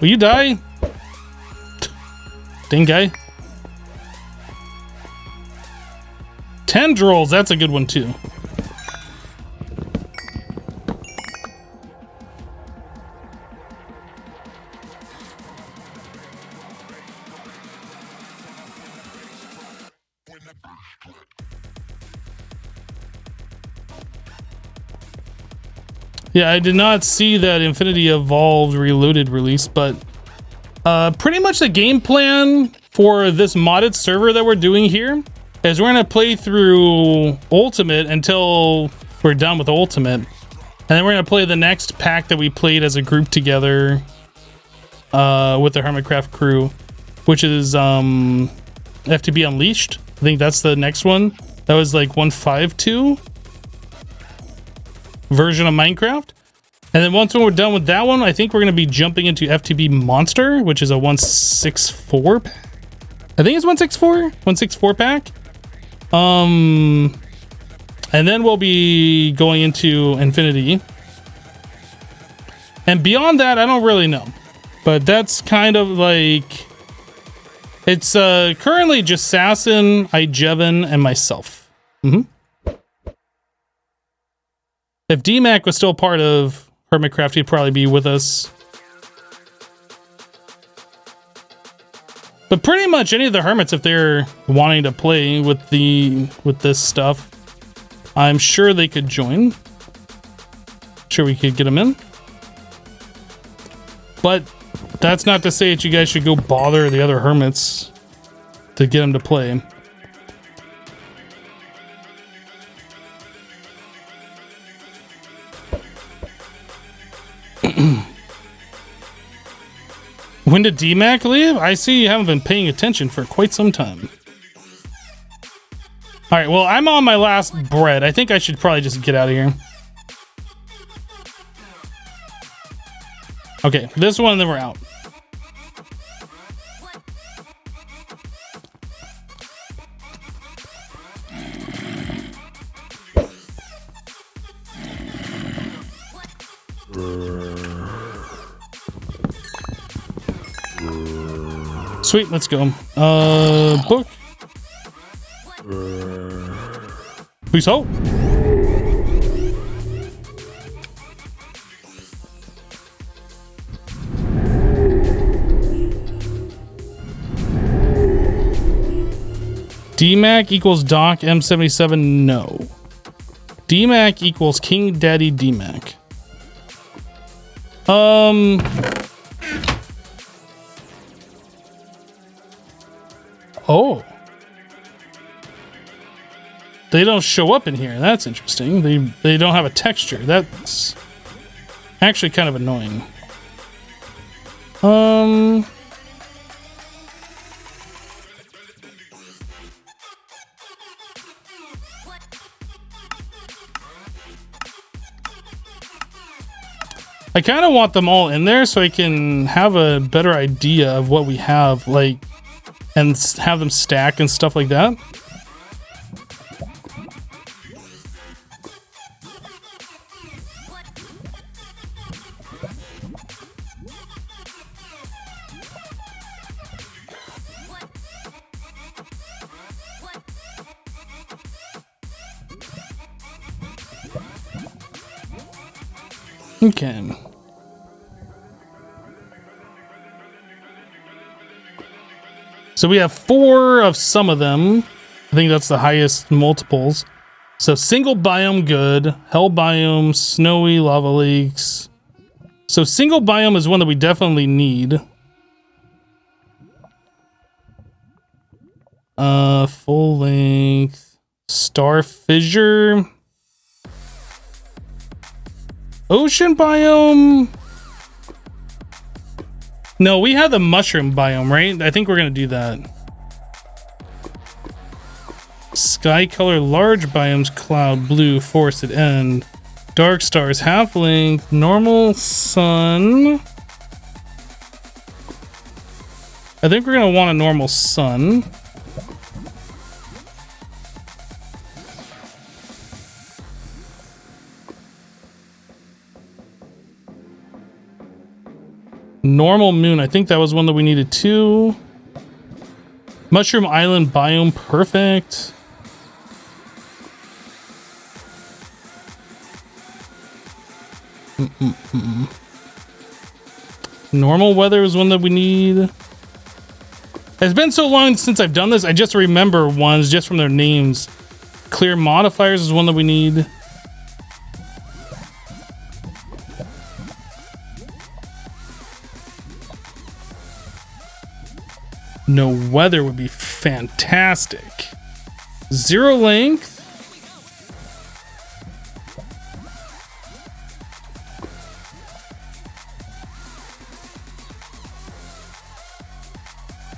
Will you die? Dang guy. Tendrils, that's a good one too. Yeah, I did not see that Infinity Evolved Reloaded release, but pretty much the game plan for this modded server that we're doing here is we're going to play through Ultimate until we're done with Ultimate. And then we're going to play the next pack that we played as a group together with the Hermitcraft crew, which is FTB Unleashed. I think that's the next one. That was like 152 version of Minecraft. And then once we're done with that one, I think we're going to be jumping into FTB Monster, which is a 164 pack. I think it's 164 pack. And then we'll be going into Infinity. And beyond that, I don't really know. But that's kind of like... It's currently Jessassin, iJevin, and myself. If DMAC was still part of Hermitcraft, he'd probably be with us. But pretty much any of the hermits, if they're wanting to play with this stuff, I'm sure they could join. Sure, we could get them in. But that's not to say that you guys should go bother the other hermits to get them to play. When did DMAC leave? I see you haven't been paying attention for quite some time. Alright, well, I'm on my last bread. I think I should probably just get out of here. Okay, this one, then we're out. Sweet, let's go. Book. Please hold. DMAC equals Doc M77, no. DMAC equals King Daddy DMAC. Oh. They don't show up in here. That's interesting. They don't have a texture. That's actually kind of annoying. I kind of want them all in there so I can have a better idea of what we have, like, and have them stack and stuff like that. Okay. So we have 4 of some of them. I think that's the highest multiples. So single biome, good. Hell biome, snowy, lava lakes. So single biome is one that we definitely need. Full length. Star fissure. Ocean biome. No, we have the mushroom biome, right? I think we're gonna do that. Sky color, large biomes, cloud, blue, forested end, dark stars, half length, normal sun. I think we're gonna want a normal sun. Normal moon, I think that was one that we needed too. Mushroom island biome, perfect. Normal weather is one that we need. It's been so long since I've done this, I just remember ones just from their names. Clear modifiers is one that we need. No weather would be fantastic. Zero length.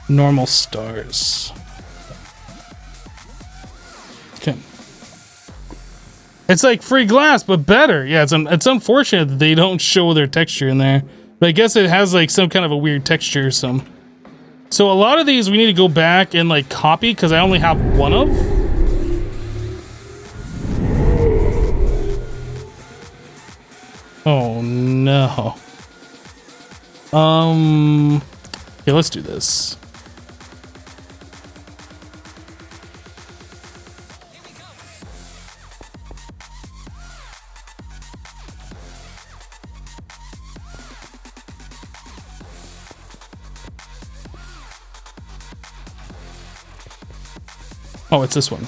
Normal stars. Okay. It's like free glass, but better. Yeah, it's unfortunate that they don't show their texture in there. But I guess it has like some kind of a weird texture or some. So a lot of these we need to go back and like copy because I only have one of. Oh no. Yeah, let's do this. Oh, it's this one.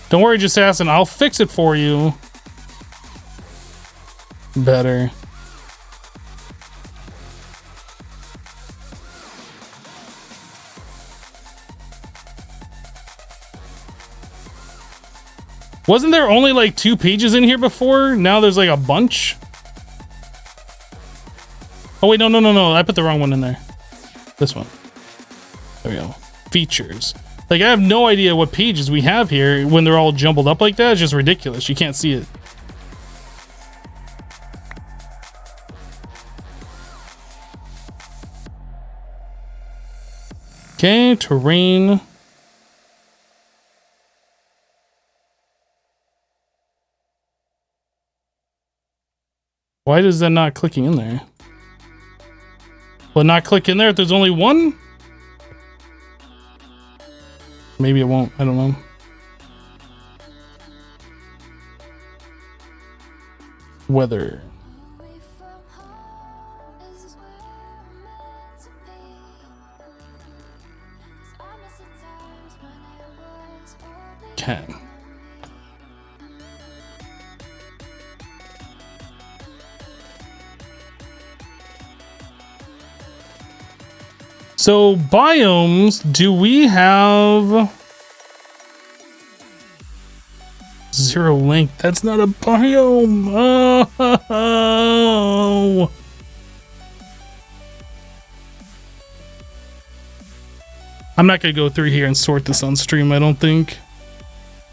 Don't worry, Jessassin, I'll fix it for you. Better. Wasn't there only like 2 pages in here before? Now there's like a bunch. Oh wait, no. I put the wrong one in there. This one. There we go. Features. Like, I have no idea what pages we have here when they're all jumbled up like that. It's just ridiculous. You can't see it. Okay, terrain. Why is that not clicking in there? Will it not click in there if there's only one? Maybe it won't. I don't know. Weather. Okay. So biomes, do we have zero length? That's not a biome. Oh. I'm not gonna go through here and sort this on stream, I don't think.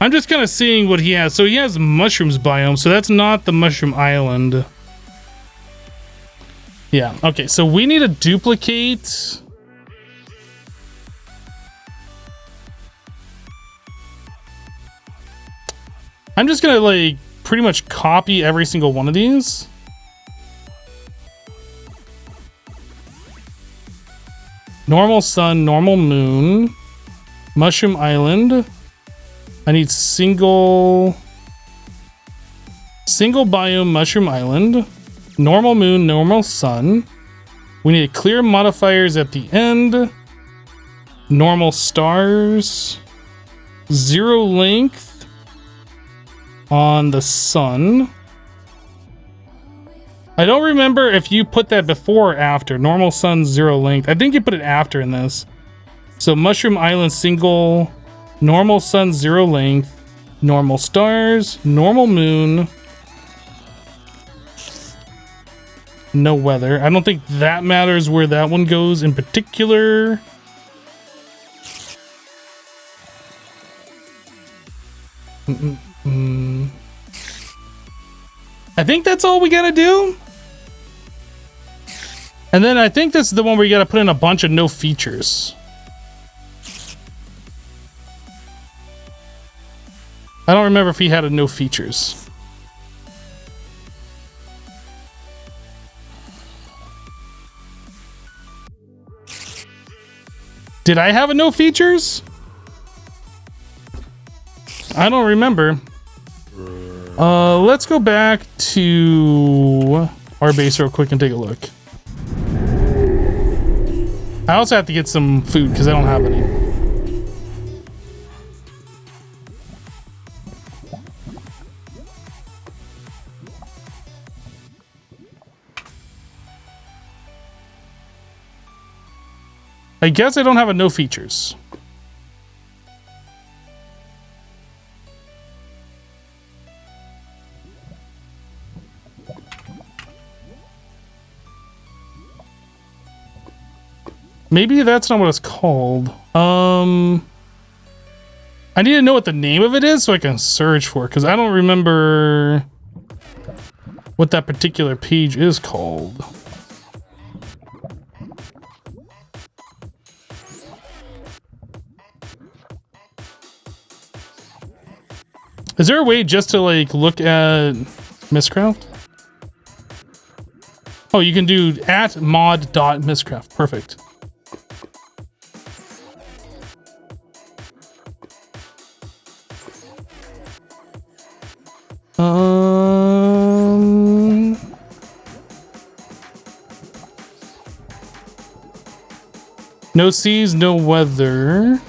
I'm just kind of seeing what he has. So he has mushrooms biome, so that's not the mushroom island. Yeah, okay, so we need to duplicate. I'm just gonna like pretty much copy every single one of these. Normal sun, normal moon, mushroom island. I need single biome, mushroom island, normal moon, normal sun, We need to clear modifiers at the end. Normal stars. 0 length on the sun. I don't remember if you put that before or after. Normal sun, 0 length. I think you put it after in this. So Mushroom Island single, normal sun, 0 length, normal stars, normal moon, no weather. I don't think that matters where that one goes in particular. I think that's all we gotta do. And then I think this is the one where you gotta put in a bunch of no features. I don't remember if he had a no features. Did I have a no features? I don't remember. Let's go back to our base real quick and take a look. I also have to get some food because I don't have any. I guess I don't have a no features. Maybe that's not what it's called. I need to know what the name of it is so I can search for it, because I don't remember what that particular page is called. Is there a way just to like look at Mistcraft? Oh, you can do @mod.mistcraft. Perfect. No seas, no weather.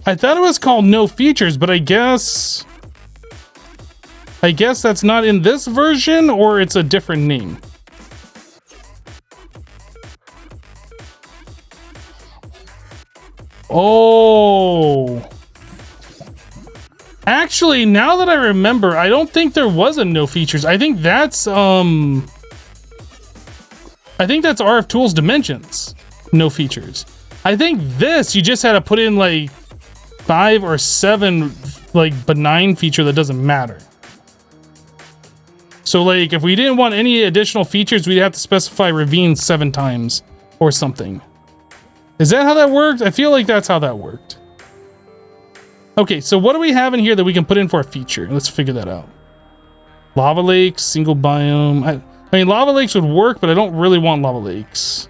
I thought it was called no features, but I guess that's not in this version, or it's a different name. Oh. Actually, now that I remember, I don't think there was a no features. I think that's RF Tools Dimensions. No features. I think this, you just had to put in like 5 or 7 like benign feature that doesn't matter. So like if we didn't want any additional features, we'd have to specify ravine 7 times or something. Is that how that worked? I feel like that's how that worked. Okay, so what do we have in here that we can put in for a feature? Let's figure that out. Lava lakes, single biome. I mean, lava lakes would work, but I don't really want lava lakes.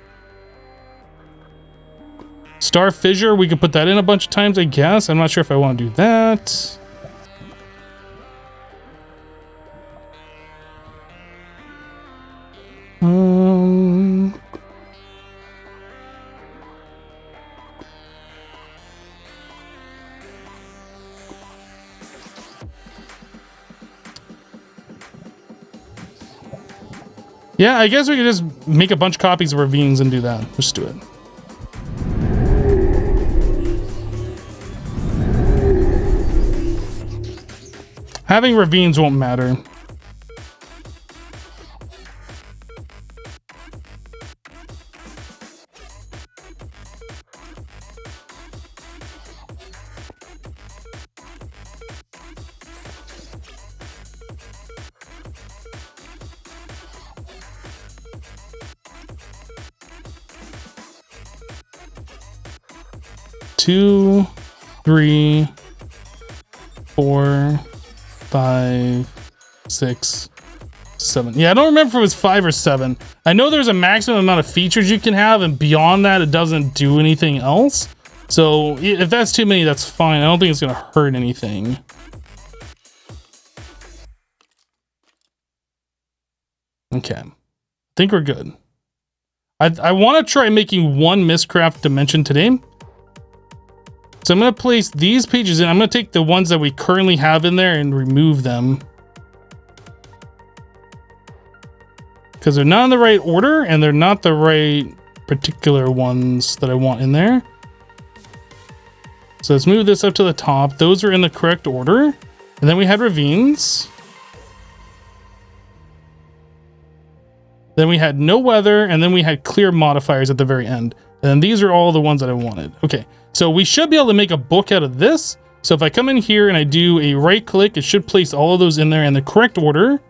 Star fissure, we could put that in a bunch of times, I guess. I'm not sure if I want to do that. Yeah, I guess we could just make a bunch of copies of ravines and do that. Let's do it. Having ravines won't matter. Two, 3, 4, 5, 6, 7. Yeah, I don't remember if it was 5 or 7. I know there's a maximum amount of features you can have, and beyond that, it doesn't do anything else. So if that's too many, that's fine. I don't think it's gonna hurt anything. Okay. I think we're good. I want to try making one Mistcraft dimension today. So I'm going to place these pages in. I'm going to take the ones that we currently have in there and remove them. Because they're not in the right order and they're not the right particular ones that I want in there. So let's move this up to the top. Those are in the correct order. And then we had ravines. Then we had no weather, and then we had clear modifiers at the very end. And these are all the ones that I wanted. Okay, so we should be able to make a book out of this. So if I come in here and I do a right click, it should place all of those in there in the correct order.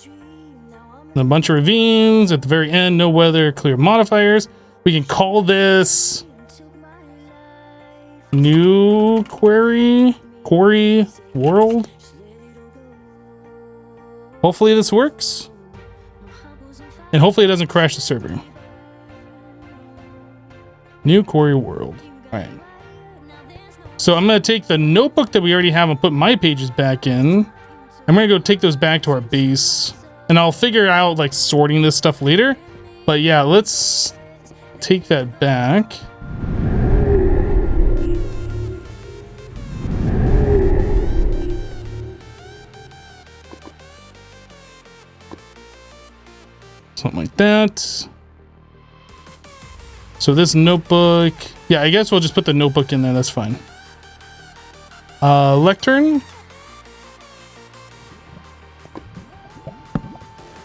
And a bunch of ravines at the very end, no weather, clear modifiers. We can call this new quarry world. Hopefully this works. And hopefully it doesn't crash the server. New quarry world. All right. So I'm going to take the notebook that we already have and put my pages back in. I'm going to go take those back to our base. And I'll figure out like sorting this stuff later. But yeah, let's take that back. Something like that. So this notebook, yeah, I guess we'll just put the notebook in there. That's fine. Lectern.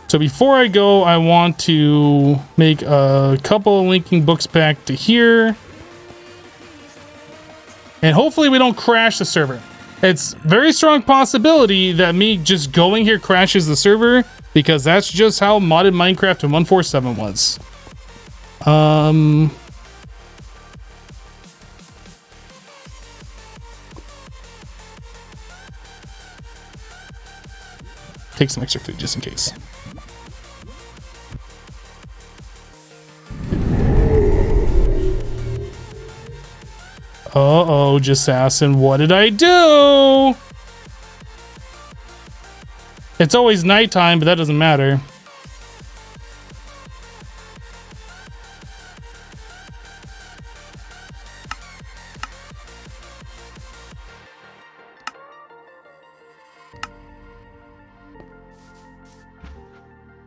So before I go, I want to make a couple linking books back to here. And hopefully we don't crash the server. It's very strong possibility that me just going here crashes the server, because that's just how modded Minecraft in 1.4.7 was. Take some extra food just in case. Uh-oh, Jessassin, what did I do? It's always nighttime, but that doesn't matter.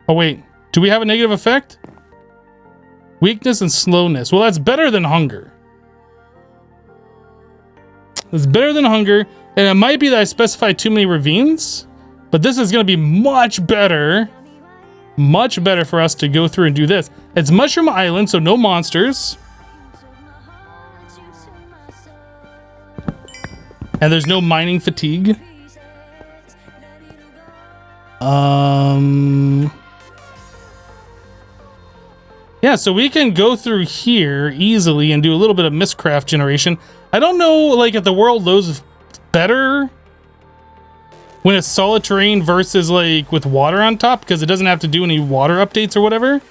Oh wait, do we have a negative effect? Weakness and slowness. Well, that's better than hunger. It's better than hunger, and it might be that I specified too many ravines, but this is going to be much better for us to go through and do this. It's Mushroom Island, so no monsters. And there's no mining fatigue. Yeah, so we can go through here easily and do a little bit of Mistcraft generation. I don't know, like, if the world loads better when it's solid terrain versus, like, with water on top, because it doesn't have to do any water updates or whatever.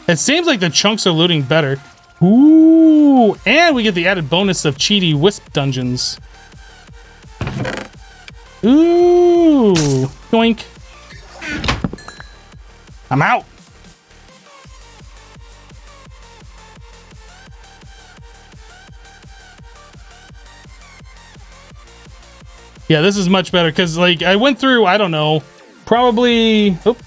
It seems like the chunks are loading better. Ooh, and we get the added bonus of cheaty wisp dungeons. Ooh, yoink. I'm out. Yeah, this is much better because, like, I went through, I don't know, probably... Oh.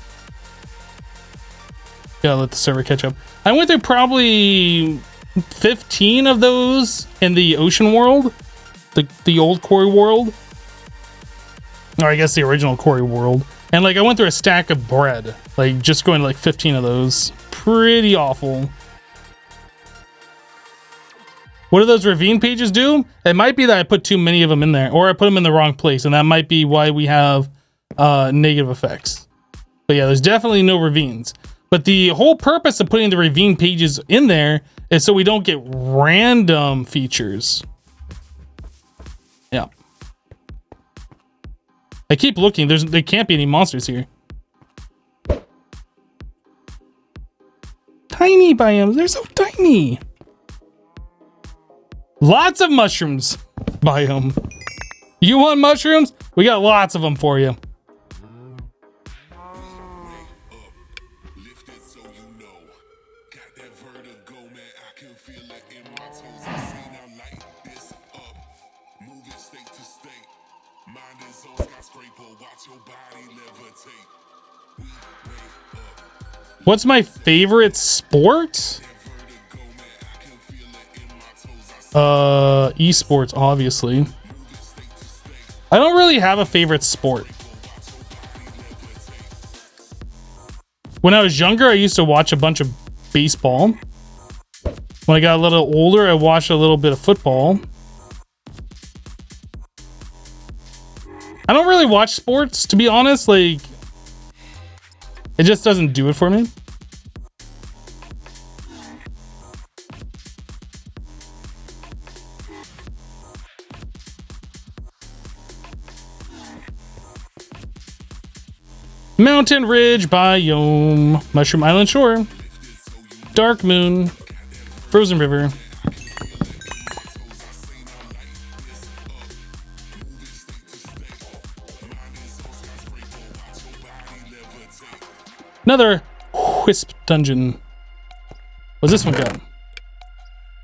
Gotta let the server catch up. I went through probably 15 of those in the ocean world. The old quarry world. Or I guess the original quarry world. And, like, I went through a stack of bread. Like, just going to, like, 15 of those. Pretty awful. What do those ravine pages do? It might be that I put too many of them in there. Or I put them in the wrong place. And that might be why we have negative effects. But yeah, there's definitely no ravines. But the whole purpose of putting the ravine pages in there is so we don't get random features. Yeah. I keep looking. There can't be any monsters here. Tiny biomes. They're so tiny. Lots of mushrooms. Biome. You want mushrooms? We got lots of them for you. What's my favorite sport? Esports, obviously. I don't really have a favorite sport. When I was younger, I used to watch a bunch of baseball. When I got a little older, I watched a little bit of football. I don't really watch sports, to be honest. Like, it just doesn't do it for me. Mountain Ridge Biome, Mushroom Island Shore, Dark Moon, Frozen River. Another Wisp Dungeon. What's this one got?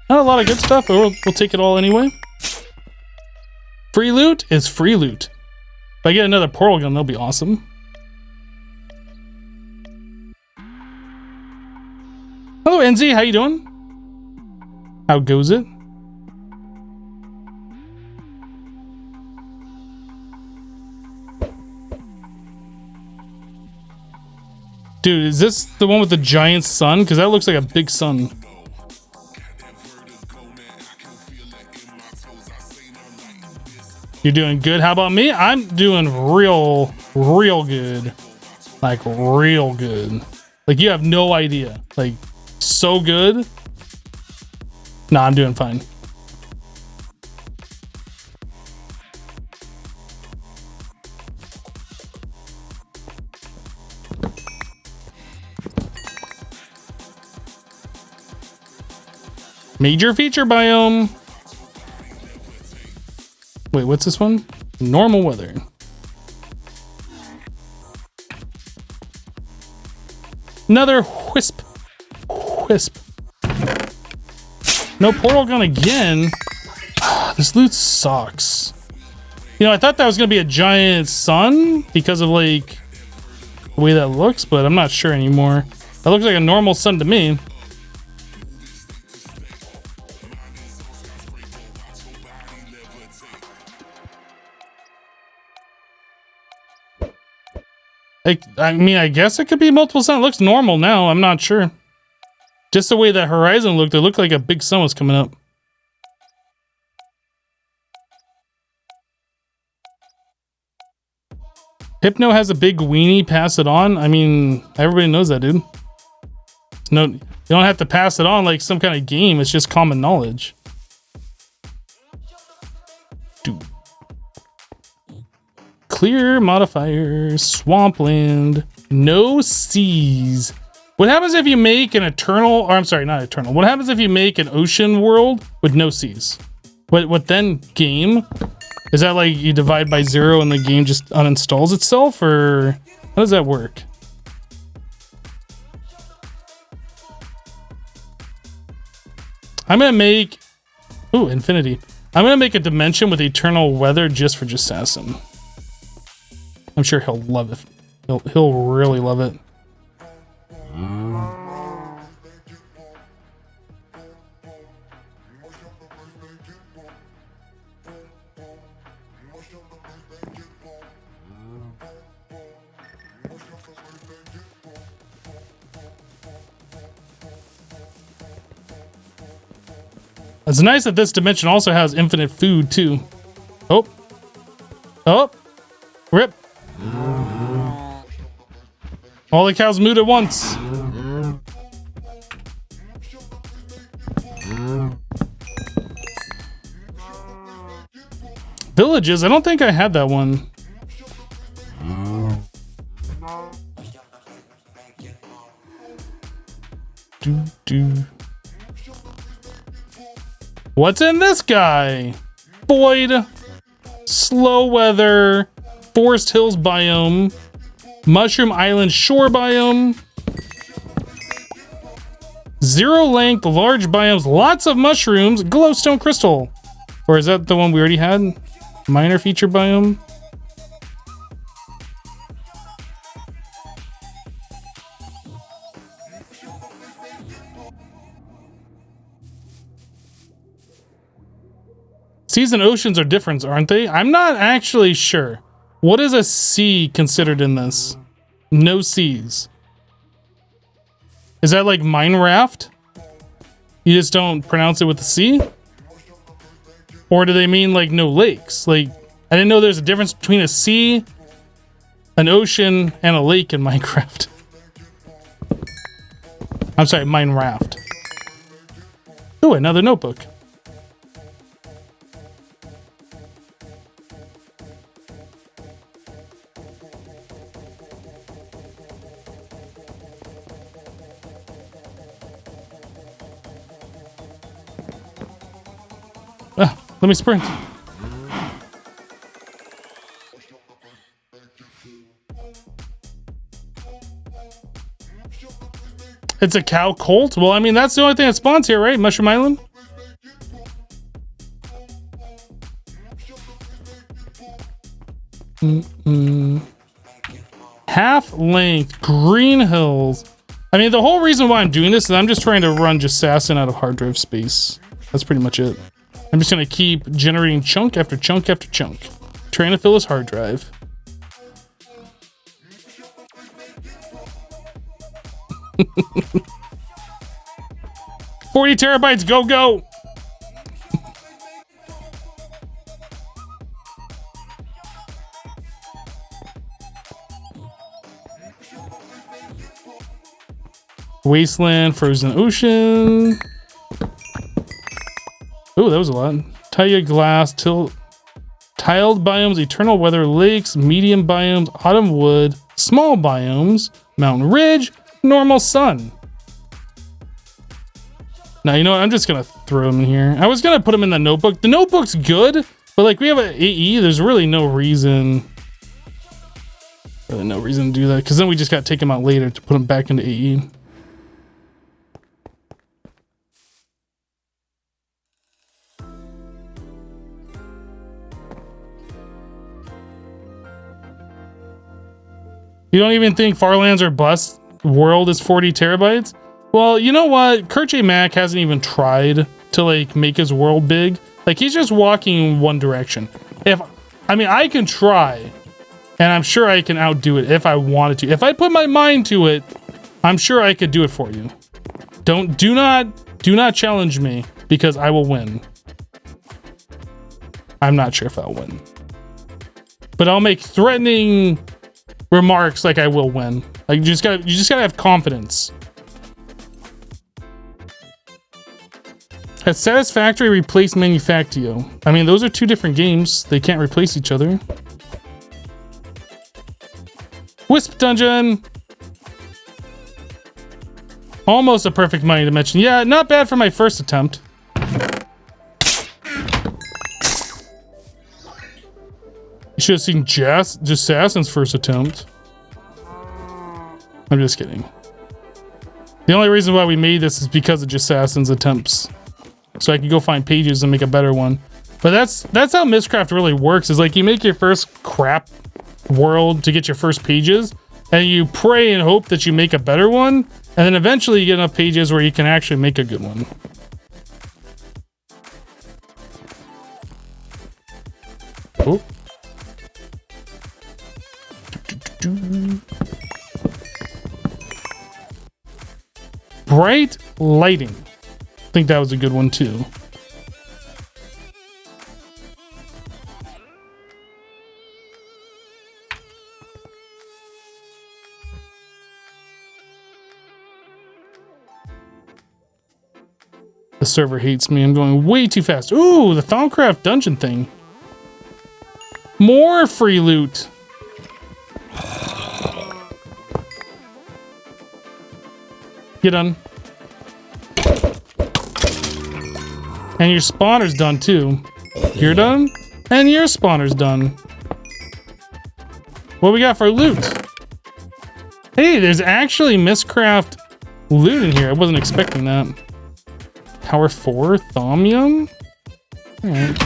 Not a lot of good stuff, but we'll take it all anyway. Free loot is free loot. If I get another portal gun, that'll be awesome. Hello, NZ. How you doing? How goes it? Dude, is this the one with the giant sun? Because that looks like a big sun. You're doing good. How about me? I'm doing real good. Like, real good. Like, you have no idea. Like, so good. Nah, I'm doing fine. Major feature biome. Wait, what's this one? Normal weather. Another wisp. No portal gun again. This loot sucks. You know, I thought that was gonna be a giant sun because of like the way that looks, but I'm not sure anymore. That looks like a normal sun to me. I mean, I guess it could be multiple sun. It looks normal now. I'm not sure. Just the way that horizon looked, it looked like a big sun was coming up. Hypno has a big weenie. Pass it on. I mean, everybody knows that, dude. No, you don't have to pass it on like some kind of game. It's just common knowledge. Dude. Clear modifiers, swampland, no seas. What happens if you make an eternal, or I'm sorry, not eternal. What happens if you make an ocean world with no seas? What then, game? Is that like you divide by 0 and the game just uninstalls itself, or how does that work? I'm gonna make, ooh, infinity. I'm gonna make a dimension with eternal weather just for Jessassin. I'm sure he'll love it. He'll really love it. It's nice that this dimension also has infinite food too. Oh. Oh. Rip. All the cows moved at once. Villages? I don't think I had that one. What's in this guy? Void, slow weather, Forest Hills biome, Mushroom Island shore biome, zero length large biomes, lots of mushrooms, glowstone crystal. Or is that the one we already had? Minor feature biome. Seas and oceans are different, aren't they? I'm not actually sure. What is a sea considered in this? No seas. Is that like mine raft? You just don't pronounce it with the C? Or do they mean like no lakes? Like, I didn't know there's a difference between a sea, an ocean, and a lake in Minecraft. I'm sorry, mine raft. Oh, another notebook. Let me sprint. It's a cow colt? Well, I mean, that's the only thing that spawns here, right? Mushroom Island? Half length, Green Hills. I mean, the whole reason why I'm doing this is I'm just trying to run Jessassin out of hard drive space. That's pretty much it. I'm just gonna keep generating chunk after chunk after chunk, trying to fill his hard drive. $40 terabytes, go, go! Wasteland, frozen ocean. Ooh, that was a lot. Taiga glass, tiled biomes, eternal weather, lakes, medium biomes, autumn wood, small biomes, mountain ridge, normal sun. Now, you know what? I'm just gonna throw them in here. I was gonna put them in the notebook. The notebook's good, but like we have an AE, there's really no reason. Really no reason to do that, because then we just gotta take them out later to put them back into AE. You don't even think Farlands or Bust World is 40 terabytes? Well, you know what? Kerche Mac hasn't even tried to like make his world big. Like he's just walking in one direction. I mean, I can try, and I'm sure I can outdo it if I wanted to. If I put my mind to it, I'm sure I could do it for you. Do not challenge me, because I will win. I'm not sure if I'll win, but I'll make threatening remarks like I will win. Like you just gotta have confidence. Has Satisfactory replaced Manufactio? I mean, those are two different games. They can't replace each other. Wisp Dungeon. Almost a perfect Mighty Dimension. Yeah, not bad for my first attempt. You should have seen Jessassin's first attempt. I'm just kidding. The only reason why we made this is because of Jessassin's attempts. So I can go find pages and make a better one. But that's how Mistcraft really works, is like you make your first crap world to get your first pages, and you pray and hope that you make a better one, and then eventually you get enough pages where you can actually make a good one. Oh. Bright lighting. I think that was a good one too. The server hates me. I'm going way too fast. Ooh, the Thaumcraft dungeon thing. More free loot. Get done. And your spawner's done too. You're done, and your spawner's done. What we got for loot? Hey, there's actually Mistcraft loot in here. I wasn't expecting that. Power 4, Thaumium? Alright.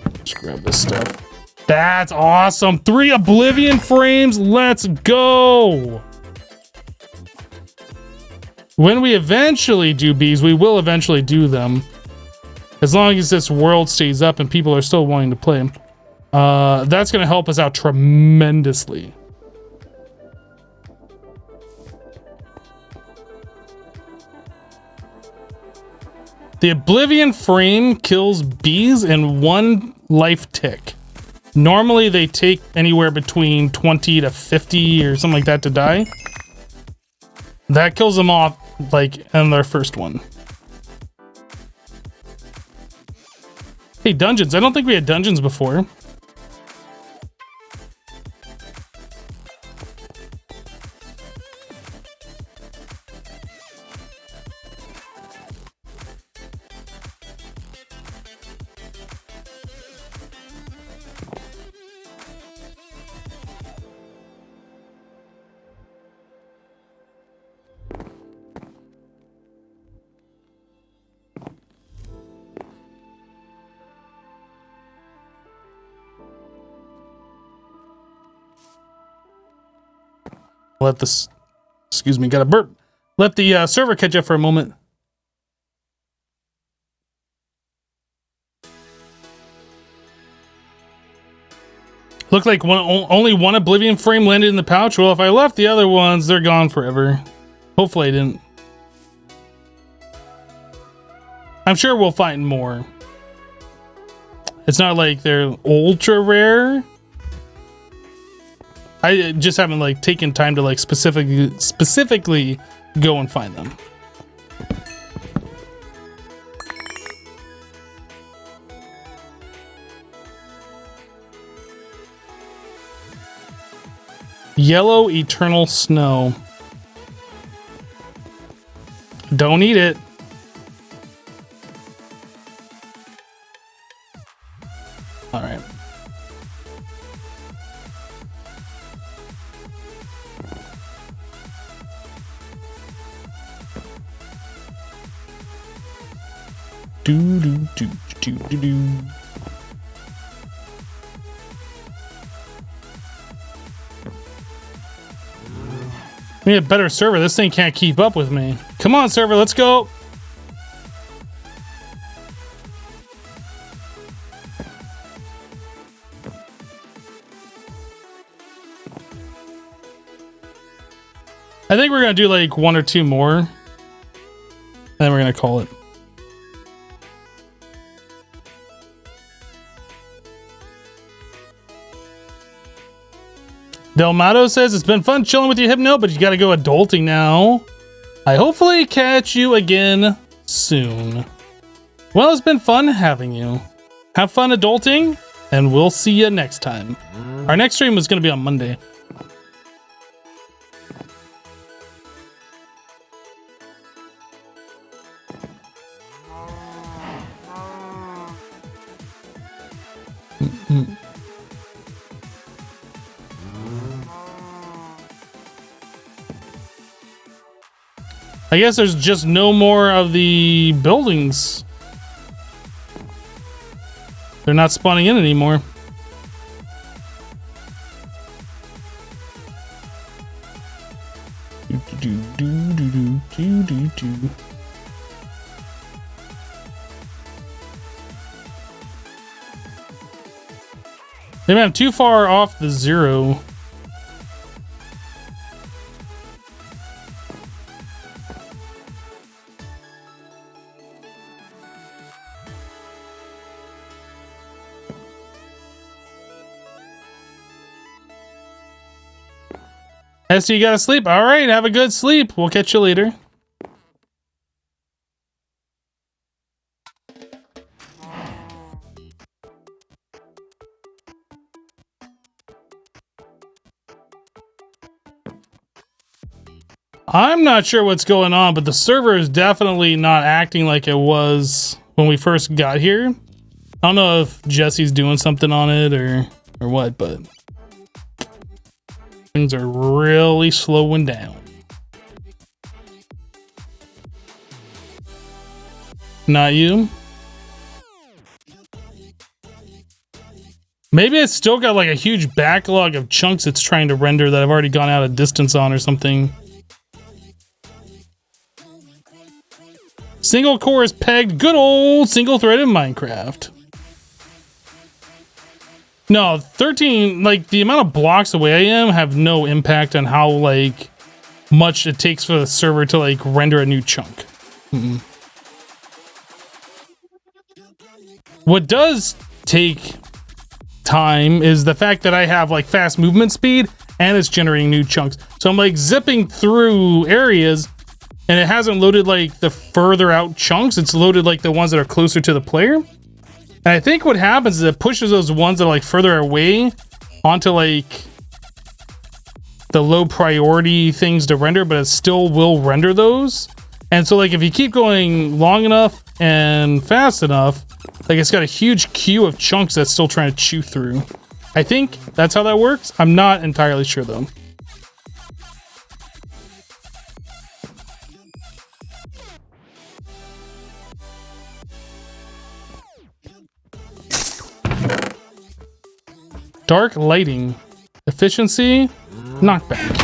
Let's grab this stuff. That's awesome. 3 Oblivion frames. Let's go. When we eventually do bees, we will eventually do them. As long as this world stays up and people are still wanting to play. That's going to help us out tremendously. The Oblivion frame kills bees in 1 life tick. Normally they take anywhere between 20 to 50 or something like that to die. That kills them off like in their first one. Hey, dungeons. I don't think we had dungeons before. Let this, excuse me, got a burp. Let the server catch up for a moment. Looked like only 1 Oblivion frame landed in the pouch. Well, if I left the other ones, they're gone forever. Hopefully I didn't. I'm sure we'll find more. It's not like they're ultra rare. I just haven't like taken time to like specifically go and find them. Yellow eternal snow. Don't eat it. All right. Do do do do do do. We need a better server. This thing can't keep up with me. Come on, server, let's go. I think we're gonna do like 1 or 2 more. And then we're gonna call it. Delmato says, it's been fun chilling with you, Hypno, but you gotta go adulting now. I hopefully catch you again soon. Well, it's been fun having you. Have fun adulting, and we'll see you next time. Our next stream is gonna be on Monday. I guess there's just no more of the buildings. They're not spawning in anymore. Maybe I'm too far off the 0. So you gotta sleep. All right, have a good sleep. We'll catch you later. I'm not sure what's going on, but the server is definitely not acting like it was when we first got here. I don't know if Jesse's doing something on it or what, but Things are really slowing down. Not you? Maybe it's still got like a huge backlog of chunks it's trying to render that I've already gone out of distance on or something. Single core is pegged. Good old single thread in Minecraft. No, 13, like the amount of blocks away I am have no impact on how like much it takes for the server to like render a new chunk. What does take time is the fact that I have like fast movement speed and it's generating new chunks. So I'm like zipping through areas and it hasn't loaded like the further out chunks. It's loaded like the ones that are closer to the player. And I think what happens is it pushes those ones that are like further away onto like the low priority things to render, but it still will render those. And so like if you keep going long enough and fast enough, like it's got a huge queue of chunks that's still trying to chew through. I think that's how that works. I'm not entirely sure though. Dark lighting. Efficiency. Knockback.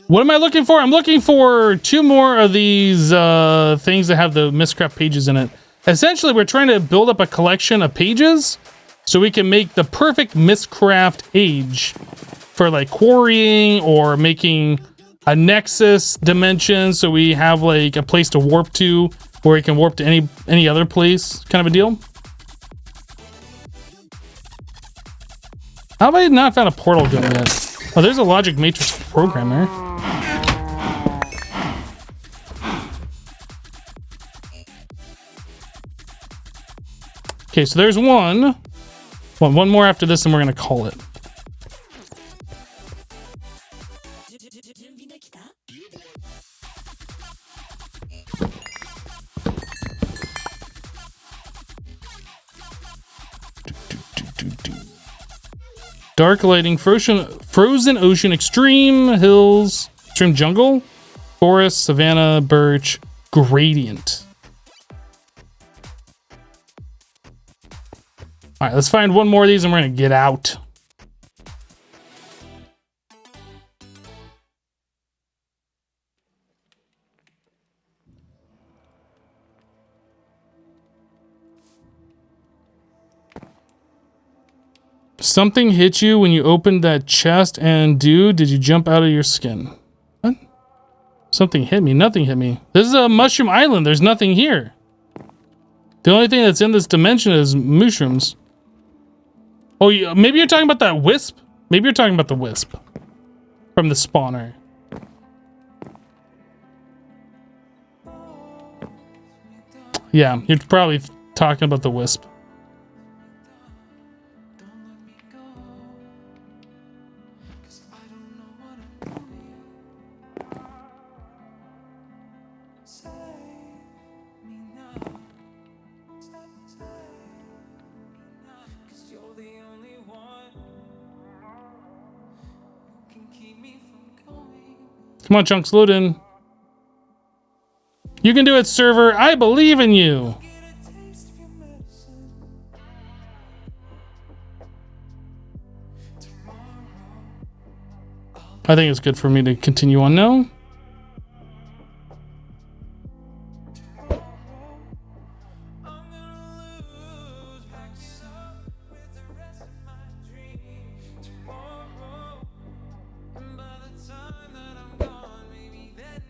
What am I looking for? I'm looking for 2 more of these things that have the Mistcraft pages in it. Essentially, we're trying to build up a collection of pages so we can make the perfect Mistcraft age for like quarrying or making a Nexus dimension, so we have like a place to warp to where we can warp to any other place, kind of a deal. How have I not found a portal gun yet? Oh, there's a logic matrix programmer. Okay, so there's one more after this and we're gonna call it. Dark lighting, frozen ocean, extreme hills, extreme jungle, forest, savanna, birch, gradient. All right, let's find one more of these and we're gonna get out. Something hit you when you opened that chest, and dude, did you jump out of your skin? What? Something hit me. Nothing hit me. This is a mushroom island. There's nothing here. The only thing that's in this dimension is mushrooms. Oh, maybe you're talking about that wisp? Maybe you're talking about the wisp from the spawner. Yeah, you're probably talking about the wisp. Come on, Chunks, load in. You can do it, server. I believe in you. I think it's good for me to continue on now.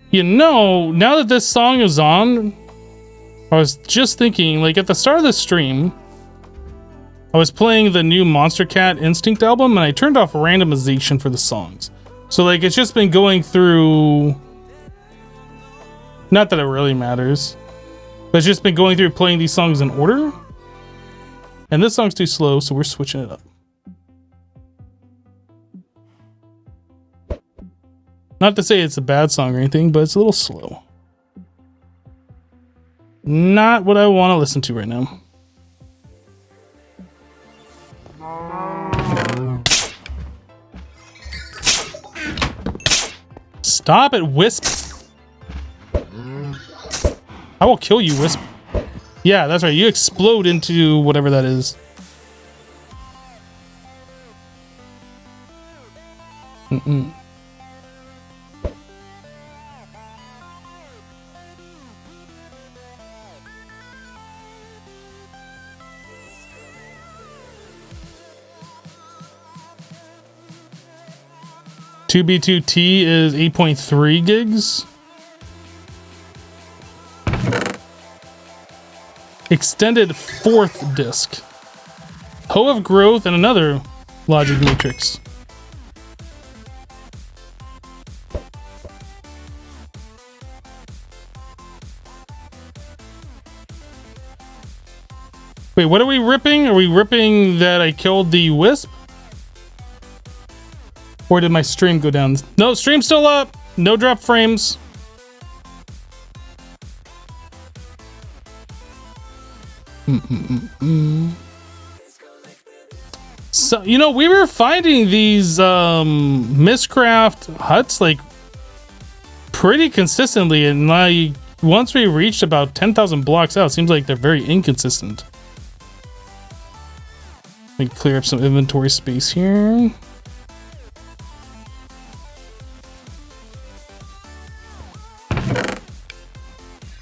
You know, now that this song is on, I was just thinking, like at the start of the stream, I was playing the new Monster Cat Instinct album and I turned off randomization for the songs. So like it's just been going through, not that it really matters, but it's just been going through playing these songs in order. And this song's too slow, so we're switching it up. Not to say it's a bad song or anything, but it's a little slow. Not what I want to listen to right now. Stop it, Wisp. I will kill you, Wisp. Yeah, that's right. You explode into whatever that is. Mm-mm. $2B2T is 8.3 gigs. Extended 4th disk. Hoe of Growth and another logic matrix. Wait, what are we ripping? Are we ripping that I killed the Wisp? Or did my stream go down? No, stream's still up. No drop frames. So, you know, we were finding these Mistcraft huts like pretty consistently, and like once we reached about 10,000 blocks out, it seems like they're very inconsistent. Let me clear up some inventory space here.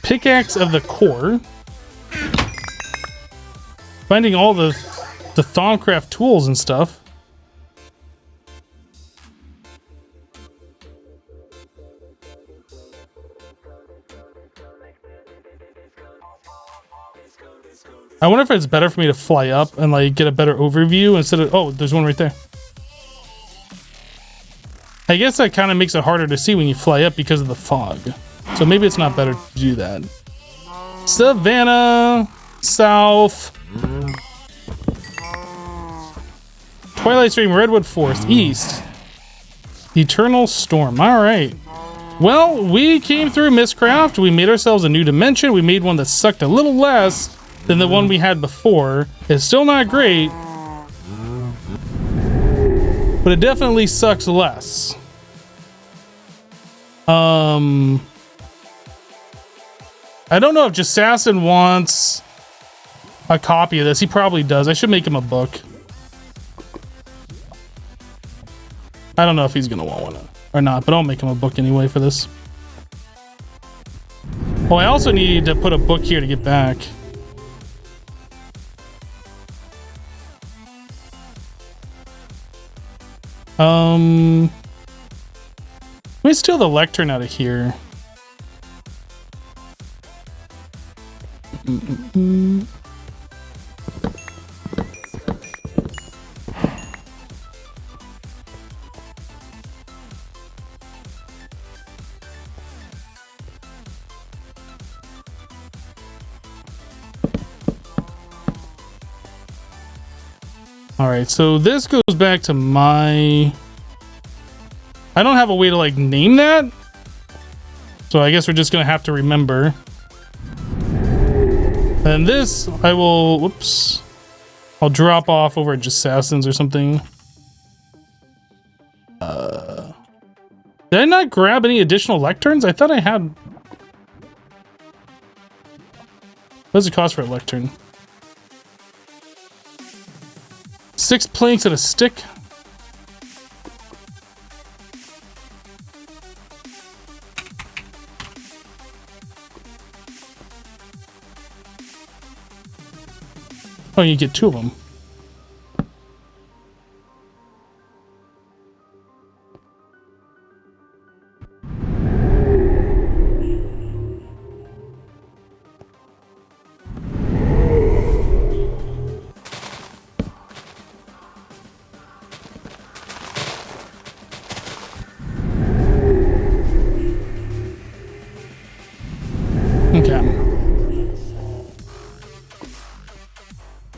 Pickaxe of the Core. Finding all the Thaumcraft tools and stuff. I wonder if it's better for me to fly up and like get a better overview instead of... Oh, there's one right there. I guess that kind of makes it harder to see when you fly up because of the fog. So maybe it's not better to do that. Savannah, South, Twilight Stream, Redwood Forest, East, Eternal Storm. All right. Well, we came through Mistcraft. We made ourselves a new dimension. We made one that sucked a little less than the one we had before. It's still not great, but it definitely sucks less. I don't know if Jessassin wants a copy of this. He probably does. I should make him a book. I don't know if he's gonna want one or not, but I'll make him a book anyway for this. Oh, I also need to put a book here to get back. Let me steal the lectern out of here. All right, so this goes back to my... I don't have a way to like name that, so I guess we're just gonna have to remember. And this I will, whoops, I'll drop off over at Jessassin's or something. Did I not grab any additional lecterns? I thought I had. What does it cost for a lectern? 6 planks and a stick. Oh, you get 2 of them.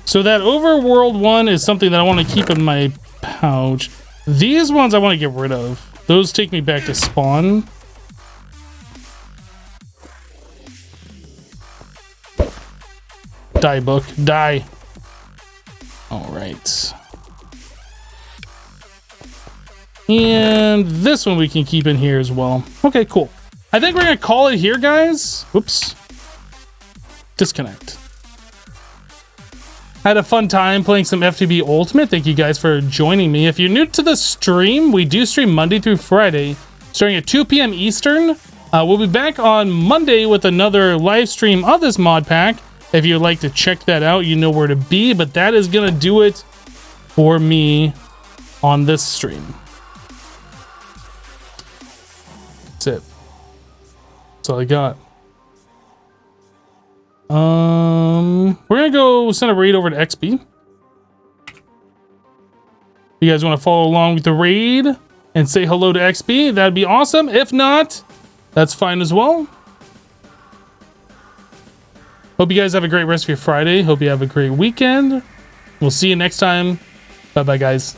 So that overworld one is something that I want to keep in my pouch. These ones I want to get rid of. Those take me back to spawn. Die, book. Die. All right. And this one we can keep in here as well. Okay, cool. I think we're gonna call it here, guys. Whoops. Disconnect. Had a fun time playing some FTB Ultimate. Thank you guys for joining me. If you're new to the stream, we do stream Monday through Friday, starting at 2 p.m. Eastern. We'll be back on Monday with another live stream of this mod pack. If you'd like to check that out, you know where to be. But that is gonna do it for me on this stream. That's it. That's all I got. We're gonna go send a raid over to XP. You guys want to follow along with the raid and say hello to XP? That'd be awesome. If not, that's fine as well. Hope you guys have a great rest of your Friday. Hope you have a great weekend. We'll see you next time. Bye bye, guys.